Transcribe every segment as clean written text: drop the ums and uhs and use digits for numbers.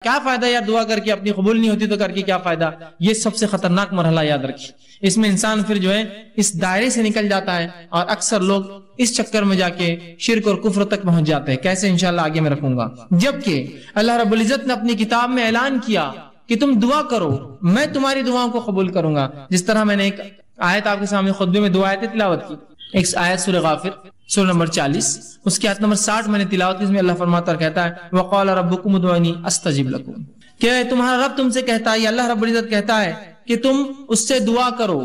کیا فائدہ یار دعا کر کے اپنی قبول نہیں ہوتی تو کر کے کیا فائدہ؟ یہ سب سے خطرناک مرحلہ یاد رکھیے. اس میں انسان پھر جو ہے اس دائرے سے نکل جاتا ہے اور اکثر لوگ اس چکر میں جا کے شرک اور کفر تک پہنچ جاتے ہیں. کیسے انشاءاللہ آگے میں رکھوں گا. جبکہ اللہ رب العزت نے اپنی کتاب میں اعلان کیا کہ تم دعا کرو میں تمہاری دعاؤں کو قبول کروں گا. جس طرح میں نے ایک آیت آپ کے سامنے خطبے میں 2 آیتیں تلاوت کی. ایک آیت سورہ غافر سورہ نمبر 40 اس کی آیت نمبر 60 میں نے تلاوت کی. اس میں اللہ فرماتا اور کہتا ہے وقال ربکم ادعونی استجب لکم، کہ تمہارا رب تم سے کہتا ہے، اللہ رب العزت کہتا ہے کہ تم اس سے دعا کرو،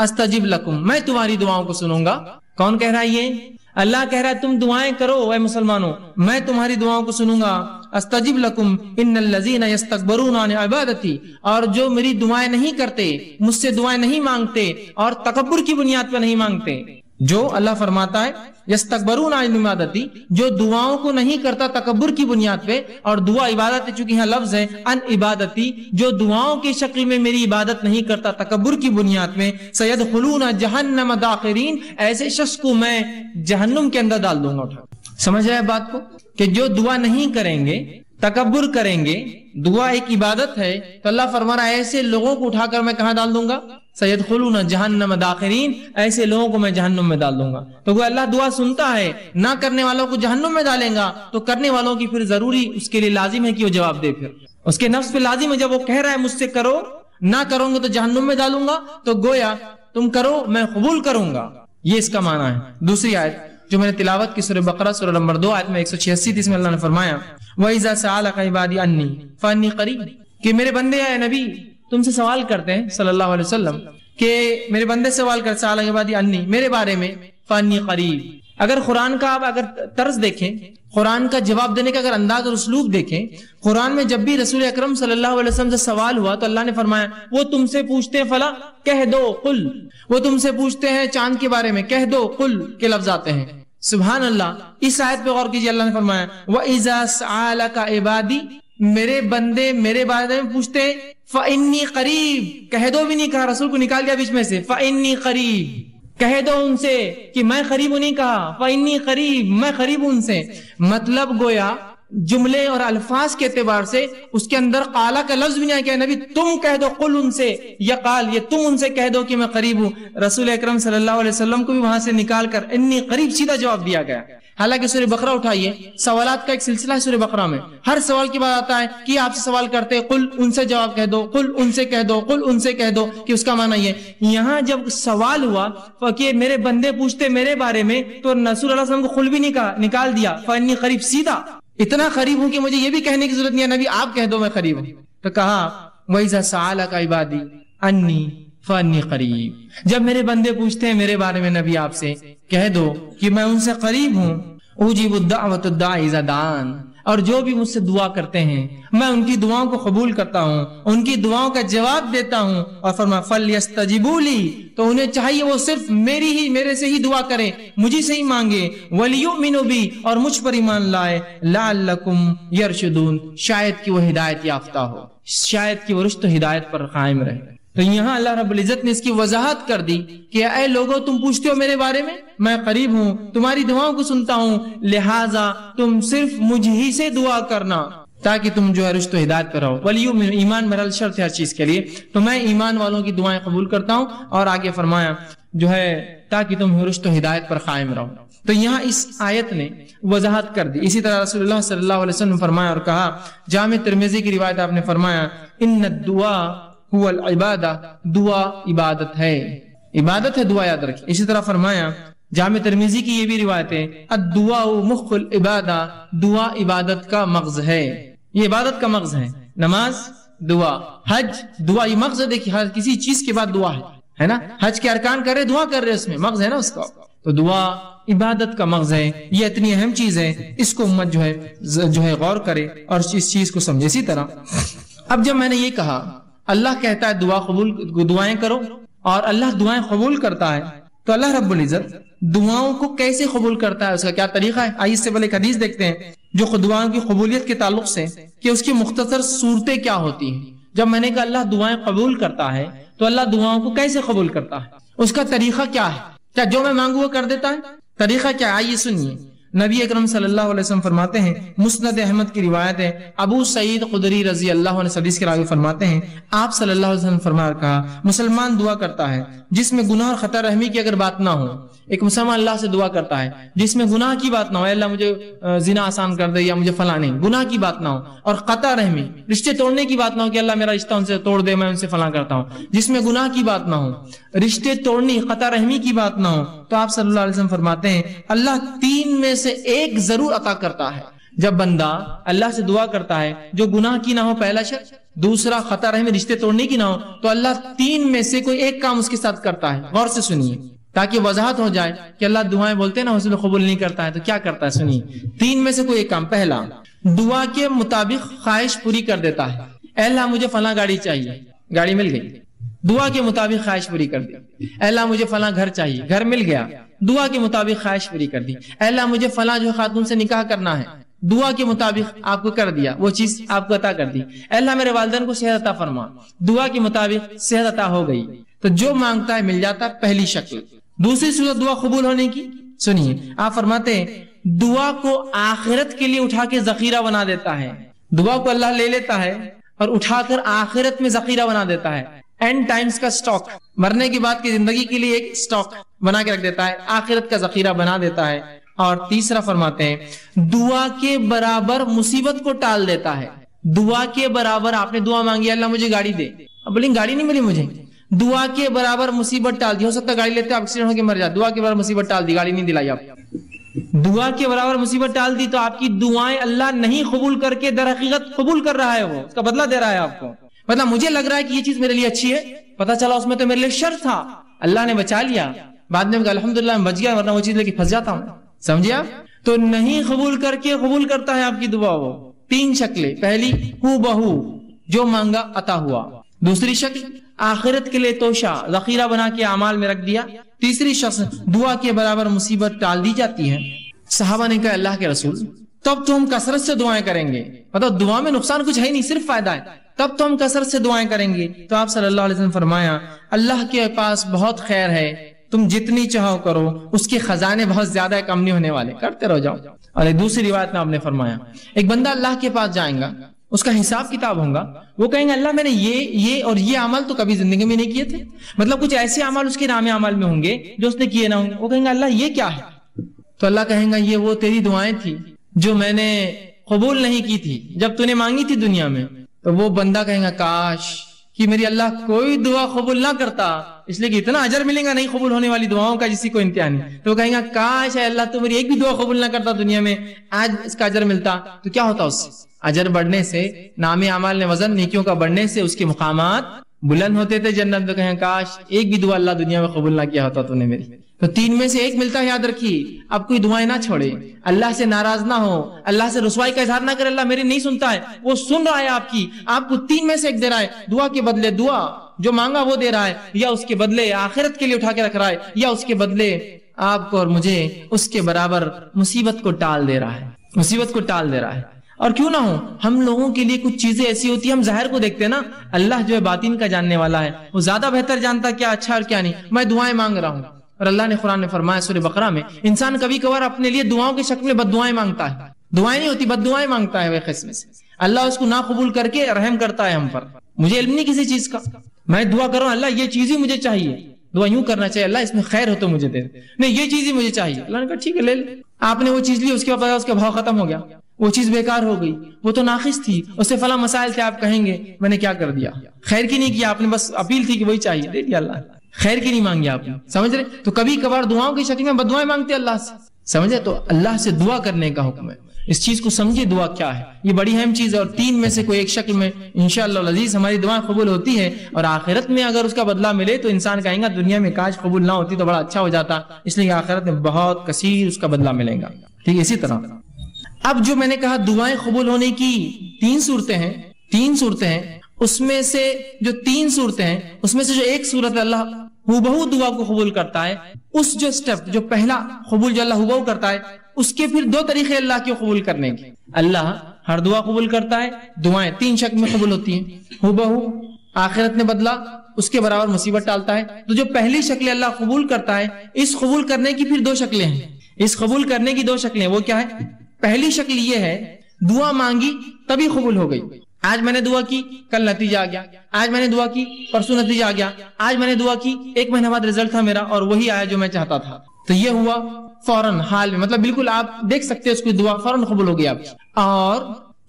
استجب لکم میں تمہاری دعاؤں کو سنوں گا. کون کہہ رہا ہے یہ؟ اللہ کہہ رہا ہے تم دعائیں کرو اے مسلمانوں میں تمہاری دعاؤں کو سنوں گا. استجب لکم ان الذین یستکبرون عن عبادتی، اور جو میری دعائیں نہیں کرتے، مجھ سے دعائیں نہیں مانگتے اور تکبر کی بنیاد پر نہیں مانگتے. جو اللہ فرماتا ہے یستکبرون عن عبادتی، جو دعاؤں کو نہیں کرتا تکبر کی بنیاد پہ، اور دعا عبادت چونکہ یہاں لفظ ہے ان عبادتی، جو دعاؤں کی شکل میں میری عبادت نہیں کرتا تکبر کی بنیاد میں، سیدخلون جہنم داخرین، ایسے شخص کو میں جہنم کے اندر ڈال دوں گا. سمجھ رہے بات کو کہ جو دعا نہیں کریں گے تکبر کریں گے، دعا ایک عبادت ہے، تو اللہ فرما رہا ہے ایسے لوگوں کو اٹھا کر میں کہاں ڈال دوں گا؟ سیدخلون جہنم داخرین، ایسے لوگوں کو میں جہنم میں ڈال دوں گا. تو وہ اللہ دعا سنتا ہے، نہ کرنے والوں کو جہنم میں ڈالیں گا تو کرنے والوں کی پھر ضروری اس کے لیے لازم ہے کہ وہ جواب دے. پھر اس کے نفس پہ لازم ہے، جب وہ کہہ رہا ہے مجھ سے کرو، نہ کرو گے تو جہنم میں ڈالوں گا، تو گویا تم کرو میں قبول کروں گا. یہ اس کا معنی ہے. دوسری آیت جو میں نے تلاوت کی سورہ بقرہ سورہ نمبر 2 آیت میں 186 اس میں اللہ نے فرمایا وَإِذَا سَأَلَكَ عِبَادِي عَنِّي فَإِنِّي قَرِيبٌ، کہ میرے بندے اے نبی تم سے سوال کرتے ہیں صلی اللہ علیہ وسلم، کہ میرے بندے سوال کرتے سَأَلَكَ عِبَادِي عَنِّي میرے بارے میں، فَإِنِّي قَرِيبٌ. اگر قرآن کا آپ اگر طرز دیکھیں، قرآن کا جواب دینے کا اگر انداز اور اسلوب دیکھیں، قرآن میں جب بھی رسول اکرم صلی اللہ علیہ وسلم سے سوال ہوا تو اللہ نے فرمایا وہ تم سے پوچھتے ہیں فلا کہہ دو قل، وہ تم سے پوچھتے ہیں چاند کے بارے میں کہہ دو قل کے لفظ آتے ہیں. سبحان اللہ. اس آیت پہ غور کیجیے، اللہ نے فرمایا وَإِذَا سَأَلَكَ عِبَادِي میرے بندے میرے بارے میں پوچھتے ہیں فَإِنِّي قَرِيب، کہہ دو بھی نہیں کہا، رسول کو نکال دیا بیچ میں سے، فَإِنِّي قَرِيب کہہ دو ان سے کہ میں قریب ہوں، نہیں کہا فَإِنِّي قَرِيب میں قریب ہوں ان سے. مطلب گویا جملے اور الفاظ کے اعتبار سے اس کے اندر قالا کا لفظ بھی نہیں ہے کہ نبی تم کہہ دو قل ان سے، یا قال یہ تم ان سے کہہ دو کہ میں قریب ہوں. رسول اکرم صلی اللہ علیہ وسلم کو بھی وہاں سے نکال کر انی قریب سیدھا جواب دیا گیا. حالانکہ سورہ بقرہ اٹھائیے، سوالات کا ایک سلسلہ ہے سورہ بقرہ میں، ہر سوال کے بعد آتا ہے کہ آپ سے سوال کرتے قل ان سے جواب کہہ دو، قل ان سے کہہ دو، قل ان سے کہہ دو، کہ اس کا معنی یہ. یہاں جب سوال ہوا کہ میرے بندے پوچھتے میرے بارے میں، تو رسول اللہ صلی اللہ علیہ وسلم کو قل بھی نہیں کہا، نکال دیا فانی قریب، سیدھا اتنا قریب ہوں کہ مجھے یہ بھی کہنے کی ضرورت نہیں ہے نبی آپ کہہ دو میں قریب ہوں. تو کہا وَإِذَا سَأَلَكَ عِبَادِي عَنِّي فَإِنِّي قَرِيب، جب میرے بندے پوچھتے ہیں میرے بارے میں نبی آپ سے کہہ دو کہ میں ان سے قریب ہوں. اُجِيبُ الدَّعْوَةَ الدَّاعِ إِذَا دَعَانِ، اور جو بھی مجھ سے دعا کرتے ہیں میں ان کی دعاؤں کو قبول کرتا ہوں، ان کی دعاؤں کا جواب دیتا ہوں. اور فرمایا فَلْيَسْتَجِبُوا لِي، تو انہیں چاہیے وہ صرف میرے سے ہی دعا کریں، مجھے سے ہی مانگے. وَلْيُؤْمِنُوا بِي، اور مجھ پر ایمان لائے. لَعَلَّكُمْ يَرْشُدُونَ، شاید کہ وہ ہدایت یافتہ ہو، شاید کہ وہ رشد و ہدایت پر قائم رہے. تو یہاں اللہ رب العزت نے اس کی وضاحت کر دی کہ اے لوگو تم پوچھتے ہو میرے بارے میں قریب ہوں، تمہاری دعاؤں کو سنتا ہوں، لہٰذا تم صرف مجھ ہی سے دعا کرنا تاکہ تم جو ہے رشد و ہدایت پر رہو. ولیؤمن، ایمان بہرحال شرط ہے ہر چیز کے لیے، تو میں ایمان والوں کی دعائیں قبول کرتا ہوں. اور آگے فرمایا جو ہے تاکہ تم رشد و ہدایت پر قائم رہو. تو یہاں اس آیت نے وضاحت کر دی. اسی طرح رسول اللہ صلی اللہ علیہ وسلم فرمایا اور کہا، جامع ترمذی کی روایت آپ نے فرمایا ان الدعاء هو العبادہ، دعا عبادت ہے، عبادت ہے دعا، یاد رکھیں. اسی طرح فرمایا جامع ترمذی کی یہ بھی روایت ہے الدعاء مخ العبادہ، دعا عبادت کا مغز ہے، یہ عبادت کا مغز ہے. نماز دعا، حج دعا، یہ مغز ہے. دیکھیے ہر کسی چیز کے بعد دعا ہے نا، حج کے ارکان کر رہے دعا کر رہے، اس میں مغز ہے نا اس کا. تو دعا عبادت کا مغز ہے، یہ اتنی اہم چیز ہے، اس کو امت جو ہے غور کرے اور اس چیز کو سمجھے. اسی طرح اب جب میں نے یہ کہا اللہ کہتا ہے دعائیں کرو اور اللہ دعائیں قبول کرتا ہے، تو اللہ رب العزت دعاؤں کو کیسے قبول کرتا ہے، اس کا کیا طریقہ ہے؟ آئیے اس سے پہلے ایک حدیث دیکھتے ہیں جو دعاؤں کی قبولیت کے تعلق سے کہ اس کی مختصر صورتیں کیا ہوتی ہیں. جب میں نے کہا اللہ دعائیں قبول کرتا ہے تو اللہ دعاؤں کو کیسے قبول کرتا ہے، اس کا طریقہ کیا ہے؟ کیا جو میں مانگوں وہ کر دیتا ہے؟ طریقہ کیا ہے؟ آئیے سنیے. نبی اکرم صلی اللہ علیہ وسلم فرماتے ہیں، مسند احمد کی روایت ہے، ابو سعید خدری رضی اللہ عنہ حدیث کے راوی فرماتے ہیں، آپ صلی اللہ علیہ وسلم فرمایا کہا، مسلمان دعا کرتا ہے جس میں گناہ اور خطا رحمی کی اگر بات نہ ہو. ایک مسلمان اللہ سے دعا کرتا ہے جس میں گناہ کی بات نہ ہو، اللہ مجھے زنا آسان کر دے یا مجھے فلاں نہیں، گناہ کی بات نہ ہو، اور قطع رحمی رشتے توڑنے کی بات نہ ہو کہ اللہ میرا رشتہ ان سے توڑ دے، میں ان سے فلاں کرتا ہوں، جس میں گناہ کی بات نہ ہو، رشتے توڑنی قطع رحمی کی بات نہ ہو، تو آپ صلی اللہ علیہ وسلم فرماتے ہیں اللہ 3 میں سے 1 ضرور عطا کرتا ہے. جب بندہ اللہ سے دعا کرتا ہے جو گناہ کی نہ ہو، پہلا شرط، دوسرا قطع رحمی رشتے توڑنے کی نہ ہو، تو اللہ 3 میں سے کوئی 1 کام اس کے ساتھ کرتا ہے. غور سے سنیے تاکہ وضاحت ہو جائے کہ اللہ دعائیں بولتے ہیں نا اس میں قبول نہیں کرتا ہے، تو کیا کرتا ہے سنیے. 3 میں سے کوئی 1 کام. پہلا، دعا کے مطابق خواہش پوری کر دیتا ہے. اے اللہ مجھے فلاں گاڑی چاہیے، گاڑی مل گئی، دعا کے مطابق خواہش پوری کر دی. اے اللہ مجھے فلاں گھر چاہیے، گھر مل گیا، دعا کے مطابق خواہش پوری کر دی. اے اللہ مجھے فلاں جو خاتون سے نکاح کرنا ہے، دعا کے مطابق آپ کو کر دیا، وہ چیز آپ کو عطا کر دی. اے اللہ میرے والدین کو صحت عطا فرما، دعا کے مطابق صحت عطا ہو گئی. تو جو مانگتا ہے مل جاتا ہے، پہلی شکل. دوسری صورت دعا قبول ہونے کی، سنیے آپ فرماتے ہیں دعا کو آخرت کے لیے اٹھا کے ذخیرہ بنا دیتا ہے. دعا کو اللہ لے لیتا ہے اور اٹھا کر آخرت میں ذخیرہ بنا دیتا ہے. اینڈ ٹائمز کا سٹاک، مرنے کے بعد کی زندگی کے لیے ایک سٹاک بنا کے رکھ دیتا ہے، آخرت کا ذخیرہ بنا دیتا ہے. اور تیسرا فرماتے ہیں دعا کے برابر مصیبت کو ٹال دیتا ہے. دعا کے برابر آپ نے دعا مانگی اللہ مجھے گاڑی دے، اب بولیں گاڑی نہیں ملی مجھے، دعا کے برابر مصیبت ٹال دی. ہو سکتا ہے گاڑی لیتے آپ ایکسیڈنٹ ہو کے مر جائے، دعا کے برابر مصیبت ٹال دی، گاڑی نہیں دلائی آپ. دعا کے برابر مصیبت ٹال دی تو آپ کی دعائیں اللہ نہیں قبول کر کے در حقیقت قبول کر رہا ہے، وہ اس کا بدلہ دے رہا ہے آپ کو. مطلب مجھے لگ رہا ہے کہ یہ چیز میرے لیے اچھی ہے، پتہ چلا اس میں تو میرے لیے شر تھا، اللہ نے بچا لیا، بعد میں الحمدللہ میں بچ گیا، ورنہ وہ چیز لے کے پھنس جاتا ہوں. سمجھے آپ؟ تو نہیں قبول کر کے قبول کرتا ہے آپ کی دعا. وہ 3 شکلیں، پہلی ہو بہو جو مانگا عطا ہوا، دوسری شکل آخرت کے لیے توشہ ذخیرہ بنا کے اعمال میں رکھ دیا، تیسری شخص دعا کے برابر مصیبت ٹال دی جاتی ہے. صحابہ نے کہا اللہ کے رسول تب تو ہم کثرت سے دعائیں کریں گے، مطلب دعا میں نقصان کچھ ہے نہیں صرف فائدہ ہے، تب تو ہم کثرت سے دعائیں کریں گے. تو آپ صلی اللہ علیہ وسلم فرمایا اللہ کے پاس بہت خیر ہے، تم جتنی چاہو کرو، اس کے خزانے بہت زیادہ کم نہیں ہونے والے، کرتے رہو جاؤ. اور ایک دوسری روایت میں آپ نے فرمایا ایک بندہ اللہ کے پاس جائے گا، اس کا حساب کتاب ہوگا، وہ کہیں گے اللہ میں نے یہ اور یہ عمل تو کبھی زندگی میں نہیں کیے تھے، مطلب کچھ ایسے عمل اس کے نام عمل میں ہوں گے جو اس نے کیے نہ ہوں گے. وہ کہیں گے اللہ یہ کیا ہے؟ تو اللہ کہیں گا یہ وہ تیری دعائیں تھی جو میں نے قبول نہیں کی تھی جب تو نے مانگی تھی دنیا میں. تو وہ بندہ کہیں گا کاش کہ میری اللہ کوئی دعا قبول نہ کرتا، اس لیے کہ اتنا اجر ملے گا نہیں قبول ہونے والی دعاؤں کا جسی کو امتحان ہے. تو وہ کہیں گا کاش ہے اللہ تو میری ایک بھی دعا قبول نہ کرتا دنیا میں، آج اس کا اجر ملتا. تو کیا ہوتا اس سے؟ اجر بڑھنے سے، نام اعمال نے وزن نیکیوں کا بڑھنے سے اس کے مقامات بلند ہوتے تھے جنت. تو کہیں کاش ایک بھی دعا اللہ دنیا میں قبول نہ کیا ہوتا تو نے میری. تو 3 میں سے 1 ملتا ہے، یاد رکھیے. اب کوئی دعائیں نہ چھوڑے، اللہ سے ناراض نہ ہو، اللہ سے رسوائی کا اظہار نہ کرے اللہ میری نہیں سنتا ہے، وہ سن رہا ہے آپ کی، آپ کو 3 میں سے 1 دے رہا ہے. دعا کے بدلے دعا جو مانگا وہ دے رہا ہے، یا اس کے بدلے آخرت کے لیے اٹھا کے رکھ رہا ہے، یا اس کے بدلے آپ کو اور مجھے اس کے برابر مصیبت کو ٹال دے رہا ہے، مصیبت کو ٹال دے رہا ہے. اور کیوں نہ ہو، ہم لوگوں کے لیے کچھ چیزیں ایسی ہوتی ہیں ہم ظاہر کو دیکھتے ہیں نا، اللہ جو ہے باطن کا جاننے والا ہے، وہ زیادہ بہتر جانتا کیا اچھا اور کیا نہیں. میں دعائیں مانگ رہا ہوں اور اللہ نے قرآن میں فرمایا سورہ بقرہ میں انسان کبھی کبھار اپنے لیے دعاؤں کی شکل میں بد دعائیں مانگتا ہے، دعائیں نہیں ہوتی بد دعائیں مانگتا ہے. وہ قسم سے اللہ اس کو نہ قبول کر کے رحم کرتا ہے ہم پر. مجھے علم نہیں کسی چیز کا، میں دعا کر رہا ہوں اللہ یہ چیز ہی مجھے چاہیے، دعا یوں کرنا چاہیے اللہ اس میں خیر ہو تو مجھے دے، نہیں یہ چیز ہی مجھے چاہیے. اللہ نے کہا ٹھیک ہے لے لے. آپ نے وہ چیز لی، اس کے بعد اس کا بھاؤ ختم ہو گیا، وہ چیز بیکار ہو گئی، وہ تو ناقص تھی، اس سے فلاں مسائل تھے، آپ کہیں گے میں نے کیا کر دیا، خیر کی نہیں کیا آپ نے، بس اپیل تھی کہ وہی چاہیے، دے دیا اللہ، خیر کی نہیں مانگی آپ نے. سمجھ رہے؟ تو کبھی کبھار دعاؤں کی شکل میں بد دعائیں مانگتے اللہ سے، سمجھے؟ تو اللہ سے دعا کرنے کا حکم ہے. اس چیز کو سمجھے دعا کیا ہے، یہ بڑی اہم چیز ہے. اور 3 میں سے کوئی ایک شکل میں انشاءاللہ العزیز ہماری دعائیں قبول ہوتی ہے، اور آخرت میں اگر اس کا بدلہ ملے تو انسان کہیں گا دنیا میں کاش قبول نہ ہوتی تو بڑا اچھا ہو جاتا، اس لیے آخرت میں بہت کثیر اس کا بدلہ ملے گا. ٹھیک ہے؟ اسی طرح اب جو میں نے کہا دعائیں قبول ہونے کی 3 صورتیں ہیں، 3 صورتیں ہیں، اس میں سے جو 3 صورتیں ہیں اس میں سے جو ایک صورت اللہ ہو دعا کو قبول کرتا ہے، اس جو سٹیپ جو پہلا قبول جو اللہ ہو کرتا ہے، اس کے پھر 2 طریقے اللہ کے قبول کرنے کے. اللہ ہر دعا قبول کرتا ہے، دعائیں 3 شکل میں قبول ہوتی ہیں، ہو آخرت میں بدلا، اس کے برابر مصیبت ٹالتا ہے. تو جو پہلی شکل اللہ قبول کرتا ہے، اس قبول کرنے کی پھر 2 شکلیں ہیں. اس قبول کرنے کی دو شکلیں، وہ کیا ہے؟ پہلی شکل یہ ہے دعا مانگی تبھی قبول ہو گئی، آج میں نے دعا کی کل نتیجہ آ گیا، آج میں نے دعا کی پرسوں نتیجہ آ گیا، آج میں نے دعا کی 1 مہینہ بعد رزلٹ تھا میرا اور وہی آیا جو میں چاہتا تھا. تو یہ ہوا فوراً حال میں، مطلب بالکل آپ دیکھ سکتے ہیں اس کی دعا فوراً قبول ہو گئی آپ کی. اور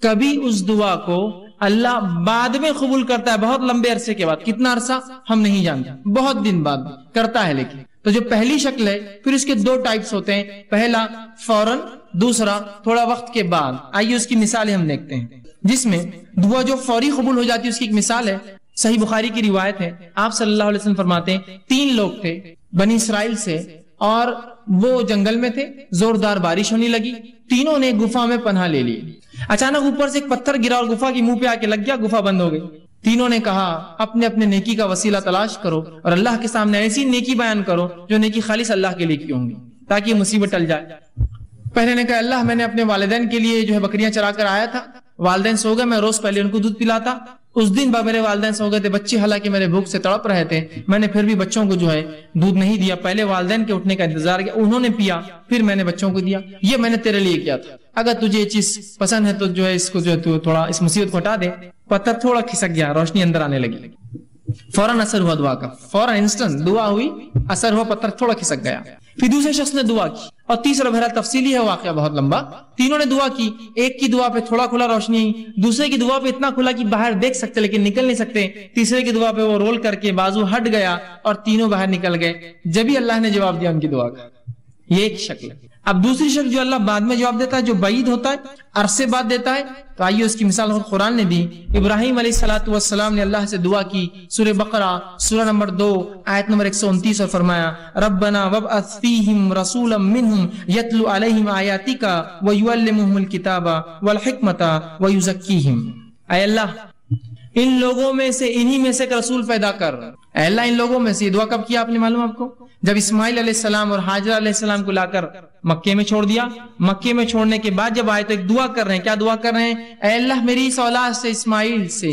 کبھی اس دعا کو اللہ بعد میں قبول کرتا ہے، بہت لمبے عرصے کے بعد. کتنا عرصہ ہم نہیں جانتے، بہت دن بعد کرتا ہے. لیکن تو جو پہلی شکل ہے، پھر اس کے 2 ٹائپس ہوتے ہیں، پہلا فوراً، دوسرا تھوڑا وقت کے بعد. آئیے اس کی مثالیں ہم دیکھتے ہیں. جس میں دعا جو فوری قبول ہو جاتی ہے اس کی ایک مثال ہے، صحیح بخاری کی روایت ہے. آپ صلی اللہ علیہ وسلم فرماتے ہیں 3 لوگ تھے بنی اسرائیل سے اور وہ جنگل میں تھے، زوردار بارش ہونے لگی، تینوں نے گفا میں پناہ لے لی. اچانک اوپر سے ایک پتھر گرا اور گفا کی منہ پہ آ کے لگ گیا، گفا بند ہو گئی. تینوں نے کہا اپنے اپنے نیکی کا وسیلہ تلاش کرو اور اللہ کے سامنے ایسی نیکی بیان کرو جو نیکی خالص اللہ کے لیے کی ہوں گی تاکہ یہ مصیبت ٹل جائے. پہلے نے کہا اللہ میں نے اپنے والدین کے لیے جو ہے بکریاں چرا کر آیا تھا، والدین سو گئے، میں روز پہلے ان کو دودھ پلاتا، اس دن بعد میرے والدین سو گئے تھے، بچے حالانکہ میرے بھوک سے تڑپ رہے تھے، میں نے پھر بھی بچوں کو جو ہے دودھ نہیں دیا، پہلے والدین کے اٹھنے کا انتظار کیا، انہوں نے پیا، پھر میں نے بچوں کو دیا. یہ میں نے تیرے لیے کیا تھا، اگر تجھے یہ چیز پسند ہے تو جو ہے اس کو جو ہے تو تھوڑا اس مصیبت کو ہٹا دے. پتھر تھوڑا کھسک گیا، روشنی اندر آنے لگی، فوراً اثر ہوا دعا کا، فوراً انسٹنٹ دعا ہوئی، اثر ہوا، پتھر تھوڑا کھسک گیا. پھر دوسرے شخص نے دعا کی اور تیسرا بہرحال تفصیلی ہے واقعہ بہت لمبا. تینوں نے دعا کی، ایک کی دعا پہ تھوڑا کھلا روشنی آئی، دوسرے کی دعا پہ اتنا کھلا کہ باہر دیکھ سکتے لیکن نکل نہیں سکتے، تیسرے کی دعا پہ وہ رول کر کے بازو ہٹ گیا اور تینوں باہر نکل گئے. جبھی اللہ نے جواب دیا ان کی دعا کا. یہ ایک شکل ہے. اب دوسری شکل جو اللہ بعد میں جواب دیتا ہے، جو بعید ہوتا ہے، عرصے بعد دیتا ہے، تو آئیے اس کی مثال قرآن نے دی. ابراہیم علیہ الصلوۃ والسلام نے اللہ سے دعا کی، سورہ بقرہ سورہ نمبر 2 آیت نمبر 129، اور فرمایا ربنا وابعث فیہم رسولا منہم یتلو علیہم آیاتک ویعلمہم الکتاب والحکمت ویزکیہم. اے اللہ ان لوگوں میں سے، انہی میں سے ایک رسول پیدا کر. اے اللہ ان لوگوں میں سے. دعا کب کیا آپ نے معلوم آپ کو؟ جب اسماعیل علیہ السلام اور حاجرہ علیہ السلام کو لا کر مکے میں چھوڑ دیا. مکے میں چھوڑنے کے بعد جب آئے تو ایک دعا کر رہے ہیں. کیا دعا کر رہے ہیں؟ اے اللہ میری اس اولاد سے، اسماعیل سے،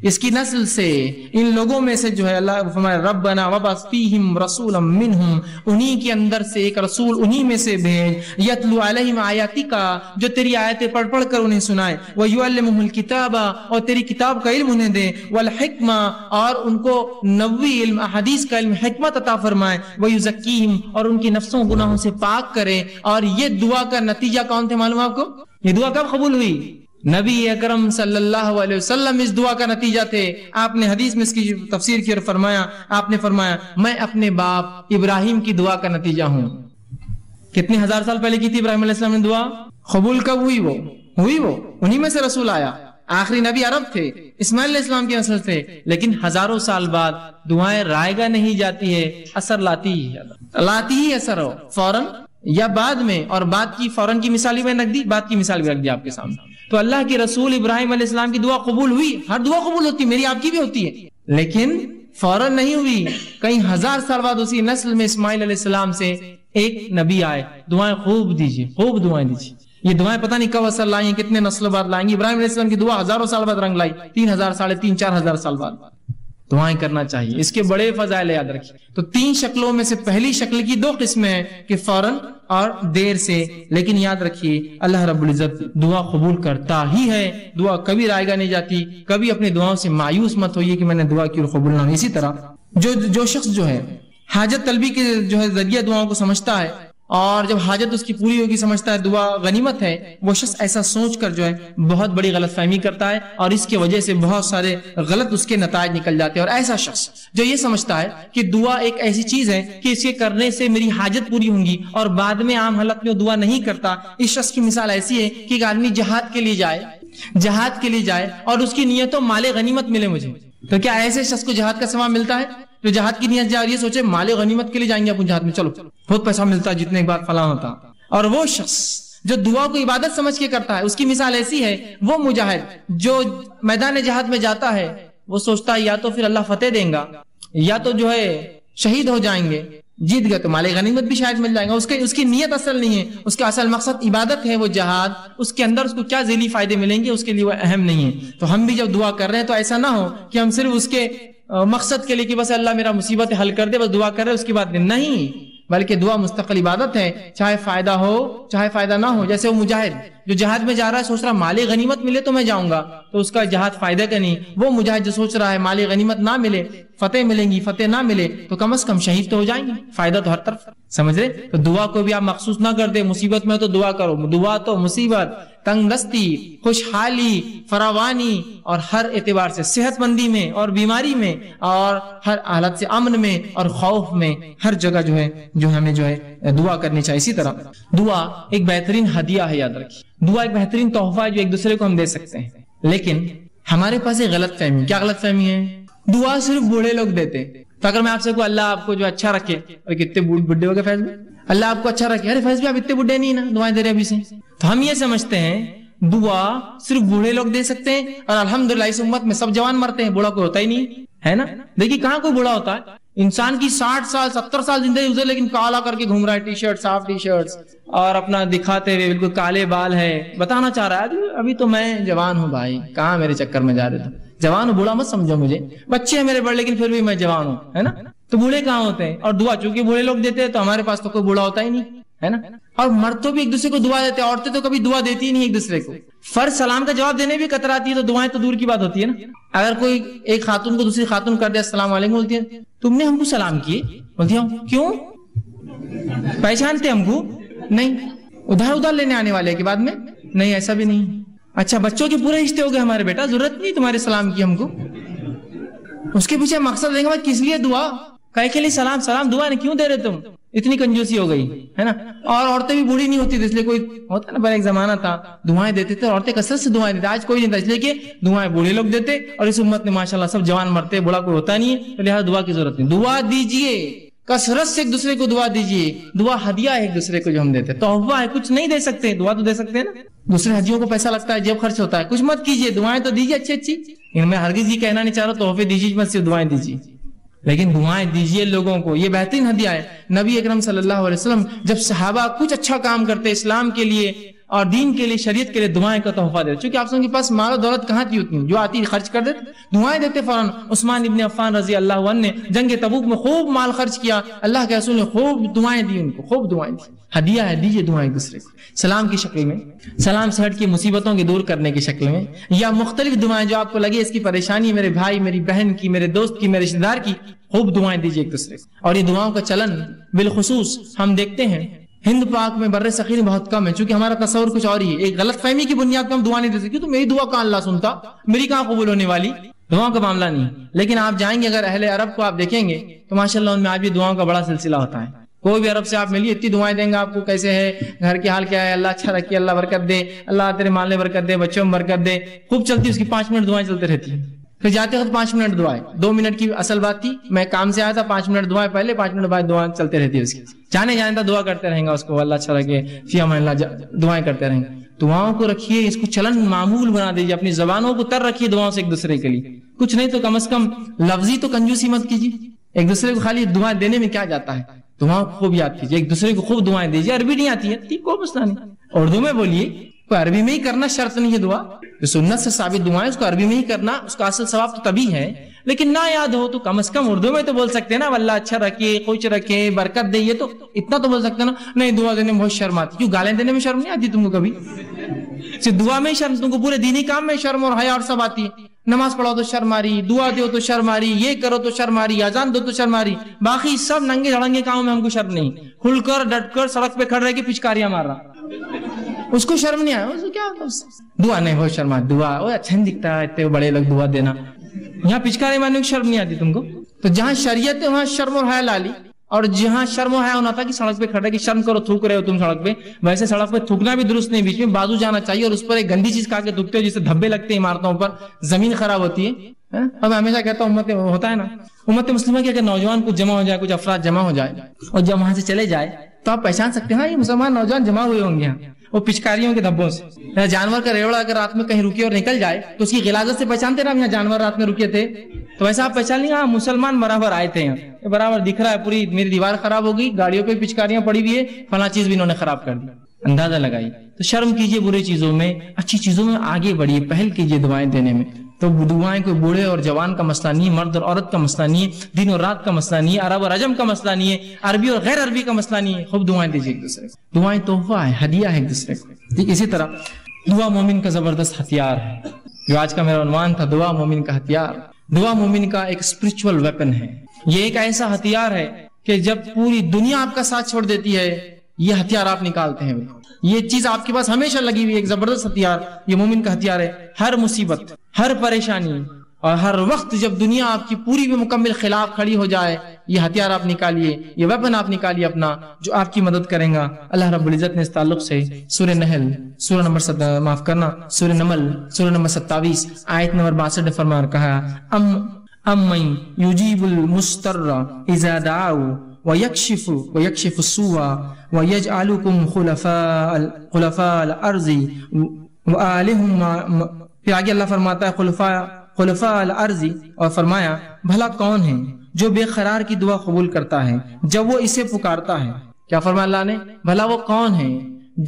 اس کی نسل سے، ان لوگوں میں سے جو ہے اللہ فرمایا ربنا وابعث فیہم رسولا منہم، انہی کے اندر سے ایک رسول انہی میں سے بھیج، یتلو علیہم آیاتک، جو تیری آیتیں پڑھ پڑھ کر انہیں سنائے، ویعلمہم الکتاب، اور تیری کتاب کا علم انہیں دے، والحکمہ، اور ان کو نبوی علم، احادیث کا علم، حکمت عطا فرمائے، ویزکیہم، اور ان کی نفسوں گناہوں سے پاک کرے. اور یہ دعا کا نتیجہ کون تھے معلوم آپ کو؟ یہ دعا کب قبول ہوئی؟ نبی اکرم صلی اللہ علیہ وسلم اس دعا کا نتیجہ تھے. آپ نے حدیث میں اس کی تفسیر کی اور فرمایا، آپ نے فرمایا میں اپنے باپ ابراہیم کی دعا کا نتیجہ ہوں. کتنے ہزار سال پہلے کی تھی ابراہیم علیہ السلام نے دعا؟ قبول کب ہوئی؟ وہ انہی میں سے رسول آیا. آخری نبی عرب تھے، اسماعیل علیہ السلام کی نسل تھے، لیکن ہزاروں سال بعد دعائیں رائے گا نہیں جاتی ہے، اثر لاتی ہی اثر ہو فوراً یا بعد میں. اور بعد کی فوراً کی مثال بھی میں رکھ دی، بعد کی مثال بھی رکھ دی آپ کے سامنے. تو اللہ کے رسول ابراہیم علیہ السلام کی دعا قبول ہوئی. ہر دعا قبول ہوتی، میری آپ کی بھی ہوتی ہے، لیکن فوراً نہیں ہوئی. کئی ہزار سال بعد اسی نسل میں اسماعیل علیہ السلام سے ایک نبی آئے. دعائیں خوب دیجیے، خوب دعائیں دیجیے. یہ دعائیں پتہ نہیں کب اثر لائیں، کتنے نسلوں بعد لائیں گی. ابراہیم علیہ السلام کی دعا ہزاروں سال بعد رنگ لائی، 3000 3.5 4,000 سال بعد. دعائیں کرنا چاہیے، اس کے بڑے فضائل یاد رکھیے. تو 3 شکلوں میں سے پہلی شکل کی 2 قسمیں ہیں کہ فوراً اور دیر سے. لیکن یاد رکھیے اللہ رب العزت دعا قبول کرتا ہی ہے. دعا کبھی رائے گا نہیں جاتی. کبھی اپنی دعاؤں سے مایوس مت ہوئیے کہ میں نے دعا کی اور قبول نہ ہوئی. اسی طرح جو شخص جو ہے حاجت طلبی کے جو ہے ذریعہ دعاؤں کو سمجھتا ہے اور جب حاجت اس کی پوری ہوگی سمجھتا ہے دعا غنیمت ہے، وہ شخص ایسا سوچ کر جو ہے بہت بڑی غلط فہمی کرتا ہے اور اس کی وجہ سے بہت سارے غلط اس کے نتائج نکل جاتے ہیں. اور ایسا شخص جو یہ سمجھتا ہے کہ دعا ایک ایسی چیز ہے کہ اس کے کرنے سے میری حاجت پوری ہوں گی اور بعد میں عام حالت میں دعا نہیں کرتا، اس شخص کی مثال ایسی ہے کہ ایک آدمی جہاد کے لیے جائے اور اس کی نیت و مال غنیمت ملے مجھے. تو کیا ایسے شخص کو جہاد کا ثواب ملتا ہے جو جہاد کی نیت جا رہی ہے، سوچے مال غنیمت کے لیے جائیں گے اپنے جہاد میں، چلو بہت پیسہ ملتا ہے جتنے بعد فلاں ہوتا. اور وہ شخص جو دعا کو عبادت سمجھ کے کرتا ہے، اس کی مثال ایسی ہے، وہ مجاہد جو میدان جہاد میں جاتا ہے وہ سوچتا ہے یا تو پھر اللہ فتح دیں گا یا تو جو ہے شہید ہو جائیں گے، جیت گئے تو مال غنیمت بھی شاید مل جائے گا. اس کی نیت اصل نہیں ہے، اس کا اصل مقصد عبادت ہے، وہ جہاد، اس کے اندر اس کو کیا ذیلی فائدے ملیں گے اس کے لیے وہ اہم نہیں ہے. تو ہم بھی جب دعا کر رہے ہیں تو ایسا نہ ہو کہ ہم صرف اس کے مقصد کے لیے کہ بس اللہ میرا مصیبت حل کر دے، بس دعا کر رہے اس کی بات نہیں. بلکہ دعا مستقل عبادت ہے، چاہے فائدہ ہو چاہے فائدہ نہ ہو. جیسے وہ مجاہد جو جہاد میں جا رہا ہے سوچ رہا مالی غنیمت ملے تو میں جاؤں گا، تو اس کا جہاد فائدہ کا نہیں. وہ مجاہد جو سوچ رہا ہے مالی غنیمت نہ ملے، فتح ملیں گی، فتح نہ ملے تو کم از کم شہید تو ہو جائیں گے، فائدہ تو ہر طرف. سمجھ رہے؟ تو دعا کو بھی آپ مخصوص نہ کر دے، مصیبت میں تو دعا کرو. دعا تو مصیبت، تنگ دستی، خوشحالی، فراوانی اور ہر اعتبار سے، صحت مندی میں اور بیماری میں اور ہر حالت سے امن میں اور خوف میں، ہر جگہ جو ہمیں دعا کرنی چاہیے. اسی طرح دعا ایک بہترین ہدیہ ہے، یاد رکھیے. دعا ایک بہترین تحفہ ہے جو ایک دوسرے کو ہم دے سکتے ہیں. لیکن ہمارے پاس ایک غلط فہمی. کیا غلط فہمی ہے؟ دعا صرف بوڑھے لوگ دیتے. تو اگر میں آپ سے کہوں اللہ آپ کو جو اچھا رکھے، اور کتنے بڈھے ہو گئے فیض میں، اللہ آپ کو اچھا رکھے، ارے فیض بھی آپ اتنے بڈھے نہیں نا دعائیں دے رہے ابھی سے. تو ہم یہ سمجھتے ہیں دعا صرف بوڑھے لوگ دے سکتے ہیں، اور الحمدللہ اس امت میں سب جوان مرتے ہیں، بوڑھا کوئی ہوتا ہی نہیں ہے نا. دیکھیے کہاں کوئی بوڑھا ہوتا ہے. انسان کی 60 سال 70 سال زندگی گزرے لیکن کالا کر کے گھوم رہا ہے، ٹی شرٹ صاف ٹی شرٹس اور اپنا دکھاتے ہوئے بالکل کالے بال ہے، بتانا چاہ رہا ہے ابھی تو میں جوان ہوں بھائی، کہاں میرے چکر میں جا رہے تھے. جوان ہوں، بوڑھا مت سمجھو مجھے، بچے ہیں میرے بڑے لیکن پھر بھی میں جوان ہوں، ہے نا. تو بوڑھے کہاں ہوتے ہیں؟ اور دعا چونکہ بوڑھے لوگ دیتے ہیں تو ہمارے پاس تو کوئی بوڑھا ہوتا ہی نہیں ہے نا. اور مرد تو بھی ایک دوسرے کو دعا دیتے ہیں، عورتیں تو کبھی دعا دیتی ہی نہیں ایک دوسرے کو. فرض سلام کا جواب دینے بھی کتراتی ہے تو دعائیں تو دور کی بات ہوتی ہے نا. اگر کوئی ایک خاتون کو دوسری خاتون کر دے السلام علیکم، بولتی ہے تم نے ہم کو سلام کیے، بولتی ہوں کیوں پہچانتے ہم کو نہیں، ادھر لینے آنے والے کے بعد میں نہیں، ایسا بھی نہیں. اچھا بچوں کے پورے رشتے ہو گئے ہمارے، بیٹا ضرورت نہیں تمہارے سلام کی ہم کو. اس کے پیچھے مقصد دیں گے کس لیے دعا، کہے کے لیے سلام دعا نہیں کیوں دے رہے تم، اتنی کنجوسی ہو گئی ہے نا. اور عورتیں بھی بوڑھی نہیں ہوتی، اس لیے کوئی ہوتا نا، پہلے ایک زمانہ تھا دعائیں دیتے تھے، عورتیں کثرت سے دعائیں دیتے، آج کوئی نہیں تھا، اس لیے کہ دعائیں بوڑھے لوگ دیتے اور اس امت میں ماشاءاللہ سب جوان مرتے، بوڑھا کوئی ہوتا نہیں ہے، لہٰذا دعا کی ضرورت نہیں. دعا دیجئے، کثرت سے ایک دوسرے کو دعا دیجئے. دعا ہدیہ ہے ایک دوسرے کو جو ہم دیتے، تحفہ ہے، کچھ نہیں دے سکتے، دعا تو دے سکتے ہیں نا. دوسرے ہدیوں کو پیسہ لگتا ہے، جیب خرچ ہوتا ہے، کچھ مت کیجئے، دعائیں تو دیجئے اچھی. ان میں ہرگز یہ کہنا نہیں چاہ رہا تحفے دیجیے مت، صرف دعائیں دیجیے، لیکن دعائیں دیجیے لوگوں کو. یہ بہترین ہدیہ ہے. نبی اکرم صلی اللہ علیہ وسلم جب صحابہ کچھ اچھا کام کرتے اسلام کے لیے اور دین کے لیے، شریعت کے لیے، دعائیں کا تحفہ دیتے. چونکہ آپ کے پاس مال و دولت کہاں تھی اتنی، جو آتی خرچ کر دیتے، دعائیں دیتے فوراً. عثمان ابن عفان رضی اللہ عنہ نے جنگ تبوک میں خوب مال خرچ کیا، اللہ کے رسول نے خوب دعائیں دی ان کو، خوب دعائیں دی. ہدیہ ہے، دیجیے دعائیں ایک دوسرے کو، سلام کی شکل میں، سلام سے ہٹ کے مصیبتوں کے دور کرنے کی شکل میں، یا مختلف دعائیں جو آپ کو لگے اس کی پریشانی میرے بھائی میری بہن کی، میرے دوست کی، میرے رشتے دار کی، خوب دعائیں دیجیے ایک دوسرے کو. اور یہ دعاؤں کا چلن بالخصوص ہم دیکھتے ہیں ہند پاک میں، بر صغیر میں بہت کم ہے، چونکہ ہمارا تصور کچھ اور ہی ہے. ایک غلط فہمی کی بنیاد پر ہم دعا نہیں دے سکتے، تو میری دعا کہاں اللہ سنتا، میری کہاں قبول ہونے والی، دعاؤں کا معاملہ نہیں. لیکن آپ جائیں گے اگر اہل عرب کو آپ دیکھیں گے تو ماشاءاللہ ان میں آج بھی دعاؤں کا بڑا سلسلہ ہوتا ہے. کوئی بھی عرب سے آپ ملیے اتنی دعائیں دیں گے آپ کو، کیسے ہے، گھر کی حال کیا ہے، اللہ اچھا رکھے، اللہ برکت دے، اللہ تیرے مال میں برکت دے، بچوں میں برکت دے، خوب چلتی. اس کی 5 منٹ دعائیں چلتے رہتی ہیں. پھر جاتے وقت 5 منٹ دعائیں، 2 منٹ کی اصل بات تھی، میں کام سے آیا تھا، 5 منٹ دعائیں پہلے، 5 منٹ بعد دعائیں چلتے رہتی ہے. اس کی جانے تھا دعا کرتے رہیں گا اس کو، اللہ اچھا رکھے، فی امان اللہ، دعائیں کرتے رہیں گے. دعاؤں کو رکھیے، اس کو چلن معمول بنا دیجیے، اپنی زبانوں کو تر رکھیے دعاؤں سے ایک دوسرے کے لیے. کچھ نہیں تو کم از کم لفظی تو کنجوسی مت کیجیے. ایک دوسرے کو خالی دعائیں دینے میں کیا جاتا ہے، دعاؤں کو خوب یاد کیجیے، ایک دوسرے کو خوب دعائیں دیجیے. عربی نہیں آتی ہے کوئی مسئلہ نہیں، اردو میں بولیے، کوئی عربی میں ہی کرنا شرط نہیں ہے. دعا جو سنت سے ثابت دعائیں اس کو عربی میں ہی کرنا، اس کا اصل ثواب تو تبھی ہے. لیکن نہ یاد ہو تو کم از کم اردو میں تو بول سکتے ہیں نا، اللہ اچھا رکھے، خوش رکھے، برکت دے، یہ تو اتنا تو بول سکتے ہیں نا. نہیں دعا دینے میں بہت شرم آتی، کیوں گالیں دینے میں شرم نہیں آتی تم کو کبھی؟ صرف دعا میں ہی شرم، تم کو پورے دینی کام میں شرم اور حیا اور سب آتی ہے. نماز پڑھو تو شرم آ رہی، دعا دو تو شرم آ رہی، یہ کرو تو شرم آ رہی، اذان دو تو شرم آ رہی، باقی سب ننگے دھڑنگے کاموں میں ہم کو شرم نہیں. کھل کر ڈٹ کر سڑک پہ کھڑ رہ کے پچکاریاں مار رہا، اس کو شرم نہیں آیا، اس کو کیا دعا نہیں بہت شرم آتی، دعا وہ اچھا نہیں دکھتا ہے اتنے بڑے لوگ دعا دینا. یہاں پچکاری مارنے کی شرم نہیں آتی تم کو. تو جہاں شریعت ہے وہاں شرم اور حیا لالی، اور جہاں شرم و حیا ہونا تھا کہ سڑک پہ کھڑے کہ شرم کرو، تھوک رہے ہو تم سڑک پہ، ویسے سڑک پہ تھوکنا بھی درست نہیں، بیچ میں بازو جانا چاہیے اور اس پر ایک گندی چیز کھا کے تھوکتے ہو جس سے دھبے لگتے ہیں عمارتوں پر، زمین خراب ہوتی ہے. اب ہمیشہ کہتا ہوں امت ہوتا ہے نا، امت مسلمہ کے اگر نوجوان کچھ جمع ہو جائے، کچھ افراد جمع ہو جائے اور جب وہاں سے چلے جائے تو آپ پہچان سکتے ہیں یہ مسلمان نوجوان جمع ہوئے ہوں گے وہ پچکاریوں کے دھبوں سے. جانور کا ریوڑا اگر رات میں کہیں رکے اور نکل جائے تو اس کی غلاظت سے پہچانتے نا یہاں جانور رات میں رکے تھے، تو ویسا آپ پہچان لیں ہاں مسلمان برابر آئے تھے یہاں، یہ برابر دکھ رہا ہے، پوری میری دیوار خراب ہو گئی، گاڑیوں پہ پچکاریاں پڑی ہوئی ہے، فلاں چیز بھی انہوں نے خراب کر دی، اندازہ لگائی. تو شرم کیجیے برے چیزوں میں، اچھی چیزوں میں آگے بڑھیے، پہل کیجیے دعائیں دینے میں. تو دعائیں کوئی بوڑھے اور جوان کا مسئلہ نہیں، مرد اور عورت کا مسئلہ نہیں ہے، دن اور رات کا مسئلہ نہیں ہے، عرب اور عجم کا مسئلہ نہیں ہے، عربی اور غیر عربی کا مسئلہ نہیں ہے. خوب دعائیں دیجیے ایک دوسرے کو. دعائیں تحفہ ہے، ہدیہ ہے ایک دوسرے کو. ٹھیک اسی طرح دعا مومن کا زبردست ہتھیار ہے. جو آج کا میرا عنوان تھا، دعا مومن کا ہتھیار. دعا مومن کا ایک اسپرچول ویپن ہے. یہ ایک ایسا ہتھیار ہے کہ جب پوری دنیا آپ کا ساتھ چھوڑ دیتی ہے، یہ ہتھیار آپ نکالتے ہیں. یہ چیز آپ کے پاس ہمیشہ لگی ہوئی ہے، ایک زبردست ہتھیار. یہ مومن کا ہتھیار ہے. ہر مصیبت، ہر پریشانی اور ہر وقت جب دنیا آپ کی پوری بھی مکمل خلاف کھڑی ہو جائے، یہ ہتھیار آپ نکالیے، یہ ویپن آپ نکالیے اپنا، جو آپ کی مدد کریں گا. اللہ رب العزت نے اس تعلق سے سورہ نحل سورہ نمبر سورہ نمل سورہ نمبر 27 آیت نمبر 62 میں فرمایا اور کہا امن یجیب المضطر اذا دعاؤ ویکشف السوء ویجعلکم خلفاء الارض وآلہم. پھر آگے اللہ فرماتا ہے خلفاء الارض، اور فرمایا بھلا کون ہے جو بے قرار کی دعا قبول کرتا ہے جب وہ اسے پکارتا ہے. کیا فرمایا اللہ نے؟ بھلا وہ کون ہے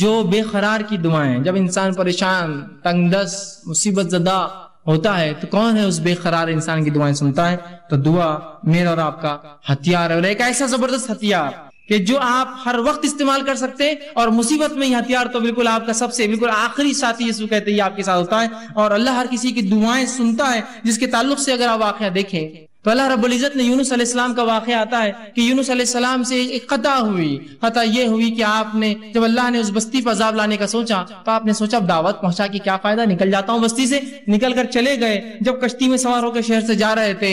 جو بے قرار کی دعائیں، جب انسان پریشان، تنگ دست، مصیبت زدہ ہوتا ہے تو کون ہے اس بے قرار انسان کی دعائیں سنتا ہے؟ تو دعا میرا اور آپ کا ہتھیار ہے، اور ایک ایسا زبردست ہتھیار کہ جو آپ ہر وقت استعمال کر سکتے ہیں. اور مصیبت میں یہ ہتھیار تو بالکل آپ کا سب سے بالکل آخری ساتھی جس کو کہتے ہیں، یہ آپ کے ساتھ ہوتا ہے. اور اللہ ہر کسی کی دعائیں سنتا ہے. جس کے تعلق سے اگر آپ واقعہ دیکھیں تو اللہ رب العزت نے یونس علیہ السلام کا واقعہ آتا ہے کہ یونس علیہ السلام سے ایک خطا ہوئی. خطا یہ ہوئی کہ آپ نے جب اللہ نے اس بستی پر عذاب لانے کا سوچا تو آپ نے سوچا اب دعوت پہنچا کے کیا فائدہ، نکل جاتا ہوں بستی سے. نکل کر چلے گئے. جب کشتی میں سوار ہو کے شہر سے جا رہے تھے،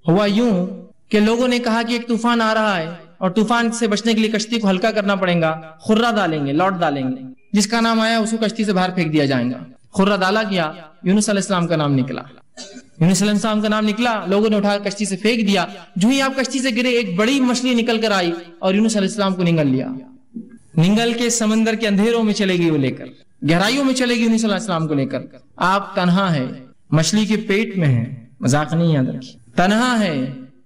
ہوا یوں کہ لوگوں نے کہا کہ ایک طوفان آ رہا ہے اور طوفان سے بچنے کے لیے کشتی کو ہلکا کرنا پڑے گا، خرہ ڈالیں گے، لوٹ ڈالیں گے. جس کا نام آیا اس کو کشتی سے باہر پھینک دیا جائے گا. خرہ ڈالا گیا، یونس علیہ السلام کا نام نکلا. یونس علیہ السلام کا نام نکلا، لوگوں نے اٹھا کر کشتی سے پھینک دیا. جو ہی آپ کشتی سے گرے، ایک بڑی مچھلی نکل کر آئی اور یونس علیہ السلام کو نگل لیا. نگل کے سمندر کے اندھیروں میں چلے گئی، وہ لے کر گہرائیوں میں چلے گئی یونس علیہ السلام کو لے کر. آپ تنہا ہے، مچھلی کے پیٹ میں ہے. مذاق نہیں یاد رکھیے، تنہا ہے،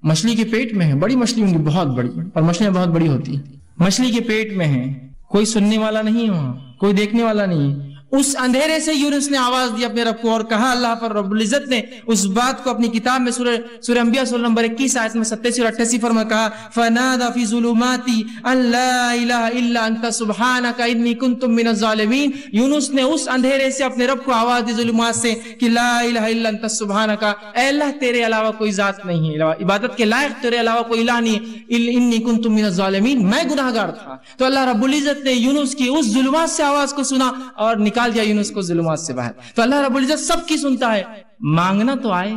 مچھلی کے پیٹ میں ہے. بڑی مچھلی ہوں گی، بہت بڑی، اور مچھلیاں بہت بڑی ہوتی. مچھلی کے پیٹ میں ہے، کوئی سننے والا نہیں، وہاں کوئی دیکھنے والا نہیں. اس اندھیرے سے یونس نے آواز دی اپنے رب کو اور کہا. اللہ پر رب العزت نے اس بات کو اپنی کتاب میں سورہ انبیاء سورہ نمبر 21 آیت میں 87 اور 88 فرما کہا فنادى في ظلمات ان لا الہ الا انت سبحانک انی کنت من الظالمین. یونس نے اس اندھیرے سے اپنے رب کو آواز دی ظلمات سے کہ لا الہ الا انت سبحانک، اے اللہ تیرے علاوہ کوئی ذات نہیں ہے، عبادت کے لائق تیرے علاوہ کوئی الہ نہیں ہے، انی کنت من الظالمین، میں گناہگار تھا. تو اللہ رب العزت نے یونس کی اس ظلمات سے آواز کو سنا اور نکال دیا یونس کو ظلمات سے باہر. تو اللہ رب العزت سب کی سنتا ہے، مانگنا تو آئے.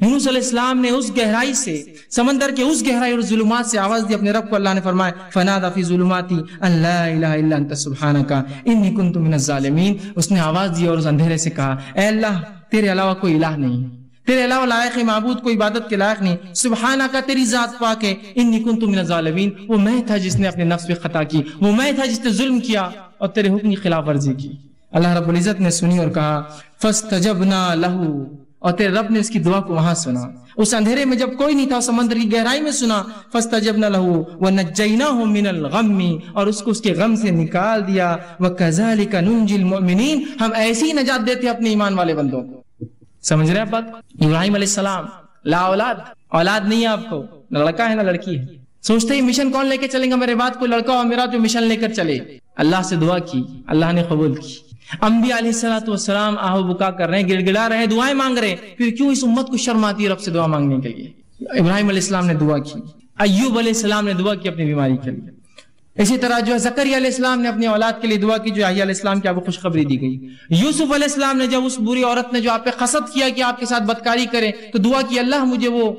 یونس علیہ السلام نے اس گہرائی سے، سمندر کے اس گہرائی اور ظلمات سے آواز دی اپنے رب کو. اللہ نے فرمایا فنادى في ظلمات ان لا الہ الا انت سبحانک انی کنت من الظالمین. اس نے آواز دی اور اس اندھیرے سے کہا اے اللہ تیرے علاوہ کوئی الہ نہیں، تیرے علاوہ لائق معبود کوئی عبادت کے لائق نہیں، سبحانک تیری ذات پاک ہے، انی کنت من الظالمین. وہ میں تھا جس نے اپنے نفس پہ خطا کی، وہ میں تھا جس نے ظلم کیا اور تیرے حکم کی خلاف ورزی کی. اللہ رب العزت نے سنی اور کہا فاستجبنا له، اور تیرے رب نے اس کی دعا کو وہاں سنا. اس اندھیرے میں جب کوئی نہیں تھا، سمندر کی گہرائی میں سنا. فاستجبنا له ونجيناه من الغم، اور اس کو اس کے غم سے نکال دیا. وكذلك ننجي المؤمنين، ہم ایسی نجات دیتے اپنے ایمان والے بندوں کو. سمجھ رہے ہیں بات؟ ابراہیم علیہ السلام لا اولاد نہیں ہے آپ کو، نہ لڑکا ہے نہ لڑکی ہے. سوچتے ہی مشن کون لے کے چلیں گا میرے بعد، کوئی لڑکا ہو میرا جو مشن لے کر چلے. اللہ سے دعا کی، اللہ نے قبول کی. انبیاء علیہ السلام آہو بکا کر رہے ہیں، گڑ گڑا رہے ہیں، دعائیں مانگ رہے ہیں. پھر کیوں اس امت کو شرم آتی ہے رب سے دعا مانگنے کے لیے؟ ابراہیم علیہ السلام نے دعا کی، ایوب علیہ السلام نے دعا کی اپنی بیماری کے لیے. اسی طرح جو ہے زکریا علیہ السلام نے اپنی اولاد کے لیے دعا کی، جو یحییٰ علیہ السلام کی آپ کو خوشخبری دی گئی. یوسف علیہ السلام نے جب اس بری عورت نے جو آپ پہ قصد کیا کہ آپ کے ساتھ بدکاری کرے تو دعا کی اللہ مجھے وہ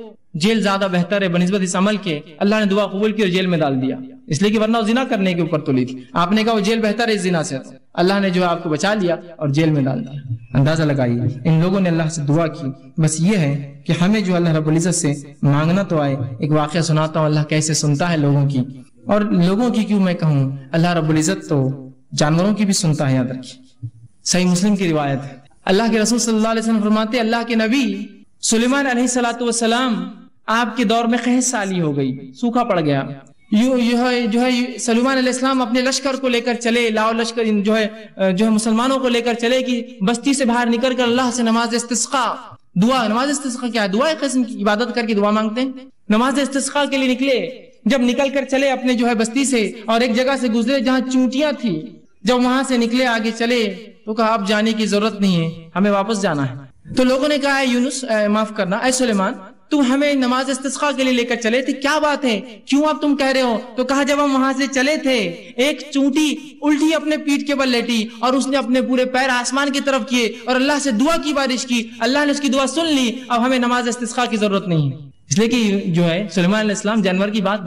جیل زیادہ بہتر ہے بنسبت اس عمل کے. اللہ نے دعا قبول کی اور جیل میں ڈال دیا، اس لیے کہ ورنہ زنا کرنے کے اوپر تولی تھی. آپ نے کہا وہ جیل بہتر ہے اس زنا سے، اللہ نے جو آپ کو بچا لیا اور جیل میں ڈال دیا. اندازہ لگائیے ان لوگوں نے اللہ سے دعا کی. بس یہ ہے کہ ہمیں جو اللہ رب العزت سے مانگنا تو آئے. ایک واقعہ سناتا ہوں اللہ کیسے سنتا ہے لوگوں کی، اور لوگوں کی کیوں میں کہوں، اللہ رب العزت تو جانوروں کی بھی سنتا ہے. یاد رکھیے صحیح مسلم کی روایت ہے، اللہ کے رسول صلی اللہ علیہ وسلم فرماتے ہیں اللہ کے نبی سلیمان علیہ السلام آپ کے دور میں قحط سالی ہو گئی، سوکھا پڑ گیا. جو ہے سلیمان علیہ السلام اپنے لشکر کو لے کر چلے، لاؤ لشکر جو ہے مسلمانوں کو لے کر چلے کہ بستی سے باہر نکل کر اللہ سے نماز استسقاء دعا، نماز استسقاء کیا ہے؟ دعا ایک قسم کی عبادت کر کے دعا مانگتے ہیں، نماز استسقاء کے لیے نکلے، جب نکل کر چلے اپنے جو ہے بستی سے اور ایک جگہ سے گزرے جہاں چونٹیاں تھی، جب وہاں سے نکلے آگے چلے تو کہا اب جانے کی ضرورت نہیں ہے، ہمیں واپس جانا ہے۔ تو لوگوں نے کہا اے یونس، معاف کرنا، اے سلیمان، تم ہمیں نماز استسقاء کے لیے لے کر چلے تھے، کیا بات ہے، کیوں اب تم کہہ رہے ہو؟ تو کہا جب ہم وہاں سے چلے تھے ایک چونٹی الٹی اپنے پیٹھ کے بل لیٹی اور اس نے اپنے پورے پیر آسمان کی طرف کیے اور اللہ سے دعا کی بارش کی، اللہ نے اس کی دعا سن لی، اب ہمیں نماز استسقاء کی ضرورت نہیں ہے۔ اس لیے کہ جو ہے سلیمان علیہ السلام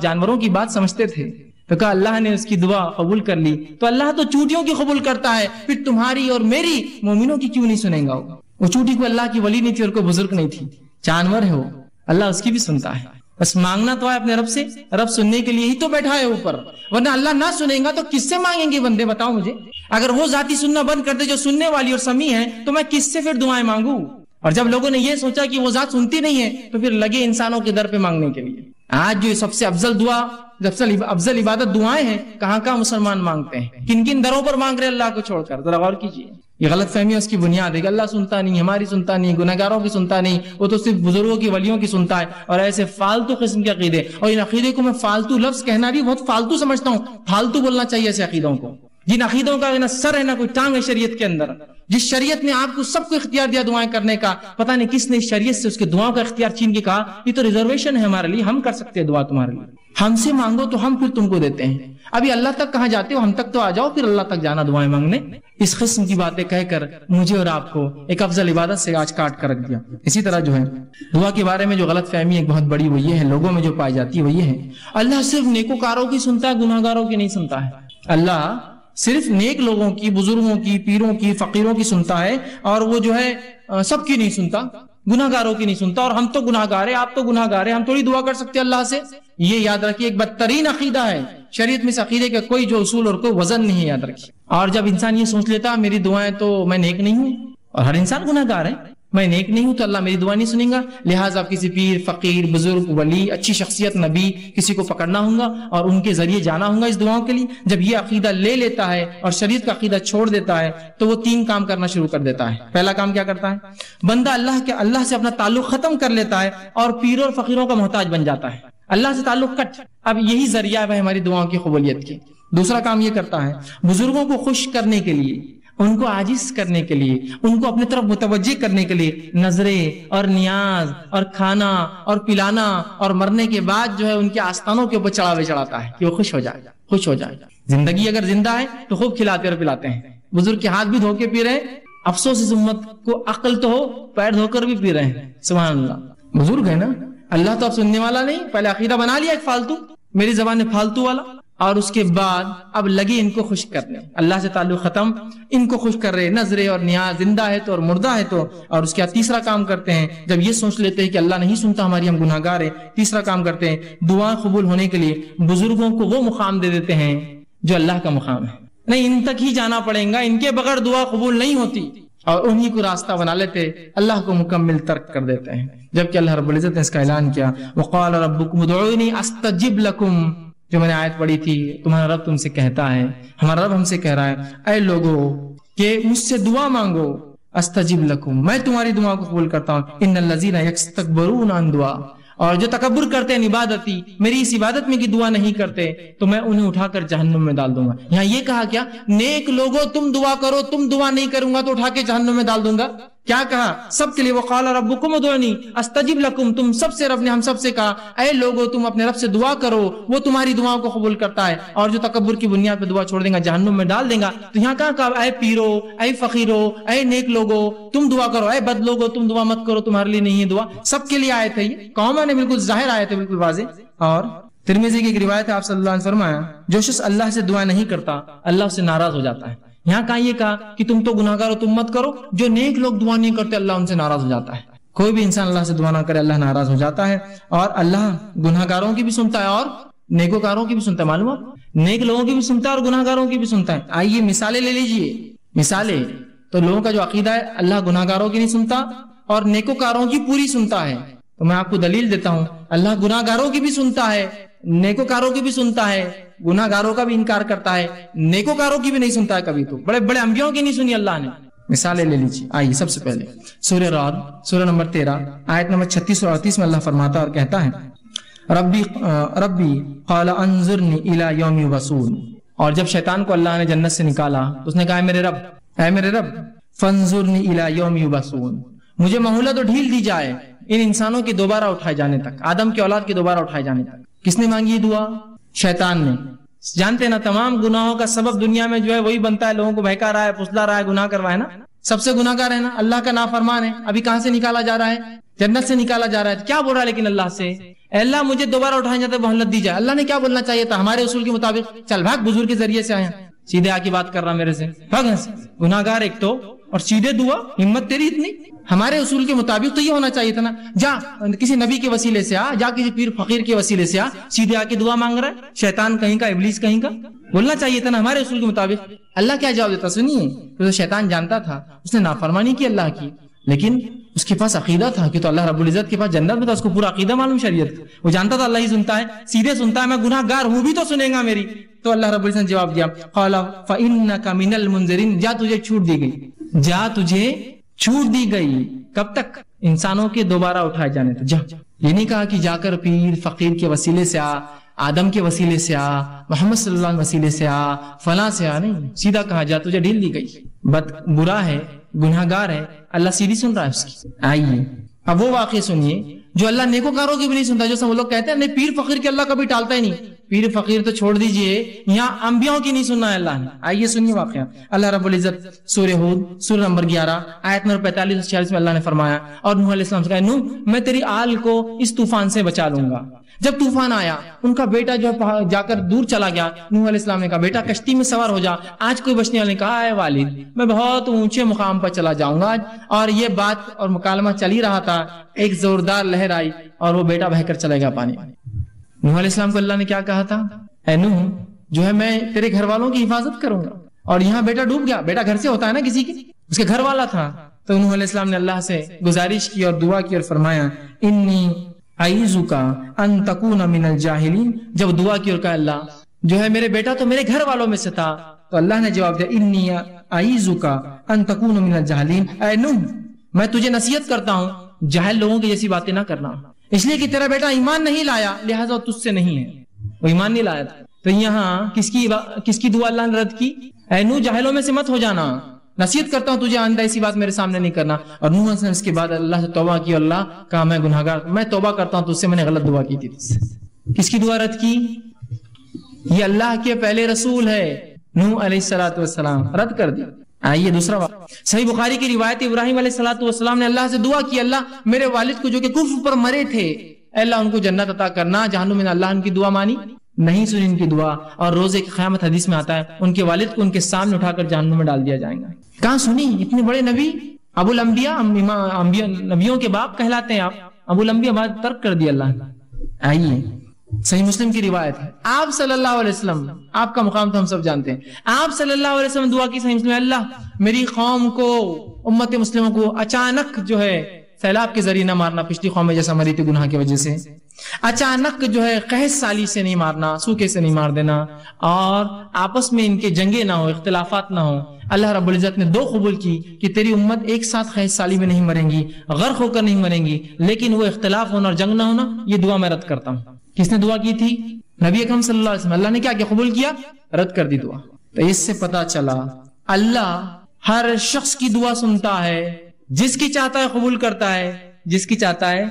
جانوروں کی بات سمجھتے تھے، تو کہا اللہ نے اس کی دعا قبول کر لی، تو اللہ تو چونٹیوں کی قبول کرتا ہے، پھر تمہاری اور میری مومنوں کی کیوں نہیں سنیں گا؟ وہ چونٹی کو اللہ کی ولی نہیں تھی اور کوئی بزرگ نہیں تھی، جانور ہے وہ، اللہ اس کی بھی سنتا ہے، بس مانگنا تو ہے اپنے رب سے، رب سننے کے لیے ہی تو بیٹھا ہے اوپر، ورنہ اللہ نہ سنے گا تو کس سے مانگیں گے بندے؟ بتاؤ مجھے، اگر وہ ذاتی سننا بند کر دے جو سننے والی اور سمیع ہے تو میں کس سے پھر دعائیں مانگوں؟ اور جب لوگوں نے یہ سوچا کہ وہ ذات سنتی نہیں ہے تو پھر لگے انسانوں کے در پہ مانگنے کے لیے۔ آج جو سب سے افضل دعا، افضل عبادت دعائیں ہیں، کہاں مسلمان مانگتے ہیں، کن کن دروں پر مانگ رہے اللہ کو چھوڑ کر؟ ذرا غور کیجیے، یہ غلط فہمی ہے، اس کی بنیاد ہے کہ اللہ سنتا نہیں، ہماری سنتا نہیں، گنہگاروں کی سنتا نہیں، وہ تو صرف بزرگوں کی ولیوں کی سنتا ہے، اور ایسے فالتو قسم کے عقیدے، اور ان عقیدے کو میں فالتو لفظ کہنا بھی بہت فالتو سمجھتا ہوں، فالتو بولنا چاہیے ایسے عقیدوں کو، جن عقیدوں کا نہ سر ہے نہ کوئی ٹانگ ہے شریعت کے اندر، جس شریعت نے آپ کو سب کو اختیار دیا دعائیں کرنے کا، پتہ نہیں کس نے شریعت سے اس کے دعاؤں کا اختیار چھین کے کہا یہ تو ریزرویشن ہے ہمارے لیے، ہم کر سکتے ہیں دعا تمہارے لیے، ہم سے مانگو تو ہم پھر تم کو دیتے ہیں، ابھی اللہ تک کہاں جاتے ہو، ہم تک تو آ جاؤ، پھر اللہ تک جانا دعائیں مانگنے۔ اس قسم کی باتیں کہہ کر مجھے اور آپ کو ایک افضل عبادت سے آج کاٹ کر رکھ دیا۔ اسی طرح جو ہے دعا کے بارے میں جو غلط فہمی ایک بہت بڑی وہ یہ ہے، لوگوں میں جو پائی جاتی ہے وہ یہ ہے، اللہ صرف نیکوکاروں کی سنتا ہے، گناہگاروں کی نہیں سنتا ہے۔ اللہ صرف نیک لوگوں کی، بزرگوں کی، پیروں کی، فقیروں کی سنتا ہے، اور وہ جو ہے سب کی نہیں سنتا، گناہگاروں کی نہیں سنتا، اور ہم تو گناہگار ہیں، آپ تو گناہگار ہیں، ہم تھوڑی دعا کر سکتے اللہ سے۔ یہ یاد رکھیے ایک بدترین عقیدہ ہے شریعت میں، اس عقیدے کا کوئی جو اصول اور کوئی وزن نہیں ہے، یاد رکھیے۔ اور جب انسان یہ سوچ لیتا میری دعائیں تو میں نیک نہیں ہوں، اور ہر انسان گناہگار ہے، میں نیک نہیں ہوں تو اللہ میری دعا نہیں سنیں گا، لہٰذا کسی پیر، فقیر، بزرگ، ولی، اچھی شخصیت، نبی، کسی کو پکڑنا ہوگا اور ان کے ذریعے جانا ہوگا اس دعاؤں کے لیے۔ جب یہ عقیدہ لے لیتا ہے اور شریعت کا عقیدہ چھوڑ دیتا ہے تو وہ تین کام کرنا شروع کر دیتا ہے۔ پہلا کام کیا کرتا ہے؟ بندہ اللہ سے اپنا تعلق ختم کر لیتا ہے اور پیروں اور فقیروں کا محتاج بن جاتا ہے، اللہ سے تعلق کٹ، اب یہی ذریعہ ہے ہماری دعاؤں کی قبولیت کی۔ دوسرا کام یہ کرتا ہے، بزرگوں کو خوش کرنے کے لیے، ان کو عاجز کرنے کے لیے، ان کو اپنی طرف متوجہ کرنے کے لیے نظریں اور نیاز اور کھانا اور پلانا، اور مرنے کے بعد جو ہے ان کے آستانوں کے اوپر چڑھاوے چڑھاتا ہے کہ وہ خوش ہو جائے۔ زندگی اگر زندہ ہے تو خوب کھلاتے اور پلاتے ہیں، بزرگ کے ہاتھ بھی دھو کے پی رہے ہیں، افسوس اس امت کو عقل تو ہو، پیر دھو کر بھی پی رہے ہیں، سبحان اللہ، بزرگ ہے نا۔ اللہ تو اب سننے والا نہیں، پہلے عقیدہ بنا لیا ایک فالتو، میری زبان میں فالتو والا، اور اس کے بعد اب لگے ان کو خوش کرنے، اللہ سے تعلق ختم، ان کو خوش کر رہے، نظریں اور نیاز، زندہ ہے تو اور مردہ ہے تو، اور اس کے بعد تیسرا کام کرتے ہیں، جب یہ سوچ لیتے ہیں کہ اللہ نہیں سنتا ہماری، ہم گناہگار ہیں، تیسرا کام کرتے ہیں، دعا قبول ہونے کے لیے بزرگوں کو وہ مقام دے دیتے ہیں جو اللہ کا مقام ہے، نہیں ان تک ہی جانا پڑے گا، ان کے بغیر دعا قبول نہیں ہوتی، اور انہی کو راستہ بنا لیتے، اللہ کو مکمل ترک کر دیتے ہیں، جبکہ اللہ رب العزت نے اس کا اعلان کیا، وقال ربکم ادعونی استجب لکم، جو میں نے آیت پڑھی تھی، تمہارا رب تم سے کہتا ہے، ہمارا رب ہم سے کہہ رہا ہے، اے لوگو کہ مجھ سے دعا مانگو، استجب لکم، میں تمہاری دعا کو قبول کرتا ہوں، ان الذین یستکبرون عن دعا، اور جو تکبر کرتے ہیں عبادتی، میری اس عبادت میں کی دعا نہیں کرتے تو میں انہیں اٹھا کر جہنم میں ڈال دوں گا۔ یہاں یہ کہا کیا؟ نیک لوگوں تم دعا کرو، تم دعا نہیں کروں گا تو اٹھا کے جہنم میں ڈال دوں گا۔ کیا کہا؟ سب کے لیے، وقال ربکم ادعونی استجب لکم، تم سب سے رب نے ہم سب سے کہا اے لوگو تم اپنے رب سے دعا کرو، وہ تمہاری دعاؤں کو قبول کرتا ہے، اور جو تکبر کی بنیاد پہ دعا چھوڑ دے گا جہنم میں ڈال دے گا۔ تو یہاں کہا اے پیرو، اے فقیرو، اے نیک لوگو تم دعا کرو، اے بد لوگو تم دعا مت کرو، تمہارے لیے نہیں ہے دعا۔ سب کے لیے آیت ہے، یہ کامن ہے، بالکل ظاہر آیت ہے، بالکل واضح۔ اور ترمذی کی ایک روایت ہے، آپ صلی اللہ علیہ وسلم نے فرمایا جو شخص اللہ سے دعا نہیں کرتا اللہ اس سے ناراض ہو جاتا ہے۔ یہاں کہاں یہ کہا کہ تم تو گناہگار ہو، تم مت کرو، جو نیک لوگ دعا نہیں کرتے اللہ ان سے ناراض ہو جاتا ہے۔ کوئی بھی انسان اللہ سے دعا نہ کرے اللہ ناراض ہو جاتا ہے، اور اللہ گناہگاروں کی بھی سنتا ہے اور نیکوکاروں کی بھی سنتا ہے، معلوم ہے، نیک لوگوں کی بھی سنتا ہے اور گناہگاروں کی بھی سنتا ہے۔ آئیے مثالیں لے لیجئے، مثالیں تو لوگوں کا جو عقیدہ ہے اللہ گناہگاروں کی نہیں سنتا اور نیکوکاروں کی پوری سنتا ہے، تو میں آپ کو دلیل دیتا ہوں، اللہ گناہگاروں کی بھی سنتا ہے، نیکوکاروں کی بھی سنتا ہے, گناہگاروں کا بھی انکار کرتا ہے, نیکوکاروں کی بھی نہیں سنتا ہے کبھی. تو بڑے بڑے انبیاءوں کی نہیں سنی اللہ نے. مثالیں لے لیجیے. آئیے سب سے پہلے سورہ رعد سورہ نمبر 13 آیت نمبر 36 اور 38 میں اللہ فرماتا اور کہتا ہے ربی قال انظرنی الی یوم یبعثون. اور جب شیطان کو اللہ نے جنت سے نکالا تو اس نے کہا اے میرے رب فانظرنی الی یوم یبعثون, مجھے مہلت اور ڈھیل دی جائے ان انسانوں کے دوبارہ اٹھائے جانے تک, آدم کی اولاد کے دوبارہ اٹھائے جانے تک. کس نے مانگی یہ دعا؟ شیطان نے. جانتے ہیں نا تمام گناہوں کا سبب دنیا میں جو ہے وہی بنتا ہے, لوگوں کو بہکا رہا ہے, پھسلا رہا ہے, گناہ کروا ہے نا. سب سے گناہ گار ہے نا, اللہ کا نافرمان ہے. ابھی کہاں سے نکالا جا رہا ہے؟ جنت سے نکالا جا رہا ہے. کیا بول رہا ہے لیکن اللہ سے, اے اللہ مجھے دوبارہ اٹھائے جاتے مہلت دی جائے. اللہ نے کیا بولنا چاہیے تھا ہمارے اصول کے مطابق؟ چل بھاگ, بزرگ کے ذریعے سے آیا, سیدھے آ کی بات کر رہا میرے سے, بھاگ گناہ گار ایک تو, اور سیدھے دعا, ہمت تیری اتنی. ہمارے اصول کے مطابق تو یہ ہونا چاہیے تھا نا, جا کسی نبی کے وسیلے سے آ, جا کسی پیر فقیر کے وسیلے سے آ, سیدھے آ کے دعا مانگ رہا ہے. شیطان کہیں کا, ابلیس کہیں کا, بولنا چاہیے تھا نا ہمارے اصول کے مطابق. اللہ کیا جواب دیتا سنیے. تو شیطان جانتا تھا, اس نے نافرمانی کی اللہ کی, لیکن اس کے پاس عقیدہ تھا کہ تو اللہ رب العزت کے پاس جنت میں تھا, اس کو پورا عقیدہ معلوم شریعت. وہ جانتا تھا اللہ ہی سنتا ہے, سیدھے سنتا ہے, میں گناہ گار ہوں بھی تو سنے گا میری. تو اللہ رب العزت نے جواب دیا قال فإنک من المنذرین, جا تجھے چھوٹ دی گئی, جا تجھے چھوٹ دی گئی. کب تک؟ انسانوں کے دوبارہ اٹھائے جانے تک. جا, یہ نہیں کہا کہ جا کر پیر فقیر کے وسیلے سے آ, آدم کے وسیلے سے آ, محمد صلی اللہ علیہ وسیلے سے آ, فلاں سے آ, نہیں, سیدھا کہا جا تجھے ڈھیل دی گئی. برا ہے, گناہ گار ہے, اللہ سیدھی سن رہا ہے اس کی. آئیے اب وہ واقعہ سنیے جو اللہ نیکوکاروں کی بھی نہیں سنتا. جو سب لوگ کہتے ہیں نہیں پیر فقیر کے اللہ کبھی ٹالتا ہی نہیں. پیر فقیر تو چھوڑ دیجئے, یہاں انبیاءوں کی نہیں سننا ہے اللہ نے. آئیے سنیے واقعہ. اللہ رب العزت سورہ ہود سورہ نمبر 11 آیت نمبر 45 اور 46 میں اللہ نے فرمایا, اور نوح علیہ السلام سے کہا نوح میں تیری آل کو اس طوفان سے بچا لوں گا. جب طوفان آیا, ان کا بیٹا جو ہے جا کر دور چلا گیا. نوح علیہ السلام نے کہا بیٹا کشتی میں سوار ہو جا. آج کوئی بچنے والے نے کہا اے والد میں بہت اونچے مقام پر چلا جاؤں گا. اور یہ بات اور مکالمہ چل ہی رہا تھا, ایک زوردار لہر آئی اور وہ بیٹا بہہ کر چلے گا پانی. نوح علیہ السلام کو اللہ نے کیا کہا تھا, اے نوح جو ہے میں تیرے گھر والوں کی حفاظت کروں گا. اور یہاں بیٹا ڈوب گیا. بیٹا گھر سے ہوتا ہے نا کسی کے, اس کے گھر والا تھا. تو نوح علیہ السلام نے اللہ سے گزارش کی اور دعا کی اور فرمایا انی اعوذک ان تکون من الجاہلین. جب دعا کی اور کہا اللہ جو ہے میرے بیٹا تو میرے گھر والوں میں سے تھا, تو اللہ نے جواب دیا انی اعوذک ان تکون من الجاہلین. اے نوح میں تجھے نصیحت کرتا ہوں جاہل لوگوں کی جیسی باتیں نہ کرنا, اس لیے کہ تیرا بیٹا ایمان نہیں لایا لہذا تجھ سے نہیں ہے, وہ ایمان نہیں لایا تھا. تو یہاں کس کی دعا اللہ نے رد کی؟ اے نوح جاہلوں میں سے مت ہو جانا, نصیحت کرتا ہوں تجھے آئندہ ایسی بات میرے سامنے نہیں کرنا. اور نوح نے اس کے بعد اللہ سے توبہ کی, اور اللہ کہا میں گناہگار, میں توبہ کرتا ہوں تجھ سے, میں نے غلط دعا کی تھی. کس کی دعا رد کی؟ یہ اللہ کے پہلے رسول ہے نوح علیہ السلام, رد کر دی. آئیے دوسرا صحیح بخاری کی روایت, ابراہیم علیہ السلام نے اللہ سے دعا کی اللہ میرے والد کو جو کہ کفر پر مرے تھے, اے اللہ ان کو جنت عطا کرنا. جہنم میں اللہ ان کی دعا مانی نہیں, سنی ان کی دعا. اور روزے کی قیامت حدیث میں آتا ہے ان کے والد کو ان کے سامنے اٹھا کر جہنم میں ڈال دیا جائے گا. کہاں سنی؟ اتنے بڑے نبی, ابو الانبیاء, نبیوں کے باپ کہلاتے ہیں آپ, ابو الانبیاء بعد ترک کر دیا اللہ نے. آئیے صحیح مسلم کی روایت ہے, آپ صلی اللہ علیہ وسلم, آپ کا مقام تو ہم سب جانتے ہیں, آپ صلی اللہ علیہ وسلم دعا کی صحیح مسلم, اللہ میری قوم کو, امت مسلموں کو اچانک جو ہے سیلاب کے ذریعے نہ مارنا, پچھلی قوم میں جیسا مری تھی گناہ کی وجہ سے, اچانک جو ہے قحط سالی سے نہیں مارنا, سوکے سے نہیں مار دینا, اور آپس میں ان کے جنگیں نہ ہو, اختلافات نہ ہو. اللہ رب العزت نے دو قبول کی کہ تیری امت ایک ساتھ قحط سالی میں نہیں مریں گی, غرق ہو کر نہیں مریں گی, لیکن وہ اختلاف ہونا اور جنگ نہ ہونا, یہ دعا میں رد کرتا ہوں. کس نے دعا کی تھی؟ نبی اکرم صلی اللہ علیہ وسلم. اللہ نے کیا کیا؟ قبول کیا, رد کر دی دعا. تو اس سے پتا چلا اللہ ہر شخص کی دعا سنتا ہے, جس کی چاہتا ہے قبول کرتا ہے, جس کی چاہتا ہے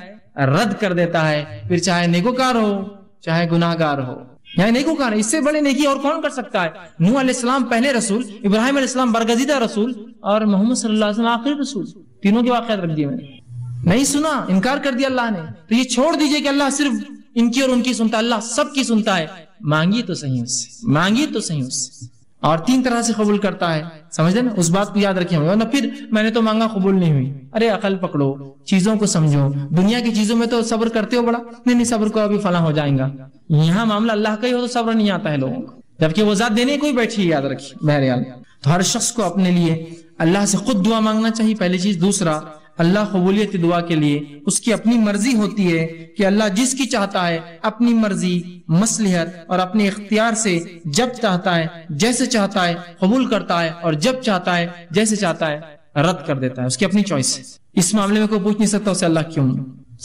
رد کر دیتا ہے, پھر چاہے نیکوکار ہو چاہے گناہگار ہو. یعنی نیکوکار, اس سے بڑے نیکی اور کون کر سکتا ہے؟ نوح علیہ السلام پہلے رسول, ابراہیم علیہ السلام برگزیدہ رسول, اور محمد صلی اللہ علیہ وسلم آخری رسول. تینوں کے واقعات رکھ دیے میں نے, نہیں سنا, انکار کر دیا اللہ نے. تو یہ چھوڑ دیجئے کہ اللہ صرف ان کی اور ان کی سنتا, اللہ سب کی سنتا ہے. مانگی تو صحیح اس سے, مانگی تو صحیح اس سے, اور تین طرح سے قبول کرتا ہے. سمجھ نا, اس بات کو یاد رکھیں. ورنہ پھر میں نے تو مانگا قبول نہیں ہوئی. ارے عقل پکڑو, چیزوں کو سمجھو. دنیا کی چیزوں میں تو صبر کرتے ہو بڑا, نہیں صبر کو ابھی فلاں ہو جائیں گا. یہاں معاملہ اللہ کا ہی ہو تو صبر نہیں آتا ہے لوگوں کو, جبکہ وہ ذات دینے کوئی بیٹھی, یاد رکھیے. بہرحال تو ہر شخص کو اپنے لیے اللہ سے خود دعا مانگنا چاہیے, پہلی چیز. دوسرا اللہ قبولیت دعا کے لیے اس کی اپنی مرضی ہوتی ہے کہ اللہ جس کی چاہتا ہے اپنی مرضی، مصلحت اور اپنے اختیار سے جب چاہتا ہے جیسے چاہتا ہے قبول کرتا ہے، اور جب چاہتا ہے جیسے چاہتا ہے رد کر دیتا ہے، اس کی اپنی چوائس ہے۔ اس معاملے میں کوئی پوچھ نہیں سکتا اسے اللہ کیوں،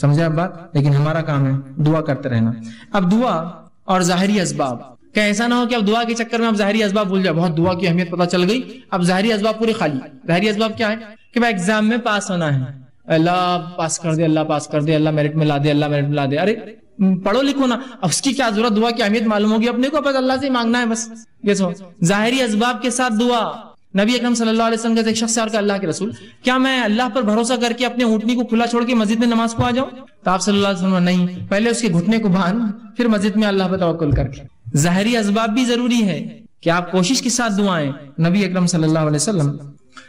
سمجھے آپ بات؟ لیکن ہمارا کام ہے دعا کرتے رہنا۔ اب دعا اور ظاہری اسباب، کہ ایسا نہ ہو کہ اب دعا کے چکر میں اب ظاہری اسباب بھول جائے، بہت دعا کی اہمیت پتہ چل گئی، اب ظاہری اسباب پورے خالی۔ ظاہری اسباب کیا ہے؟ کہ بھائی ایگزام میں پاس ہونا ہے، اللہ پاس کر دے، اللہ پاس کر دے، اللہ میرٹ میں لا دے، اللہ میرٹ میں لا دے۔ ارے پڑھو لکھو نا، اب اس کی کیا ضرورت، دعا کی اہمیت معلوم ہوگی اپنے کو، بس اللہ سے مانگنا ہے بس۔ یہ سو ظاہری اسباب کے ساتھ دعا۔ نبی اکرم صلی اللہ علیہ وسلم کا ایک شخص سے اور اللہ کے رسول، کیا میں اللہ پر بھروسہ کر کے اپنے اونٹنی کو کھلا چھوڑ کے مسجد میں نماز کو آ جاؤں؟ تو آپ صلی اللہ علیہ وسلم نہیں، پہلے اس کے گھٹنے کو باندھ، پھر مسجد میں اللہ پر توکل کر کے۔ ظاہری اسباب بھی ضروری ہے کہ آپ کوشش کے ساتھ دعائیں۔ نبی اکرم صلی اللہ علیہ وسلم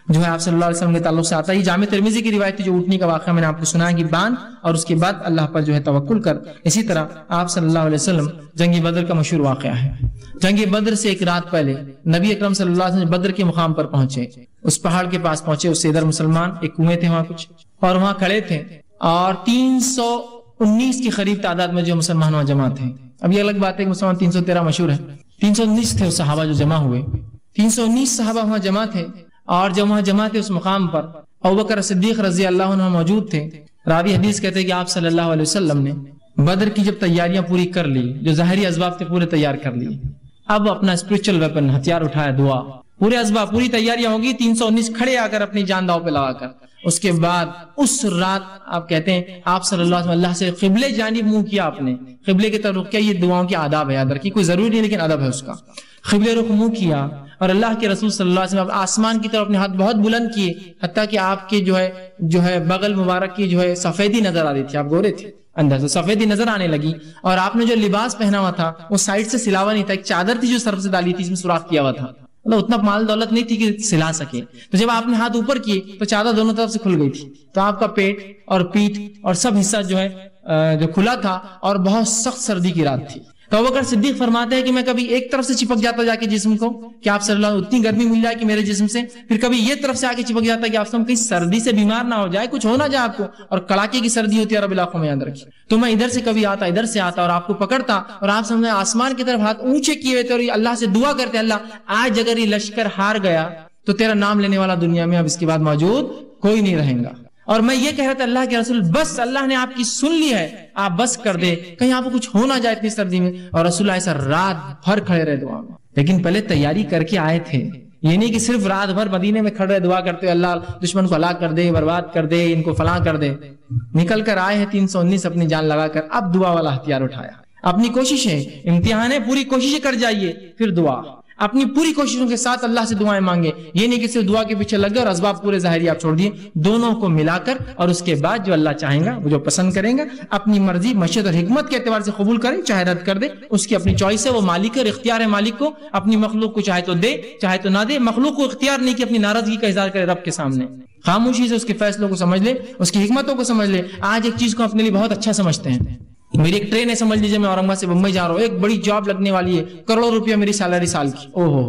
جو ہے آپ صلی اللہ علیہ وسلم کے تعلق سے آتا ہے، جامع ترمذی کی روایت جو اونٹنی کا واقعہ میں نے آپ کو سنایا کہ باندھ اور اس کے بعد اللہ پر جو ہے توکل کر۔ اسی طرح آپ صلی اللہ علیہ وسلم جنگ بدر کا مشہور واقعہ ہے، جنگ بدر سے ایک رات پہلے نبی اکرم صلی اللہ علیہ وسلم بدر کے مقام پر پہنچے، اس پہاڑ کے پاس پہنچے، اس سے ادھر مسلمان، ایک کنویں تھے وہاں کچھ، اور وہاں کھڑے تھے، اور 319 کی قریب تعداد میں جو مسلمان وہاں جمع تھے۔ اب یہ الگ بات ہے کہ مسلمان 313 مشہور ہے، 319 تھے صحابہ جو جمع ہوئے، 319 صحابہ وہاں جمع تھے، اور جب وہاں جمع تھے اس مقام پر ابوبکر صدیق رضی اللہ عنہ موجود تھے۔ راوی حدیث کہتے ہیں کہ آپ صلی اللہ علیہ وسلم نے بدر کی جب تیاریاں پوری کر لی، جو ظاہری اسباب تھے پورے تیار کر لیے، اب اپنا اسپرچل ویپن ہتھیار اٹھایا، دعا، پورے اسباب پوری تیاریاں ہوگی، 319 کھڑے آ کر اپنی جان داؤ پہ لگا کر۔ اس کے بعد اس رات آپ کہتے ہیں آپ صلی اللہ علیہ وسلم اللہ سے قبلے جانب منہ کیا، آپ نے قبلے کی طرف رخ کیا۔ یہ دعاؤں کے آداب ہے، یاد رکھیے، کوئی ضروری نہیں لیکن ادب ہے اس کا۔ قبلے رخ منہ کیا، اور اللہ کے رسول صلی اللہ علیہ وسلم آسمان کی طرف اپنے ہاتھ بہت بلند کیے، حتیٰ کہ آپ کے جو ہے بغل مبارک کی جو ہے سفیدی نظر آ رہی تھی، آپ گورے تھے، اندر سے سفیدی نظر آنے لگی، اور آپ نے جو لباس پہنا ہوا تھا وہ سائڈ سے سلاوا نہیں تھا، ایک چادر تھی جو سر سے ڈالی تھی، اس میں سوراخ کیا ہوا تھا، مطلب اتنا مال دولت نہیں تھی کہ سلا سکے۔ تو جب آپ نے ہاتھ اوپر کیے تو چادر دونوں طرف سے کھل گئی تھی، تو آپ کا پیٹ اور پیٹھ اور سب حصہ جو ہے جو کھلا تھا، اور بہت سخت سردی کی رات تھی۔ تو ابوبکر صدیق فرماتے ہیں کہ میں کبھی ایک طرف سے چپک جاتا جا کے جسم کو کہ آپ صلی اللہ علیہ وسلم اتنی گرمی مل جائے کہ میرے جسم سے، پھر کبھی یہ طرف سے آ کے چپک جاتا کہ آپ کہیں سردی سے بیمار نہ ہو جائے، کچھ ہو نہ جائے آپ کو، اور کڑاکے کی سردی ہوتی ہے عرب علاقوں میں، یاد رکھیے۔ تو میں ادھر سے کبھی آتا، ادھر سے آتا، اور آپ کو پکڑتا، اور آپ سمجھے آسمان کی طرف ہاتھ اونچے کیے ہوئے تھے، اور اللہ سے دعا کرتے، اللہ آج اگر یہ لشکر ہار گیا تو تیرا نام لینے والا دنیا میں اب اس کے بعد موجود کوئی نہیں رہیں گا۔ اور میں یہ کہہ رہا تھا اللہ کے رسول بس اللہ نے آپ کی سن لی ہے، آپ بس کر دے، کہیں آپ کو کچھ ہو نہ جائے اتنی سردی میں۔ اور رسول اللہ ایسا رات بھر کھڑے رہے دعا میں، لیکن پہلے تیاری کر کے آئے تھے، یہ نہیں کہ صرف رات بھر مدینے میں کھڑے دعا کرتے اللہ دشمن کو ہلاک کر دے، برباد کر دے، ان کو فلاں کر دے۔ نکل کر آئے ہیں 319 اپنی جان لگا کر، اب دعا والا ہتھیار اٹھایا۔ اپنی کوششیں، امتحان ہے، پوری کوششیں کر جائیے، پھر دعا، اپنی پوری کوششوں کے ساتھ اللہ سے دعائیں مانگے، یہ نہیں کہ صرف دعا کے پیچھے لگ گئے اور اسباب پورے ظاہری آپ چھوڑ دیے، دونوں کو ملا کر، اور اس کے بعد جو اللہ چاہیں گا، وہ جو پسند کریں گا، اپنی مرضی، مشیت اور حکمت کے اعتبار سے قبول کریں، چاہے رد کر دے، اس کی اپنی چوائس ہے، وہ مالک ہے، اختیار ہے مالک کو، اپنی مخلوق کو چاہے تو دے چاہے تو نہ دے، مخلوق کو اختیار نہیں کہ اپنی ناراضگی کا اظہار کرے رب کے سامنے، خاموشی سے اس کے فیصلوں کو سمجھ لے، اس کی حکمتوں کو سمجھ لے۔ آج ایک چیز کو اپنے لیے بہت اچھا سمجھتے ہیں، میری ایک ٹرین ہے، سمجھ لیجیے میں اورنگ آباد سے بمبئی جا رہا ہوں، ایک بڑی جاب لگنے والی ہے، کروڑوں روپیہ میری سیلری سال کی، اوہو،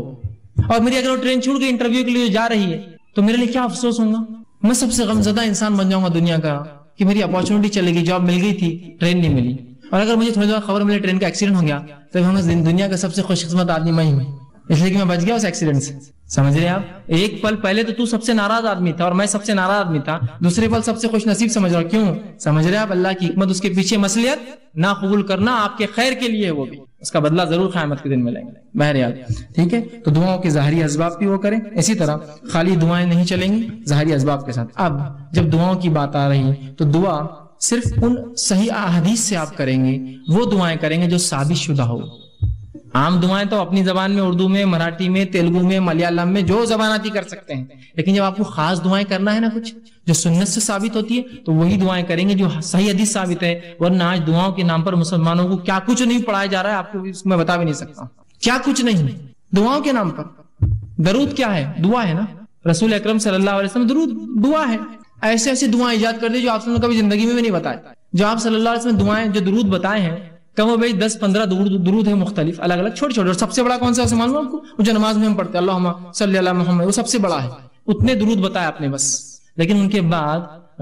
اور میری اگر وہ ٹرین چھوٹ گئی انٹرویو کے لیے جا رہی ہے تو میرے لیے کیا افسوس ہوگا، میں سب سے غمزدہ انسان بن جاؤں گا دنیا کا کہ میری اپارچونٹی چلے گئی، جاب مل گئی تھی، ٹرین نہیں ملی، اور اگر مجھے تھوڑی دیر خبر ملے ٹرین کا ایکسیڈنٹ ہو گیا تو دنیا کا سب سے خوش قسمت آدمی میں ہی ہوں، اس لیے کہ میں بچ گیا اس ایکسیڈنٹ سے۔ سمجھ رہے آپ، ایک پل پہلے تو سب سے ناراض آدمی تھا اور میں سب سے ناراض آدمی تھا، دوسرے پل سب سے خوش نصیب سمجھ رہا، کیوں؟ سمجھ رہے آپ، اللہ کی حکمت، اس کے پیچھے مصلحت نہ قبول کرنا آپ کے خیر کے لیے، وہ بھی اس کا بدلہ ضرور قیامت کے دن ملیں گے، بہرحال ٹھیک ہے۔ تو دعاؤں کے ظاہری اسباب بھی وہ کریں، اسی طرح خالی دعائیں نہیں چلیں گی، ظاہری اسباب کے ساتھ۔ اب جب دعاؤں کی بات آ رہی تو دعا صرف ان صحیح احادیث سے آپ کریں گے، وہ دعائیں کریں گے جو ثابت شدہ ہو۔ عام دعائیں تو اپنی زبان میں، اردو میں، مراٹھی میں، تیلگو میں، ملیالم میں، جو زبان آتی کر سکتے ہیں، لیکن جب آپ کو خاص دعائیں کرنا ہے نا، کچھ جو سنت سے ثابت ہوتی ہے، تو وہی دعائیں کریں گے جو صحیح حدیث ثابت ہے۔ ورنہ آج دعاؤں کے نام پر مسلمانوں کو کیا کچھ نہیں پڑھایا جا رہا ہے، آپ کو اس میں بتا بھی نہیں سکتا، کیا کچھ نہیں دعاؤں کے نام پر۔ درود کیا ہے؟ دعا ہے نا، رسول اکرم صلی اللہ علیہ وسلم درود دعا ہے۔ ایسے ایسی دعائیں ایجاد کر دی جو آپ نے کبھی زندگی میں بھی نہیں بتائے، جو آپ صلی اللہ علیہ وسلم دعائیں جو درود بتائے ہیں، کم و بیش 10-15 درود ہیں مختلف، الگ الگ، چھوٹے چھوٹے، اور سب سے بڑا کون سا ہے معلوم آپ کو؟ وہ جو نماز میں ہم پڑھتے ہیں اللہم صلی علی محمد، وہ سب سے بڑا ہے، اتنے درود بتائے آپ نے بس۔ لیکن ان کے بعد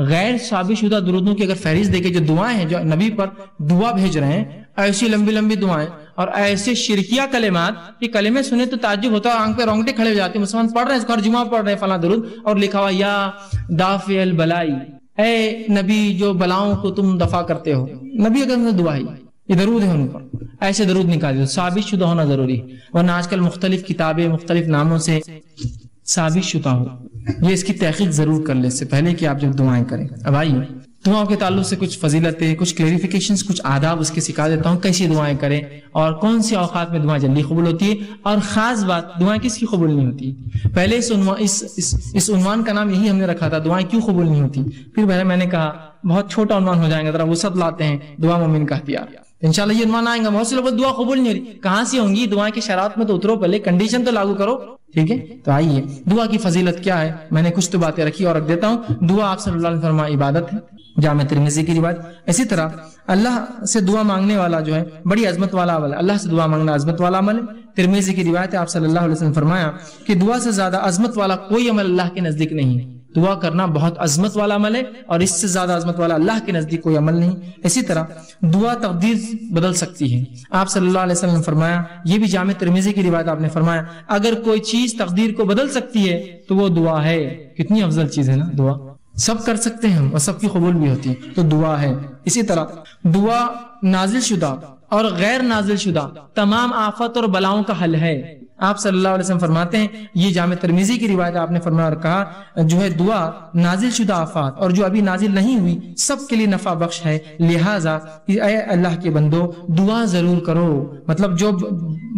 غیر ثابت شدہ درودوں کی اگر فہرست دیکھے، جو دعائیں ہیں جو نبی پر دعا بھیج رہے ہیں، ایسی لمبی لمبی دعائیں اور ایسے شرکیہ کلمات کہ کلمے سنے تو تعجب ہوتا ہے، آنکھ پہ رونگٹے کھڑے ہو جاتے ہیں، مسلمان پڑھ رہے ہیں، ہر جمعہ پڑھ رہے ہیں فلاں درود اور لکھا ہوا یا دافع البلائی، اے نبی جو بلاؤں کو تم دفع کرتے ہو، نبی اگر دعا ہے، یہ درود ہے ان پر، ایسے درود نکال دو، ثابت شدہ ہونا ضروری ہے، ورنہ آج کل مختلف کتابیں مختلف ناموں سے ثابت شدہ ہو، یہ اس کی تحقیق ضرور کر لیں اس سے پہلے کہ آپ جب دعائیں کریں۔ اب آئیے دعاؤں کے تعلق سے کچھ فضیلتیں، کچھ کلیریفیکیشنز، کچھ آداب اس کے سکھا دیتا ہوں، کیسی دعائیں کریں اور کون سے اوقات میں دعائیں جلدی قبول ہوتی ہے، اور خاص بات دعائیں کس کی قبول نہیں ہوتی۔ پہلے اس عنوان کا نام یہی ہم نے رکھا تھا، دعائیں کیوں قبول نہیں ہوتی، پھر میں نے کہا بہت چھوٹا عنوان ہو جائے گا، ذرا وسعت لاتے ہیں، دعا مومن کا ہتھیار۔ انشاءاللہ یہ عنوان آئے گا، بہت سے لوگوں دعا قبول نہیں ہو رہی، کہاں سے ہوں گی، دعائیں کی شرائط میں تو اترو، پہلے کنڈیشن تو لاگو کرو، ٹھیک ہے۔ تو آئیے دعا کی فضیلت کیا ہے، میں نے کچھ تو باتیں رکھی اور رکھ دیتا ہوں۔ دعا آپ صلی اللہ علیہ وسلم فرمایا عبادت ہے، جامع ترمذی کی روایت۔ اسی طرح اللہ سے دعا مانگنے والا جو ہے بڑی عظمت والا عمل ہے، اللہ سے دعا مانگنا عظمت والا عمل ہے۔ ترمذی کی روایت ہے، آپ صلی اللہ علیہ وسلم فرمایا کہ دعا سے زیادہ عظمت والا کوئی عمل اللہ کے نزدیک نہیں ہے، دعا کرنا بہت عظمت والا عمل ہے اور اس سے زیادہ عظمت والا اللہ کے نزدیک کوئی عمل نہیں۔ اسی طرح دعا تقدیر بدل سکتی ہے، آپ صلی اللہ علیہ وسلم فرمایا، یہ بھی جامع ترمذی کی روایت، آپ نے فرمایا اگر کوئی چیز تقدیر کو بدل سکتی ہے تو وہ دعا ہے۔ کتنی افضل چیز ہے نا دعا، سب کر سکتے ہیں اور سب کی قبول بھی ہوتی ہے، تو دعا ہے۔ اسی طرح دعا نازل شدہ اور غیر نازل شدہ تمام آفات اور بلاؤں کا حل ہے، آپ صلی اللہ علیہ وسلم فرماتے ہیں، یہ جامع ترمذی کی روایت آپ نے فرمایا اور کہا جو ہے دعا نازل شدہ آفات اور جو ابھی نازل نہیں ہوئی سب کے لیے نفع بخش ہے، لہٰذا اے اللہ کے بندو دعا ضرور کرو۔ مطلب جو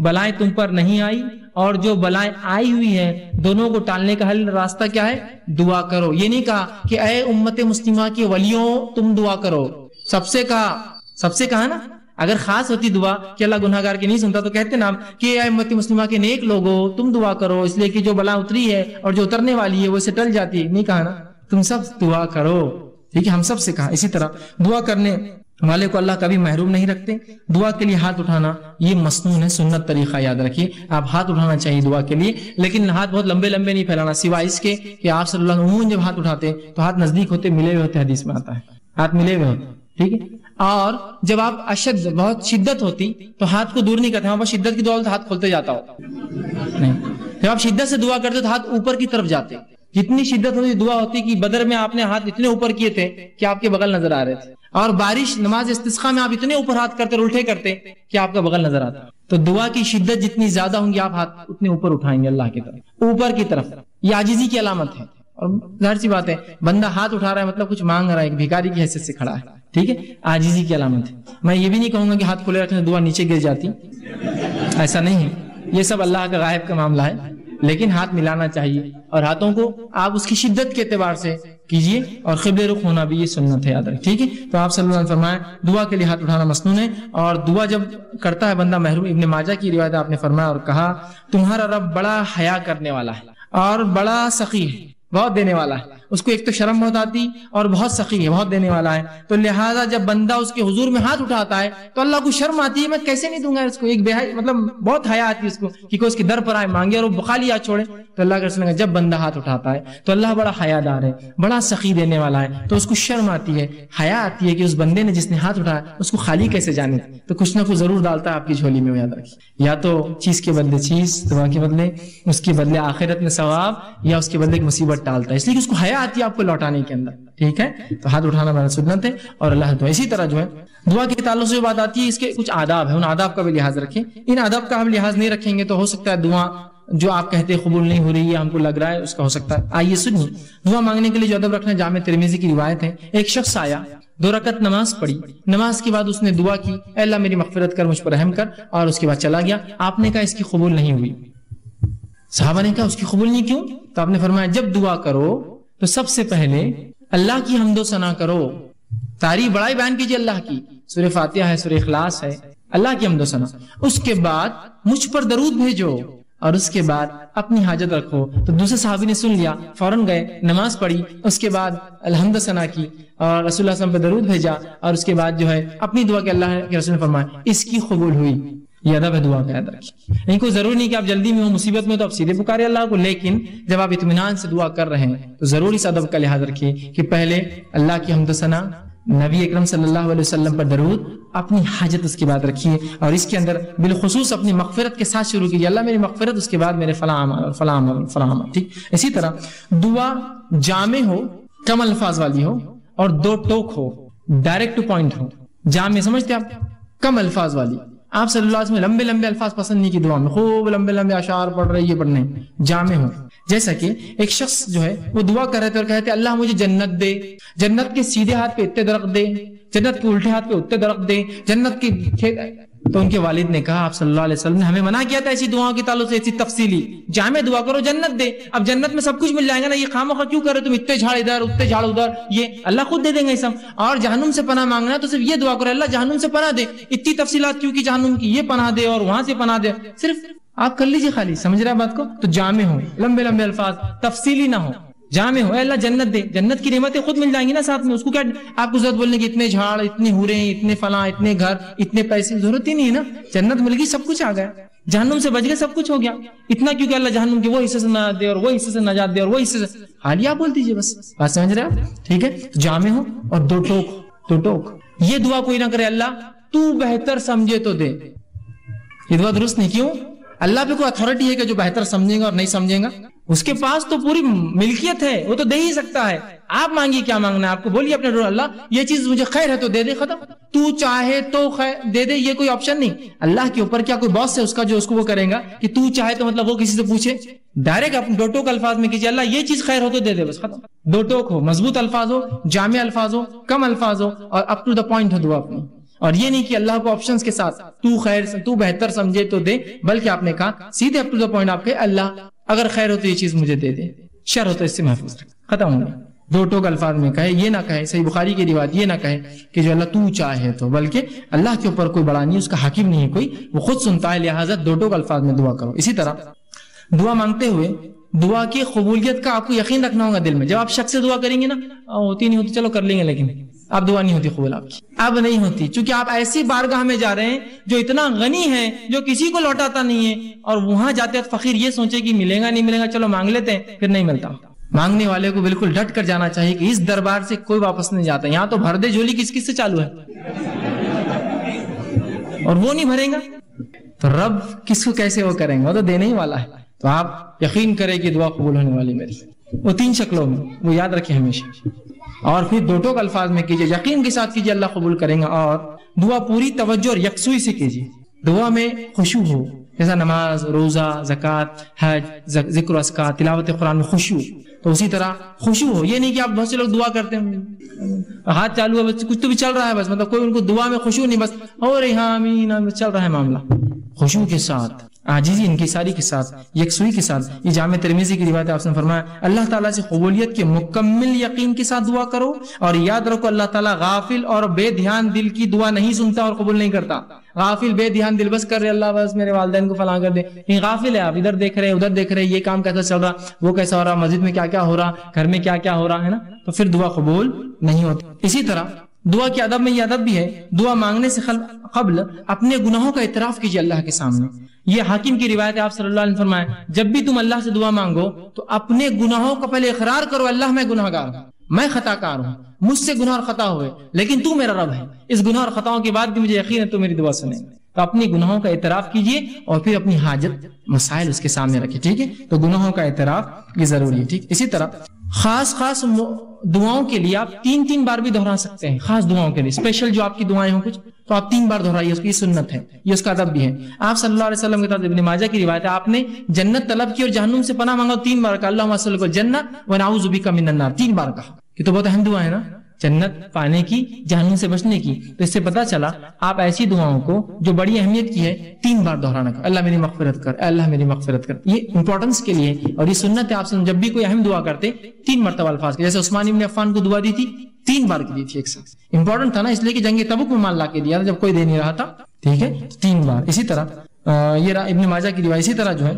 بلائیں تم پر نہیں آئی اور جو بلائیں آئی ہوئی ہیں دونوں کو ٹالنے کا حل راستہ کیا ہے، دعا کرو۔ یہ نہیں کہا کہ اے امت مسلمہ کے ولیوں تم دعا کرو، سب سے کہا نا، اگر خاص ہوتی دعا کہ اللہ گناہگار کی نہیں سنتا تو کہتے نا کہ اے امت مسلمہ کے نیک لوگوں تم دعا کرو، اس لیے کہ جو بلا اتری ہے اور جو اترنے والی ہے وہ اسے ٹل جاتی ہے، نہیں کہا نا، تم سب دعا کرو، ٹھیک ہے، ہم سب سے کہا۔ اسی طرح دعا کرنے والے کو اللہ کبھی محروم نہیں رکھتے۔ دعا کے لیے ہاتھ اٹھانا یہ مسنون ہے، سنت طریقہ، یاد رکھیے آپ ہاتھ اٹھانا چاہیے دعا کے لیے، لیکن ہاتھ بہت لمبے لمبے نہیں پھیلانا، سوائے اس کے کہ آپ صلی اللہ علیہ وسلم جب ہاتھ اٹھاتے تو ہاتھ نزدیک ہوتے، ملے ہوئے ہوتے، حدیث میں آتا ہے ہاتھ ملے ہوئے ہوتے، ٹھیک ہے۔ اور جب آپ اشد بہت شدت ہوتی تو ہاتھ کو دور نہیں کرتے، وہاں شدت کی دعا تو ہاتھ کھولتے جاتا ہو نہیں، جب آپ شدت سے دعا کرتے تو ہاتھ اوپر کی طرف جاتے، جتنی شدت ہوتی دعا ہوتی کہ بدر میں آپ نے ہاتھ اتنے اوپر کیے تھے کہ آپ کے بغل نظر آ رہے تھے، اور بارش نماز استسقاء میں آپ اتنے اوپر ہاتھ کرتے اور الٹے کرتے کہ آپ کا بغل نظر آتا۔ تو دعا کی شدت جتنی زیادہ ہوں گی آپ ہاتھ اتنے اوپر اٹھائیں گے اللہ کی طرف، اوپر کی طرف، یہ عاجزی کی علامت ہے۔ اور ظاہر سی بات ہے بندہ ہاتھ اٹھا رہا ہے مطلب کچھ مانگ رہا ہے، ایک بھیکاری کی حیثیت سے کھڑا ہے، ٹھیک ہے، عاجزی کی علامت ہے۔ میں یہ بھی نہیں کہوں گا کہ ہاتھ کھلے رکھنے سے دعا نیچے گر جاتی، ایسا نہیں ہے، یہ سب اللہ کا غائب کا معاملہ ہے، لیکن ہاتھ ملانا چاہیے اور ہاتھوں کو آپ اس کی شدت کے اعتبار سے کیجئے، اور قبلے رخ ہونا بھی یہ سنت ہے، یاد رکھ، ٹھیک ہے۔ تو آپ صلی اللہ علیہ وسلم فرمایا دعا کے لیے ہاتھ اٹھانا مسنون ہے، اور دعا جب کرتا ہے بندہ محروم۔ ابن ماجہ کی روایت آپ نے فرمایا اور کہا تمہارا رب بڑا حیا کرنے والا ہے اور بڑا سخی ہے، بہت دینے والا ہے، اس کو ایک تو شرم بہت آتی اور بہت سخی ہے، بہت دینے والا ہے، تو لہٰذا جب بندہ اس کے حضور میں ہاتھ اٹھاتا ہے تو اللہ کو شرم آتی ہے، میں کیسے نہیں دوں گا اس کو، ایک مطلب بہت حیا آتی ہے اس کو کہ کوئی اس کے در پر آئے مانگے اور وہ بخالی ہاتھ چھوڑے۔ تو اللہ کے رسول نے جب بندہ ہاتھ اٹھاتا ہے تو اللہ بڑا حیا دار ہے، بڑا سخی دینے والا ہے، تو اس کو شرم آتی ہے، حیا آتی ہے کہ اس بندے نے جس نے ہاتھ اٹھایا اس کو خالی کیسے جانے، تو کچھ نہ کچھ ضرور ڈالتا ہے آپ کی جھولی میں، یاد رکھیے، یا تو چیز کے بدلے چیز، دعا کے بدلے اس کے بدلے آخرت میں ثواب، یا اس کے بدلے ایک مصیبت ڈالتا ہے، اس لیے کہ اس کو حیا آتی ہے آپ کو لوٹانے کے اندر، ٹھیک ہے۔ تو ہاتھ اٹھانا بڑا سنت ہے اور اللہ دعا۔ اسی طرح جو ہے دعا کے تعلق سے بات آتی ہے، اس کے کچھ آداب ہیں، ان آداب کا بھی لحاظ رکھیں، ان آداب کا ہم لحاظ نہیں رکھیں گے تو ہو سکتا ہے دعا جو آپ کہتے قبول نہیں ہو رہی ہے، ہم کو لگ رہا ہے اس کا ہو سکتا ہے۔ آئیے سنیے دعا مانگنے کے لیے جو ادب رکھنا، جامع ترمذی کی روایت ہے، ایک شخص آیا، 2 رکعت نماز پڑھی، نماز کے بعد اس نے دعا کی اے اللہ میری مغفرت کر، مجھ پر رحم کر، اور اس کے بعد چلا گیا۔ آپ نے کہا اس کی قبول نہیں ہوئی، صحابہ نے کہا اس کی قبول نہیں کیوں؟ تو آپ نے فرمایا جب دعا کرو تو سب سے پہلے اللہ کی حمد و ثنا کرو، تعریف بڑائی بیان کیجیے اللہ کی، سورہ فاتحہ ہے، سورہ اخلاص ہے، اللہ کی حمد و ثنا، اس کے بعد مجھ پر درود بھیجو، اور اس کے بعد اپنی حاجت رکھو۔ تو دوسرے صحابی نے سن لیا، فوراً گئے، نماز پڑھی، اس کے بعد الحمد ثنا کی اور رسول اللہ صلی اللہ علیہ وسلم پہ درود بھیجا، اور اس کے بعد جو ہے اپنی دعا کے اللہ کے رسول نے فرمایا اس کی قبول ہوئی۔ یہ ادب ہے دعا کا، یاد رکھیے. نہیں کوئی ضروری نہیں کہ آپ جلدی میں ہو، مصیبت میں تو آپ سیدھے پکارے اللہ کو، لیکن جب آپ اطمینان سے دعا کر رہے ہیں تو ضرور اس ادب کا لحاظ رکھیے کہ پہلے اللہ کی حمد و ثنا، نبی اکرم صلی اللہ علیہ وسلم پر درود، اپنی حاجت اس کے بعد رکھیے، اور اس کے اندر بالخصوص اپنی مغفرت کے ساتھ شروع کیجیے، اللہ میری مغفرت، اس کے بعد میرے فلاں عمل اور فلاں عمل اور فلاں عمل. ٹھیک. اسی طرح دعا جامع ہو، کم الفاظ والی ہو، اور دو ٹوک ہو، ڈائریکٹ ٹو پوائنٹ ہو. جامع سمجھتے آپ؟ کم الفاظ والی. آپ صلی اللہ علیہ وسلم لمبے لمبے الفاظ پسند نہیں کی دعا میں، خوب لمبے لمبے اشعار پڑھ رہے، یہ پڑھنے. جامع ہو. جیسا کہ ایک شخص جو ہے وہ دعا کر رہے تھے اور کہتے اللہ مجھے جنت دے، جنت کے سیدھے ہاتھ پہ اتنے درخت دے، جنت کے الٹے ہاتھ پہ اتنے درخت دے، جنت کی کھیت. تو ان کے والد نے کہا، آپ صلی اللہ علیہ وسلم نے ہمیں منع کیا تھا ایسی دعاؤں کے تعلق سے، ایسی تفصیلی. جامع دعا کرو جنت دے. اب جنت میں سب کچھ مل جائے گا نا، یہ خامخواہ کیوں کر رہے تم اتنے جھاڑ ادھر اتنے جھاڑ ادھر، یہ اللہ خود دے دیں گے سب. اور جہنم سے پناہ مانگنا تو صرف یہ دعا کرو اللہ جہنم سے پناہ دے. اتنی تفصیلات کیوں کی جہنم کی، یہ پناہ دے اور وہاں سے پناہ دے، صرف آپ کر لیجیے خالی. سمجھ رہے بات کو؟ تو جامع ہو، لمبے لمبے الفاظ، تفصیلی نہ ہو. جامع ہو، اے اللہ جنت دے، جنت کی نعمتیں خود مل جائیں گی نا ساتھ میں، اس کو کیا آپ کو ضرورت بولنے کی اتنے جھاڑ، اتنے حوریں، اتنے فلاں، اتنے گھر، اتنے پیسے، ضرورت ہی نہیں ہے نا. جنت مل گئی، سب کچھ آ گیا، جہنم سے بچ گئے، سب کچھ ہو گیا. اتنا کیوں کہ اللہ جہنم کے وہ حصے سے نجات دے اور وہ حصے سے نجات دے اور وہ حصے سے، حالیہ آپ بول دیجیے بس. بات سمجھ رہے آپ؟ ٹھیک ہے. جامع ہو اور دو ٹوک. یہ دعا کوئی نہ کرے اللہ تو بہتر سمجھے تو دے، یہ دعا درست نہیں. کیوں؟ اللہ پہ کوئی اتھارٹی ہے کہ جو بہتر سمجھے گا اور نہیں سمجھے گا؟ اس کے پاس تو پوری ملکیت ہے، وہ تو دے ہی سکتا ہے. آپ مانگیے کیا مانگنا ہے آپ کو، بولیے اپنے ڈور اللہ یہ چیز مجھے خیر ہے تو دے دے، ختم. تو چاہے تو خیر دے دے، یہ کوئی آپشن نہیں. اللہ کے اوپر کیا کوئی باس ہے اس کا جو اس کو وہ کرے گا کہ تو چاہے تو مطلب وہ کسی سے پوچھے؟ ڈائریکٹ اپنے دو ٹوک الفاظ میں کیجیے اللہ یہ چیز خیر ہو تو دے دے، بس ختم. دو ٹوک ہو، مضبوط الفاظ ہو، جامع الفاظ ہو، کم الفاظ ہو، اور اپ ٹو دا پوائنٹ ہو دعا اپنی. اور یہ نہیں کہ اللہ کو آپشنز کے ساتھ تو خیر تو بہتر سمجھے تو دے، بلکہ آپ نے کہا سیدھے اپ ٹو دا پوائنٹ آپ کے اللہ اگر خیر ہو تو یہ چیز مجھے دے دے، شر ہو تو اس سے محفوظ رکھ، ختم ہو گیا. دو ٹوک الفاظ میں کہے، یہ نہ کہے، صحیح بخاری کی روایت یہ نہ کہے کہ جو اللہ تو چاہے تو، بلکہ اللہ کے اوپر کوئی بڑا نہیں، اس کا حاکم نہیں ہے کوئی، وہ خود سنتا ہے، لہٰذا دو ٹوک الفاظ میں دعا کرو. اسی طرح دعا مانگتے ہوئے دعا کی قبولیت کا آپ کو یقین رکھنا ہوگا دل میں. جب آپ شک سے دعا کریں گے نا، ہوتی نہیں ہوتی چلو کر لیں گے، لیکن اب دعا نہیں ہوتی قبول آپ کی، اب نہیں ہوتی، چونکہ آپ ایسی بارگاہ میں جا رہے ہیں جو اتنا غنی ہے، جو کسی کو لوٹاتا نہیں ہے، اور وہاں جاتے ہیں فقیر یہ سوچے کہ ملے گا نہیں ملے گا، چلو مانگ لیتے ہیں، پھر نہیں ملتا. مانگنے والے کو بالکل ڈٹ کر جانا چاہیے کہ اس دربار سے کوئی واپس نہیں جاتا. یہاں تو بھر دے جھولی کس کس سے چالو ہے، اور وہ نہیں بھریں گا تو رب کس کو کیسے وہ کریں گے، وہ تو دینے ہی والا ہے. تو آپ یقین کریں کہ دعا قبول ہونے والی میری، وہ 3 شکلوں میں، وہ یاد رکھیں ہمیشہ. اور پھر دو ٹوک الفاظ میں کیجیے، یقین کے ساتھ کیجیے اللہ قبول کریں گا. اور دعا پوری توجہ اور یکسوئی سے کیجیے، دعا میں خشوع ہو، جیسا نماز، روزہ، زکوٰۃ، حج، ذکر و اذکار، تلاوت قرآن میں خشوع، تو اسی طرح خشوع ہو. یہ نہیں کہ آپ بہت سے لوگ دعا کرتے ہیں ہاتھ چالو ہے بس کچھ تو بھی چل رہا ہے، بس مطلب کوئی ان کو دعا میں خشوع نہیں، بس ہو رہی ہاں آمین چل رہا ہے معاملہ. خشوع کے ساتھ، عاجزی، انکساری کے ساتھ، یکسوئی کے ساتھ. یہ جامع ترمذی کی روایت ہے، آپ نے فرمایا اللہ تعالیٰ سے قبولیت کے مکمل یقین کے ساتھ دعا کرو، اور یاد رکھو اللہ تعالیٰ غافل اور بے دھیان دل کی دعا نہیں سنتا اور قبول نہیں کرتا. غافل بے دھیان دل بس کر رہے اللہ بس میرے والدین کو فلاں کر دے، یہ غافل ہے. آپ ادھر دیکھ رہے ادھر دیکھ رہے، یہ کام کیسا چل رہا، وہ کیسا ہو رہا، مسجد میں کیا کیا ہو رہا، گھر میں کیا کیا ہو رہا ہے نا، تو پھر دعا قبول نہیں ہوتی. اسی طرح دعا کے ادب میں یہ ادب بھی ہے، دعا مانگنے سے قبل اپنے گناہوں کا اعتراف کیجیے اللہ کے سامنے. یہ حاکم کی روایت ہے، آپ صلی اللہ علیہ وسلم فرمایا جب بھی تم اللہ سے دعا مانگو تو اپنے گناہوں کا پہلے اقرار کرو، اللہ میں گناہگار ہوں، میں خطا کار ہوں، مجھ سے گناہ اور خطا ہوئے، لیکن تو میرا رب ہے، اس گناہ اور خطاؤں کے بعد بھی مجھے یقین ہے تو میری دعا سنے. تو اپنی گناہوں کا اعتراف کیجیے اور پھر اپنی حاجت مسائل اس کے سامنے رکھیے. ٹھیک ہے، تو گناہوں کا اعتراف یہ ضروری ہے. ٹھیک. اسی طرح خاص دعاؤں کے لیے آپ 3 بار بھی دہرا سکتے ہیں. خاص دعاؤں کے لیے اسپیشل جو آپ کی دعائیں ہوں کچھ تو آپ 3 بار دہرائیے، اس کی سنت ہے، یہ اس کا ادب بھی ہے. آپ صلی اللہ علیہ وسلم کے طرف ابن ماجہ کی روایت ہے، آپ نے جنت طلب کی اور جہنم سے پناہ مانگا 3 بار کہا اللہم صلی اللہ علیہ جنت ونعوذ بک من النار، 3 بار کہا. یہ تو بہت اہم دعا ہے نا، جنت پانے کی، جہنم سے بچنے کی. تو اس سے پتا چلا آپ ایسی دعاؤں کو جو بڑی اہمیت کی ہے 3 بار دہرانا کر، اللہ میری مغفرت کر، اللہ میری مغفرت کر. یہ امپورٹنس کے لیے اور یہ سنت ہے. آپ سے جب بھی کوئی اہم دعا کرتے 3 مرتبہ الفاظ کے، جیسے عثمان ابن عفان کو دعا دی تھی 3 بار کی دی تھی ایک ساتھ. امپورٹنٹ تھا نا، اس لیے کہ جنگ تبوک میں مال لا کے دیا تھا جب کوئی دے نہیں رہا تھا. ٹھیک ہے، 3 بار. اسی طرح یہ ابن ماجہ کی روایت. اسی طرح جو ہے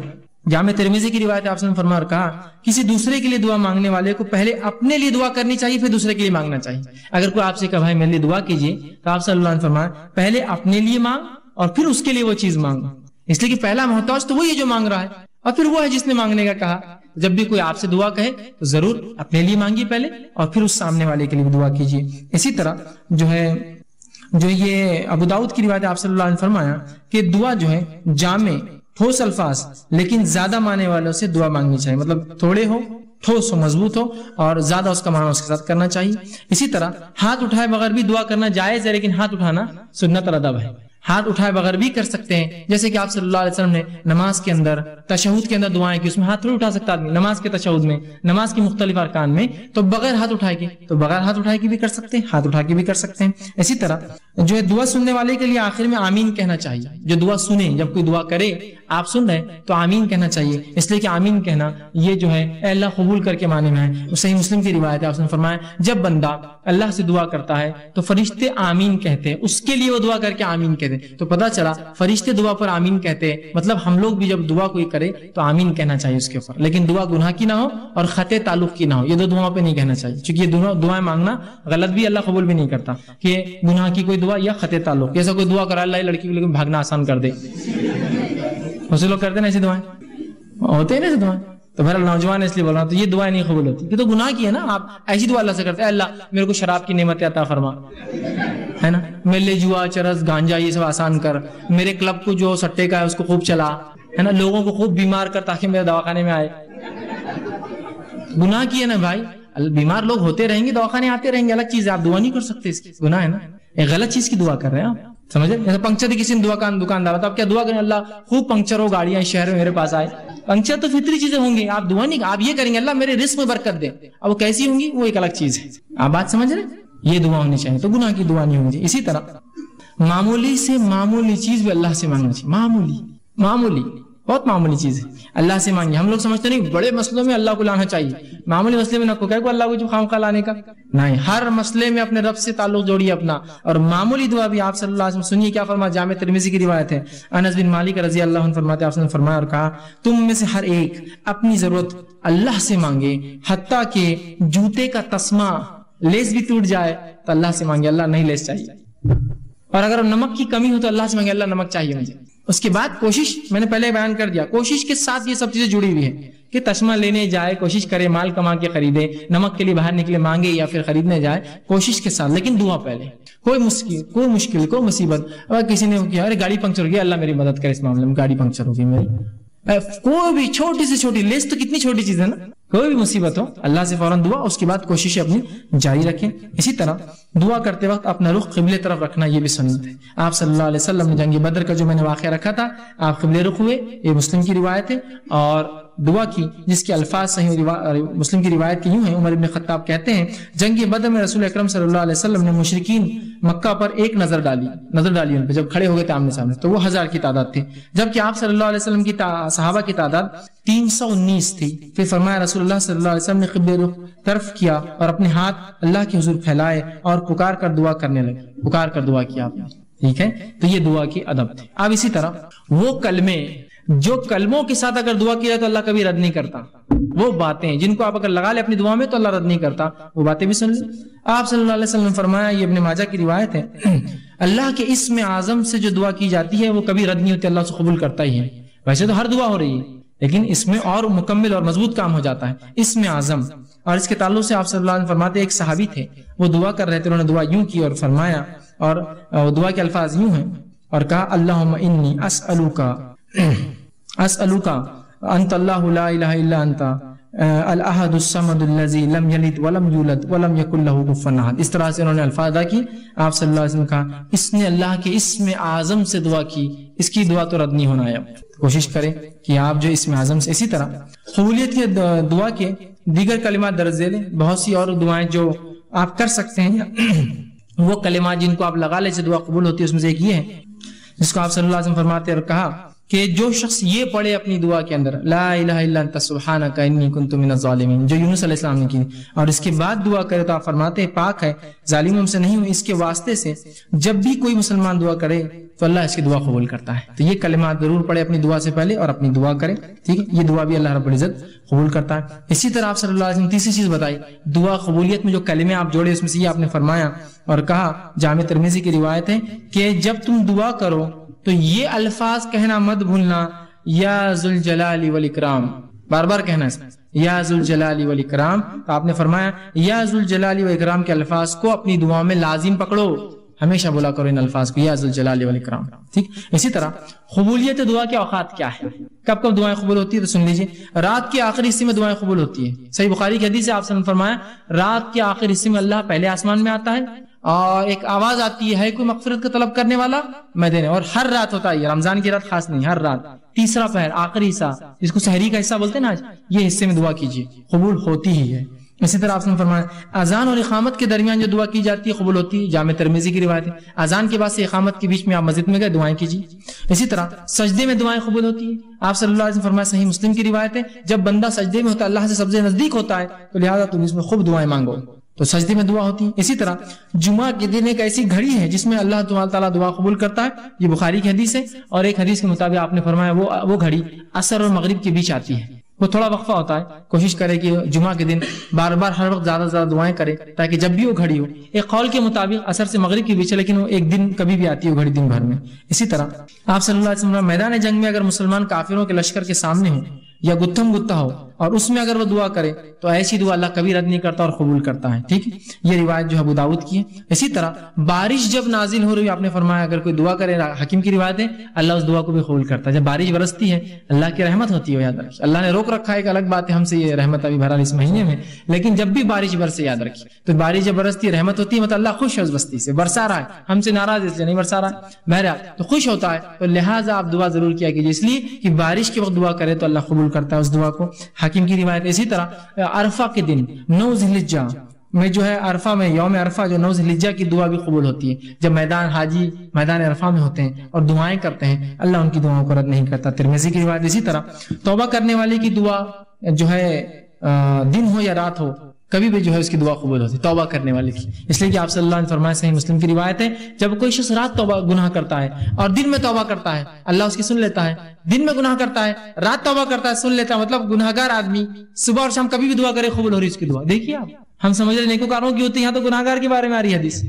جامع ترمذی کی روایت ہے، آپ نے فرمایا اور کہا کسی دوسرے کے لیے دعا مانگنے والے کو پہلے اپنے لیے دعا کرنی چاہیے، پھر دوسرے کے لیے مانگنا چاہیے. اگر کوئی آپ سے کہا بھائی میرے لیے دعا کیجیے تو آپ صلی اللہ علیہ وسلم فرمایا پہلے اپنے لیے مانگ اور پھر اس کے لیے وہ چیز مانگو، اس لیے کہ پہلا محتاج تو وہی ہے جو مانگ رہا ہے، اور پھر وہ ہے جس نے مانگنے کا کہا۔ جب بھی کوئی آپ سے دعا کہے تو ضرور اپنے لیے مانگیے پہلے، اور پھر اس سامنے والے کے لیے بھی دعا کیجیے۔ اسی طرح جو یہ ابو داؤد کی روایت آپ صلی اللہ علیہ وسلم نے فرمایا کہ دعا جو ہے جامع ٹھوس الفاظ لیکن زیادہ معنی والوں سے دعا مانگنی چاہیے، مطلب تھوڑے ہو، ٹھوس ہو، مضبوط ہو، اور زیادہ اس کا معنی اس کے ساتھ کرنا چاہیے۔ اسی طرح ہاتھ اٹھائے بغیر بھی دعا کرنا جائز ہے، لیکن ہاتھ اٹھانا سنت اور ادب ہے۔ ہاتھ اٹھائے بغیر بھی کر سکتے ہیں، جیسے کہ آپ صلی اللہ علیہ وسلم نے نماز کے اندر تشہد کے اندر دعائیں کی، اس میں ہاتھ تھوڑی اٹھا سکتا آدمی نماز کے تشہد میں، نماز کی مختلف ارکان میں، تو بغیر ہاتھ اٹھائے کے تو بغیر ہاتھ اٹھائے کے بھی کر سکتے ہیں، ہاتھ اٹھا کے بھی کر سکتے ہیں۔ اسی طرح جو ہے دعا سننے والے کے لیے آخر میں آمین کہنا چاہیے، جو دعا سنے، جب کوئی دعا کرے آپ سن رہے تو آمین کہنا چاہیے، اس لیے کہ آمین کہنا یہ جو ہے اے اللہ قبول کر کے معنی میں ہے۔ صحیح مسلم کی روایت ہے، آپ نے فرمایا جب بندہ اللہ سے دعا کرتا ہے تو فرشتے آمین کہتے ہیں، اس کے لیے وہ دعا کر کے آمین کہتے ہیں۔ تو پتہ چلا فرشتے دعا پر آمین کہتے ہیں، مطلب ہم لوگ بھی جب دعا کوئی کرے تو آمین کہنا چاہیے اس کے اوپر، لیکن دعا گناہ کی نہ ہو اور خطے تعلق کی نہ ہو، یہ دو دعاؤں پہ نہیں کہنا چاہیے، کیونکہ یہ دونوں دعائیں مانگنا غلط بھی، اللہ قبول بھی نہیں کرتا، کہ گناہ کی کوئی دعا یا خطے تعلق، جیسا کوئی دعا کرا اللہ لڑکی کو لیکن بھاگنا آسان کر دے، اسے لوگ کرتے نا ایسی دعائیں، ہوتے ہیں نا ایسی دعائیں، تو بہرحال نوجوان اس لیے بول رہا ہوں تو یہ دعائیں نہیں قبول ہوتی، یہ تو گناہ کی ہے نا۔ آپ ایسی دعا اللہ سے کرتے ہیں اللہ میرے کو شراب کی نعمت عطا فرما، ہے نا، میرے لیے جوا، چرس، گانجا یہ سب آسان کر، میرے کلب کو جو سٹے کا ہے اس کو خوب چلا، ہے نا، لوگوں کو خوب بیمار کر تاکہ میرے دواخانے میں آئے، گناہ کی ہے نا بھائی، بیمار لوگ ہوتے رہیں گے، دواخانے آتے رہیں گے، الگ چیز ہے، آپ دعا نہیں کر سکتے، اس کی گناہ ہے نا، ایک غلط چیز کی دعا کر رہے ہیں آپ، سمجھے؟ جیسے پنکچر کی کسی نے دکاندار تو آپ کیا دعا کریں اللہ خوب پنکچر ہو گاڑیاں شہر میں میرے پاس آئے، پنکچر تو فطری چیزیں ہوں گی، آپ دعا نہیں، آپ یہ کریں گے اللہ میرے رزق میں برکت دے، اب وہ کیسی ہوں گی وہ ایک الگ چیز ہے، آپ بات سمجھ رہے ہیں؟ یہ دعا ہونی چاہیے، تو گناہ کی دعا نہیں ہونی چاہیے۔ اسی طرح معمولی سے معمولی چیز بھی اللہ سے مانگنا چاہیے، معمولی بہت معمولی چیز ہے اللہ سے مانگی۔ ہم لوگ سمجھتے نہیں بڑے مسئلوں میں اللہ کو لانا چاہیے، معمولی مسئلے میں نہ کو اللہ کو جو خواہ لانے کا نہیں، ہر مسئلے میں اپنے رب سے تعلق جوڑیے اپنا، اور معمولی دعا بھی آپ صلی اللہ علیہ وسلم سنیے کیا فرمایا، جامع ترمذی کی روایت ہے، انس بن مالک رضی اللہ عنہ فرماتے ہیں آپ نے فرمایا اور کہا تم میں سے ہر ایک اپنی ضرورت اللہ سے مانگے، حتیٰ کہ جوتے کا تسمہ لیس بھی ٹوٹ جائے تو اللہ سے مانگے، اللہ نہیں لیس چاہیے، اور اگر نمک کی کمی ہو تو اللہ سے مانگے اللہ نمک چاہیے مجھے۔ اس کے بعد کوشش، میں نے پہلے بیان کر دیا، کوشش کے ساتھ یہ سب چیزیں جڑی ہوئی ہیں کہ تسمہ لینے جائے، کوشش کرے، مال کما کے خریدے، نمک کے لیے باہر نکلے مانگے یا پھر خریدنے جائے، کوشش کے ساتھ، لیکن دعا پہلے۔ کوئی مشکل کوئی مصیبت، اگر کسی نے کیا ارے گاڑی پنکچر ہو گیا، اللہ میری مدد کرے اس معاملے میں، گاڑی پنکچر ہو گئی میری، کوئی بھی چھوٹی سے چھوٹی لیس تو کتنی چھوٹی چیز ہے نا، کوئی بھی مصیبت ہو اللہ سے فوراً دعا، اس کے بعد کوشش اپنی جاری رکھیں۔ اسی طرح دعا کرتے وقت اپنا رخ قبلے طرف رکھنا یہ بھی سنت ہے۔ آپ صلی اللہ علیہ وسلم نے جنگ بدر کا جو میں نے واقعہ رکھا تھا، آپ قبلے رخ ہوئے، یہ مسلم کی روایت ہے، اور دعا کی جس کے الفاظ صحیح مسلم کی روایت کی یوں ہیں، عمر بن خطاب کہتے ہیں جنگ بدر میں رسول اکرم صلی اللہ علیہ وسلم نے مشرکین مکہ پر ایک نظر ڈالی ان پہ، جب کھڑے ہو گئے تھے آمنے سامنے تو وہ 1000 کی تعداد تھی، جبکہ آپ صلی اللہ علیہ وسلم کی صحابہ کی تعداد 319 تھی۔ پھر فرمایا رسول اللہ صلی اللہ علیہ وسلم نے قبلے رخ طرف کیا اور اپنے ہاتھ اللہ کے حضور پھیلائے اور پکار کر دعا کرنے لگے، پکار کر دعا کیا آپ نے، ٹھیک ہے، تو یہ دعا کی ادب تھی۔ اب اسی طرح وہ کلمے جو کلموں کے ساتھ اگر دعا کی جائے تو اللہ کبھی رد نہیں کرتا، وہ باتیں جن کو آپ اگر لگا لے اپنی دعا میں تو اللہ رد نہیں کرتا، وہ باتیں بھی سن لیں۔ آپ صلی اللہ علیہ وسلم نے فرمایا، یہ ابن ماجہ کی روایت ہے، اللہ کے اسم اعظم سے جو دعا کی جاتی ہے وہ کبھی رد نہیں ہوتی، اللہ سے قبول کرتا ہی ہے۔ ویسے تو ہر دعا ہو رہی ہے لیکن اس میں اور مکمل اور مضبوط کام ہو جاتا ہے، اسم اعظم۔ اور اس کے تعلق سے آپ صلی اللہ علیہ وسلم فرماتے ایک صحابی تھے، وہ دعا کر رہے تھے، انہوں نے دعا یوں کی اور فرمایا، اور دعا کے الفاظ یوں ہیں، اور کہا اللہم انی اسألوکا انت اللہ لا الہ الا انت الاحد الصمد الذی لم یلد ولم یولد ولم یکن لہ کفوا احد۔ اس طرح سے انہوں نے الفاظ ادا کی، آپ صلی اللہ علیہ وسلم نے کہا اس نے اللہ کے اسم اعظم سے دعا کی، اس کی دعا تو رد نہیں ہونا ہے۔ کوشش کریں کہ آپ جو اسم اعظم سے، اسی طرح قبولیت کے دعا کے دیگر کلمات درج ذیل، بہت سی اور دعائیں جو آپ کر سکتے ہیں، وہ کلمات جن کو آپ لگا لے سے دعا قبول ہوتی ہے، اس میں سے ایک یہ ہے جس کو آپ صلی اللہ علیہ وسلم فرماتے اور کہا کہ جو شخص یہ پڑھے اپنی دعا کے اندر لا الہ الا انت سبحانک انی کنت من الظالمین، جو یونس علیہ السلام نے کی، اور اس کے بعد دعا کرے تو آپ فرماتے ہیں پاک ہے ظالموں سے نہیں ہوں، اس کے واسطے سے جب بھی کوئی مسلمان دعا کرے تو اللہ اس کی دعا قبول کرتا ہے۔ تو یہ کلمات ضرور پڑھے اپنی دعا سے پہلے اور اپنی دعا کرے، ٹھیک ہے، یہ دعا بھی اللہ رب العزت قبول کرتا ہے۔ اسی طرح آپ صلی اللہ علیہ وسلم تیسری چیز بتائی دعا قبولیت میں جو کلمے آپ جوڑے، اس میں سے یہ آپ نے فرمایا اور کہا، جامع ترمذی کی روایت ہے کہ جب تم دعا کرو تو یہ الفاظ کہنا مت بھولنا، یا ذوالجلال والاکرام، بار بار کہنا ہے یا ذوالجلال والاکرام. تو آپ نے فرمایا یا ذوالجلال والاکرام کے الفاظ کو اپنی دعاؤں میں لازم پکڑو، ہمیشہ بولا کرو ان الفاظ کو، یا ذوالجلال والاکرام. ٹھیک. اسی طرح قبولیت دعا کے اوقات کیا ہے، کب کب دعائیں قبول ہوتی ہے؟ تو سن لیجیے، رات کے آخری حصے میں دعائیں قبول ہوتی ہے. صحیح بخاری کی حدیث ہے، آپ نے فرمایا رات کے آخری حصے میں اللہ پہلے آسمان میں آتا ہے اور ایک آواز آتی ہے کوئی مغفرت کا طلب کرنے والا میں دینے، اور ہر رات ہوتا ہے، رمضان کی رات خاص نہیں، ہر رات تیسرا پہر آخری حصہ جس کو سحری کا حصہ بولتے ہیں نا آج، یہ حصے میں دعا کیجیے، قبول ہوتی ہی ہے. اسی طرح آپ نے فرمایا اذان اور اقامت کے درمیان جو دعا کی جاتی ہے قبول ہوتی ہے، جامع ترمذی کی روایت ہے. اذان کے بعد سے اقامت کے بیچ میں آپ مسجد میں گئے دعائیں کیجیے. اسی طرح سجدے میں دعائیں قبول ہوتی ہیں. آپ صلی اللہ علیہ وسلم فرمایا، صحیح مسلم کی روایت ہے، جب بندہ سجدے میں ہوتا ہے اللہ سے سب سے نزدیک ہوتا ہے، تو لہٰذا تم اس میں خوب دعائیں مانگو. تو سجدے میں دعا ہوتی ہے. اسی طرح جمعہ کے دن ایک ایسی گھڑی ہے جس میں اللہ تعالیٰ دعا قبول کرتا ہے، یہ بخاری کی حدیث ہے. اور ایک حدیث کے مطابق آپ نے فرمایا وہ گھڑی عصر اور مغرب کے بیچ آتی ہے. وہ تھوڑا وقفہ ہوتا ہے، کوشش کرے کہ جمعہ کے دن بار بار ہر وقت زیادہ سے زیادہ دعائیں کرے تاکہ جب بھی وہ گھڑی ہو، ایک قول کے مطابق عصر سے مغرب کے بیچ ہے، لیکن وہ ایک دن کبھی بھی آتی ہے وہ گھڑی دن بھر میں. اسی طرح آپ صلی اللہ علیہ وسلم میدان جنگ میں اگر مسلمان کافروں کے لشکر کے سامنے ہو یا گتھم گتھا ہو اور اس میں اگر وہ دعا کرے تو ایسی دعا اللہ کبھی رد نہیں کرتا اور قبول کرتا ہے. ٹھیک ہے، یہ روایت جو ہے ابو داؤد کی ہے. اسی طرح بارش جب نازل ہو رہی ہے، آپ نے فرمایا اگر کوئی دعا کرے، حکیم کی روایت ہے، اللہ اس دعا کو بھی قبول کرتا ہے. جب بارش برستی ہے اللہ کی رحمت ہوتی ہے، یاد رکھیے. اللہ نے روک رکھا ہے، ایک الگ بات ہے ہم سے یہ رحمت ابھی بھرا اس مہینے میں، لیکن جب بھی بارش برسے یاد رکھیے تو بارش جب برستی ہے رحمت ہوتی ہے، مطلب اللہ خوش ہے اس بستی سے، برسا رہا ہے، ہم سے ناراض اس لیے نہیں برسا رہا ہے، بہرحال تو خوش ہوتا ہے. تو لہٰذا آپ دعا ضرور کیا کیجیے، اس لیے کہ بارش کے وقت دعا کرے تو اللہ قبول کرتا ہے اس دعا کو، حکیم کی روایت. اسی طرح عرفہ کے دن 9 ذی الحجہ میں جو ہے عرفہ میں یوم عرفہ جو 9 ذی الحجہ کی دعا بھی قبول ہوتی ہے. جب حاجی میدان عرفہ میں ہوتے ہیں اور دعائیں کرتے ہیں اللہ ان کی دعاؤں کو رد نہیں کرتا، ترمذی کی روایت. اسی طرح توبہ کرنے والے کی دعا جو ہے دن ہو یا رات ہو کبھی بھی جو ہے اس کی دعا قبول ہوتی ہے، توبہ کرنے والے کی. اس لیے کہ آپ صلی اللہ علیہ وسلم فرمایا، صحیح مسلم کی روایت ہے، جب کوئی شخص رات توبہ گناہ کرتا ہے اور دن میں توبہ کرتا ہے اللہ اس کی سن لیتا ہے. دن میں گناہ کرتا ہے رات توبہ کرتا ہے سن لیتا ہے، مطلب گناہگار آدمی صبح اور شام کبھی بھی دعا کرے قبول ہو رہی اس کی دعا. دیکھیے آپ، ہم سمجھ رہے نیکوکاروں کی ہوتی ہے، یہاں تو گناہگار کے بارے میں آ رہی ہے حدیث.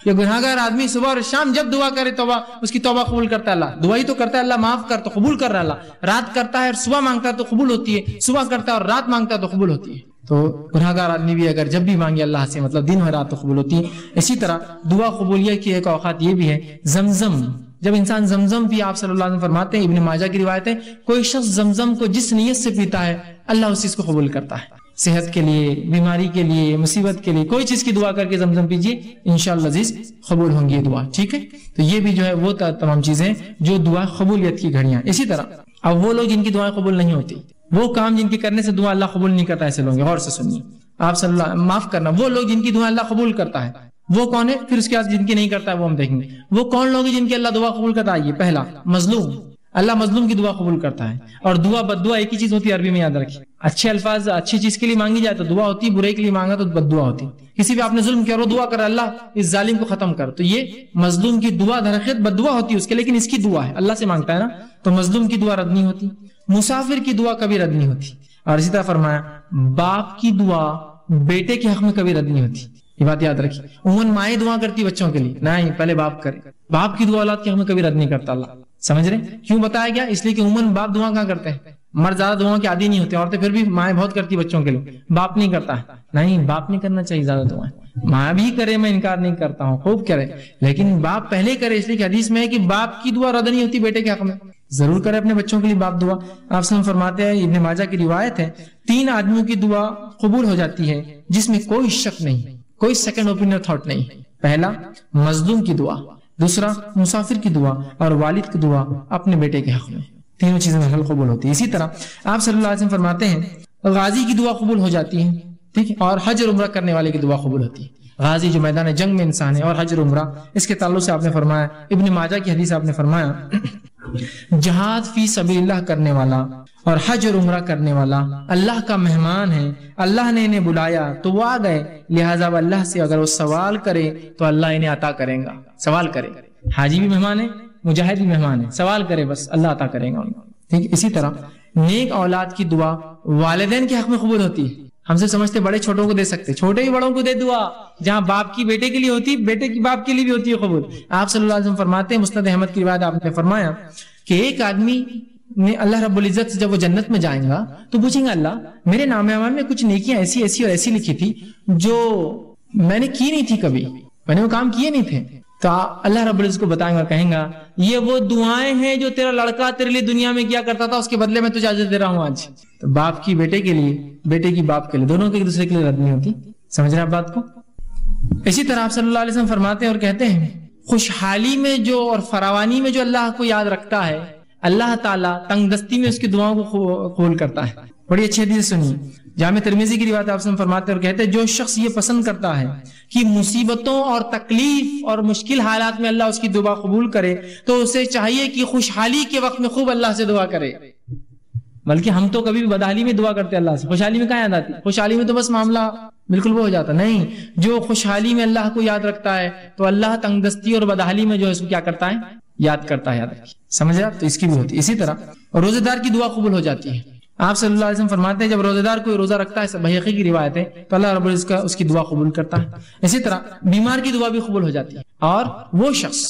یہ گناہگار آدمی صبح اور شام جب دعا کرے توبہ اس کی توبہ قبول کرتا ہے اللہ. دعا ہی تو کرتا ہے اللہ، معاف کر تو قبول کر رہا ہے اللہ. رات کرتا ہے اور صبح مانگتا ہے تو قبول ہوتی ہے، صبح کرتا ہے اور رات مانگتا ہے تو قبول ہوتی ہے. تو گناہگار آدمی بھی اگر جب بھی مانگے اللہ سے مطلب دن اور رات تو قبول ہوتی ہے. اسی طرح دعا قبولیت کی ایک اوقات یہ بھی ہے، زمزم جب انسان زمزم بھی، آپ صلی اللہ علیہ وسلم فرماتے ہیں، ابن ماجہ کی روایت ہے، کوئی شخص زمزم کو جس نیت سے پیتا ہے اللہ اس چیز کو قبول کرتا ہے. صحت کے لیے، بیماری کے لیے، مصیبت کے لیے کوئی چیز کی دعا کر کے زمزم پیجیے، انشاءاللہ عزیز قبول ہوں گی یہ دعا. ٹھیک ہے، تو یہ بھی جو ہے وہ تمام چیزیں جو دعا قبولیت کی گھڑیاں. اسی طرح اب وہ لوگ جن کی دعائیں قبول نہیں ہوتی، وہ کام جن کے کرنے سے دعا اللہ قبول نہیں کرتا، ایسے لوگ غور سے سنیے. آپ صلی اللہ معاف کرنا، وہ لوگ جن کی دعا اللہ قبول کرتا ہے وہ کون ہے؟ پھر اس کے بعد جن کی نہیں کرتا ہے وہ ہم دیکھیں گے. وہ کون لوگ ہیں جن کی اللہ دعا قبول کرتا ہے؟ یہ پہلا مظلوم، اللہ مظلوم کی دعا قبول کرتا ہے. اور دعا بد دعا ایک ہی چیز ہوتی ہے، عربی میں یاد رکھیے. اچھے الفاظ اچھی چیز کے لیے مانگی جائے تو دعا ہوتی ہے، برے کے لیے مانگا تو بد دعا ہوتی ہے. کسی بھی آپ نے ظلم کیا وہ دعا کر اللہ اس ظالم کو ختم کر، تو یہ مظلوم کی دعا درخت بد دعا ہوتی ہے اس کے، لیکن اس کی دعا ہے اللہ سے مانگتا ہے نا، تو مظلوم کی دعا رد نہیں ہوتی. مسافر کی دعا کبھی رد نہیں ہوتی. اور اسی طرح فرمایا باپ کی دعا بیٹے کے حق میں کبھی رد نہیں ہوتی. یہ بات یاد رکھیے. عموماً مائیں دعا کرتی بچوں کے لیے، نہیں پہلے باپ کرے. باپ کی دعا اولاد کے حق میں کبھی رد نہیں کرتا اللہ. سمجھ رہے کیوں بتایا گیا؟ اس لیے کہ عموماً باپ دعا کہاں کرتے ہیں، مرد زیادہ دعاؤں کے عادی نہیں ہوتے، عورتیں پھر بھی مائیں بہت کرتی بچوں کے لیے، باپ نہیں کرتا ہے. نہیں، باپ نہیں کرنا چاہیے زیادہ دعائیں، ماں بھی کرے، میں انکار نہیں کرتا ہوں، خوب کرے، لیکن باپ پہلے کرے. اس لیے کہ حدیث میں ہے کہ باپ کی دعا رد نہیں ہوتی بیٹے کے حق میں. ضرور کرے اپنے بچوں کے لیے باپ دعا. آپ سے فرماتے ہیں، ابن ماجہ کی روایت ہے، 3 آدمیوں کی دعا قبول ہو جاتی ہے جس میں کوئی شک نہیں، کوئی سیکنڈ اوپینین تھاٹ نہیں. پہلا مظلوم کی دعا، دوسرا مسافر کی دعا، اور والد کی دعا اپنے بیٹے کے حق میں. تینوں چیزیں قبول ہوتی ہے. اسی طرح آپ صلی اللہ علیہ وسلم فرماتے ہیں غازی کی دعا قبول ہو جاتی ہے، ٹھیک ہے، اور حج اور عمرہ کرنے والے کی دعا قبول ہوتی ہے. غازی جو میدان جنگ میں انسان ہے، اور حج اور عمرہ اس کے تعلق سے آپ نے فرمایا، ابن ماجہ کی حدیث آپ نے فرمایا، جہاد فی سبیل اللہ کرنے والا اور حج اور عمرہ کرنے والا اللہ کا مہمان ہے، اللہ نے انہیں بلایا تو وہ آ گئے، لہٰذا اللہ سے اگر وہ سوال کرے تو اللہ انہیں عطا کرے گا. سوال کرے، حاجی بھی مہمان ہے، مجاہد بھی مہمان ہے، سوال کرے بس اللہ عطا کرے گا. ٹھیک. اسی طرح نیک اولاد کی دعا والدین کے حق میں قبول ہوتی ہے. ہم سے سمجھتے بڑے چھوٹوں کو دے سکتے، چھوٹے ہی بڑوں کو دے دعا، جہاں باپ کی بیٹے کے لیے ہوتی، بیٹے کی باپ کے لیے بھی ہوتی ہے قبول۔ آپ صلی اللہ علیہ وسلم فرماتے ہیں، مسند احمد کی روایت آپ نے فرمایا کہ ایک آدمی نے اللہ رب العزت سے جب وہ جنت میں جائیں گا تو پوچھیں گا اللہ میرے نام اعمال میں کچھ نیکیاں ایسی ایسی اور ایسی لکھی تھی جو میں نے کی نہیں تھی، کبھی میں نے وہ کام کیے نہیں تھے، تو اللہ رب العزت کو بتائیں گا، کہیں گا یہ وہ دعائیں ہیں جو تیرا لڑکا تیرے لیے دنیا میں کیا کرتا تھا، اس کے بدلے میں تجھے اجر دے رہا ہوں آج۔ تو باپ کی بیٹے کے لیے، بیٹے کی باپ کے لیے، دونوں کے ایک دوسرے کے لیے رد نہیں ہوتی۔ سمجھ رہے ہیں آپ بات کو؟ اسی طرح آپ صلی اللہ علیہ وسلم فرماتے ہیں اور کہتے ہیں خوشحالی میں جو اور فراوانی میں جو اللہ کو یاد رکھتا ہے، اللہ تعالیٰ تنگ دستی میں اس کی دعاؤں کو قبول کرتا ہے۔ بڑی اچھی حدیث سنی، جامع ترمذی کی روایت آپ سے فرماتے ہیں اور کہتے ہیں جو شخص یہ پسند کرتا ہے کہ مصیبتوں اور تکلیف اور مشکل حالات میں اللہ اس کی دعا قبول کرے تو اسے چاہیے کہ خوشحالی کے وقت میں خوب اللہ سے دعا کرے۔ بلکہ ہم تو کبھی بھی بدحالی میں دعا کرتے اللہ سے، خوشحالی میں کہاں یاد آتی؟ خوشحالی میں تو بس معاملہ بالکل وہ ہو جاتا، نہیں، جو خوشحالی میں اللہ کو یاد رکھتا ہے تو اللہ تنگ دستی اور بدحالی میں جو ہے اس کو کیا کرتا ہے؟ یاد کرتا ہے، یاد رکھیے، سمجھ رہے آپ؟ تو اس کی بھی ہوتی ہے۔ اسی طرح روزے دار کی دعا قبول ہو جاتی ہے۔ آپ صلی اللہ علیہ وسلم فرماتے ہیں جب روزے دار کوئی روزہ رکھتا ہے، بحقی کی روایت ہے، تو اللہ رب العزت اس کی دعا قبول کرتا ہے۔ اسی طرح بیمار کی دعا بھی قبول ہو جاتی ہے۔ اور وہ شخص،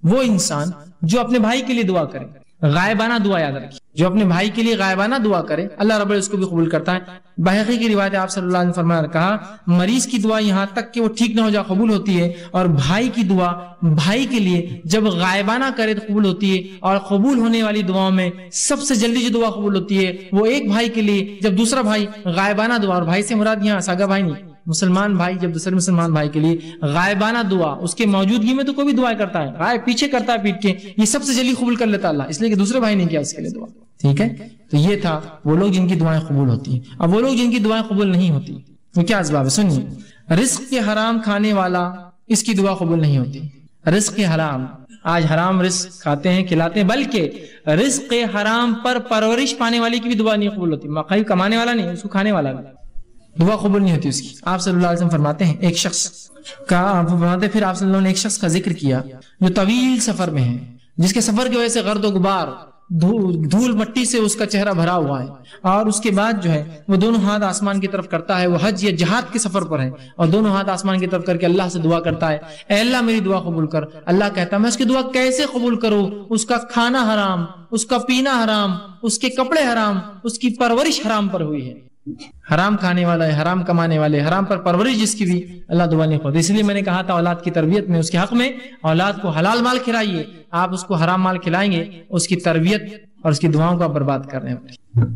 وہ انسان جو اپنے بھائی کے لیے دعا کرے، غائبانہ دعا، یاد رکھیے، جو اپنے بھائی کے لیے غائبانہ دعا کرے اللہ رب العزت کو بھی قبول کرتا ہے۔ بحقی کی روایت آپ صلی اللہ علیہ وسلم فرمایا، کہا مریض کی دعا یہاں تک کہ وہ ٹھیک نہ ہو جائے قبول ہوتی ہے، اور بھائی کی دعا بھائی کے لیے جب غائبانہ کرے تو قبول ہوتی ہے۔ اور قبول ہونے والی دعاؤں میں سب سے جلدی جو دعا قبول ہوتی ہے وہ ایک بھائی کے لیے جب دوسرا بھائی غائبانہ دعا، اور بھائی سے مراد یہاں سگا بھائی نہیں، مسلمان بھائی جب دوسرے مسلمان بھائی کے لیے غائبانہ دعا، اس کے موجودگی میں تو کوئی بھی دعا کرتا ہے، غائب پیچھے کرتا ہے پیٹ کے، یہ سب سے جلدی قبول کر لیتا اللہ، اس لیے کہ دوسرے بھائی نے کیا اس کے لیے دعا۔ ٹھیک ہے، تو یہ تھا وہ لوگ جن کی دعائیں قبول ہوتی ہیں۔ اب وہ لوگ جن کی دعائیں قبول نہیں ہوتی وہ کیا اسباب ہے؟ سنیے، رزق کے حرام کھانے والا، اس کی دعا قبول نہیں ہوتی۔ رزق حرام، آج حرام رزق کھاتے ہیں، کھلاتے ہیں، بلکہ رزق حرام پر پرورش پانے والی کی بھی دعا نہیں قبول ہوتی۔ مقائی کمانے والا نہیں، اس کو کھانے والا بھی دعا قبول نہیں ہوتی اس کی۔ آپ صلی اللہ علیہ وسلم فرماتے ہیں ایک شخص کا، پھر آپ صلی اللہ علیہ وسلم نے ایک شخص کا ذکر کیا جو طویل سفر میں ہے، جس کے سفر کی وجہ سے گرد و غبار، دھول مٹی سے اس کا چہرہ بھرا ہوا ہے، اور اس کے بعد جو ہے وہ دونوں ہاتھ آسمان کی طرف کرتا ہے، وہ حج یا جہاد کے سفر پر ہے، اور دونوں ہاتھ آسمان کی طرف کر کے اللہ سے دعا کرتا ہے، اے اللہ میری دعا قبول کر۔ اللہ کہتا ہے میں اس کی دعا کیسے قبول کروں؟ اس کا کھانا حرام، اس کا پینا حرام، اس کے کپڑے حرام، اس کی پرورش حرام پر ہوئی ہے۔ حرام کھانے والا ہے، حرام کمانے والے، حرام پر پرورش جس کی بھی اللہ دعا نہیں خود۔ اس لیے میں نے کہا تھا اولاد کی تربیت میں اس کے حق میں اولاد کو حلال مال کھلائیے، آپ اس کو حرام مال کھلائیں گے اس کی تربیت اور اس کی دعاؤں کو آپ برباد کر رہے ہیں۔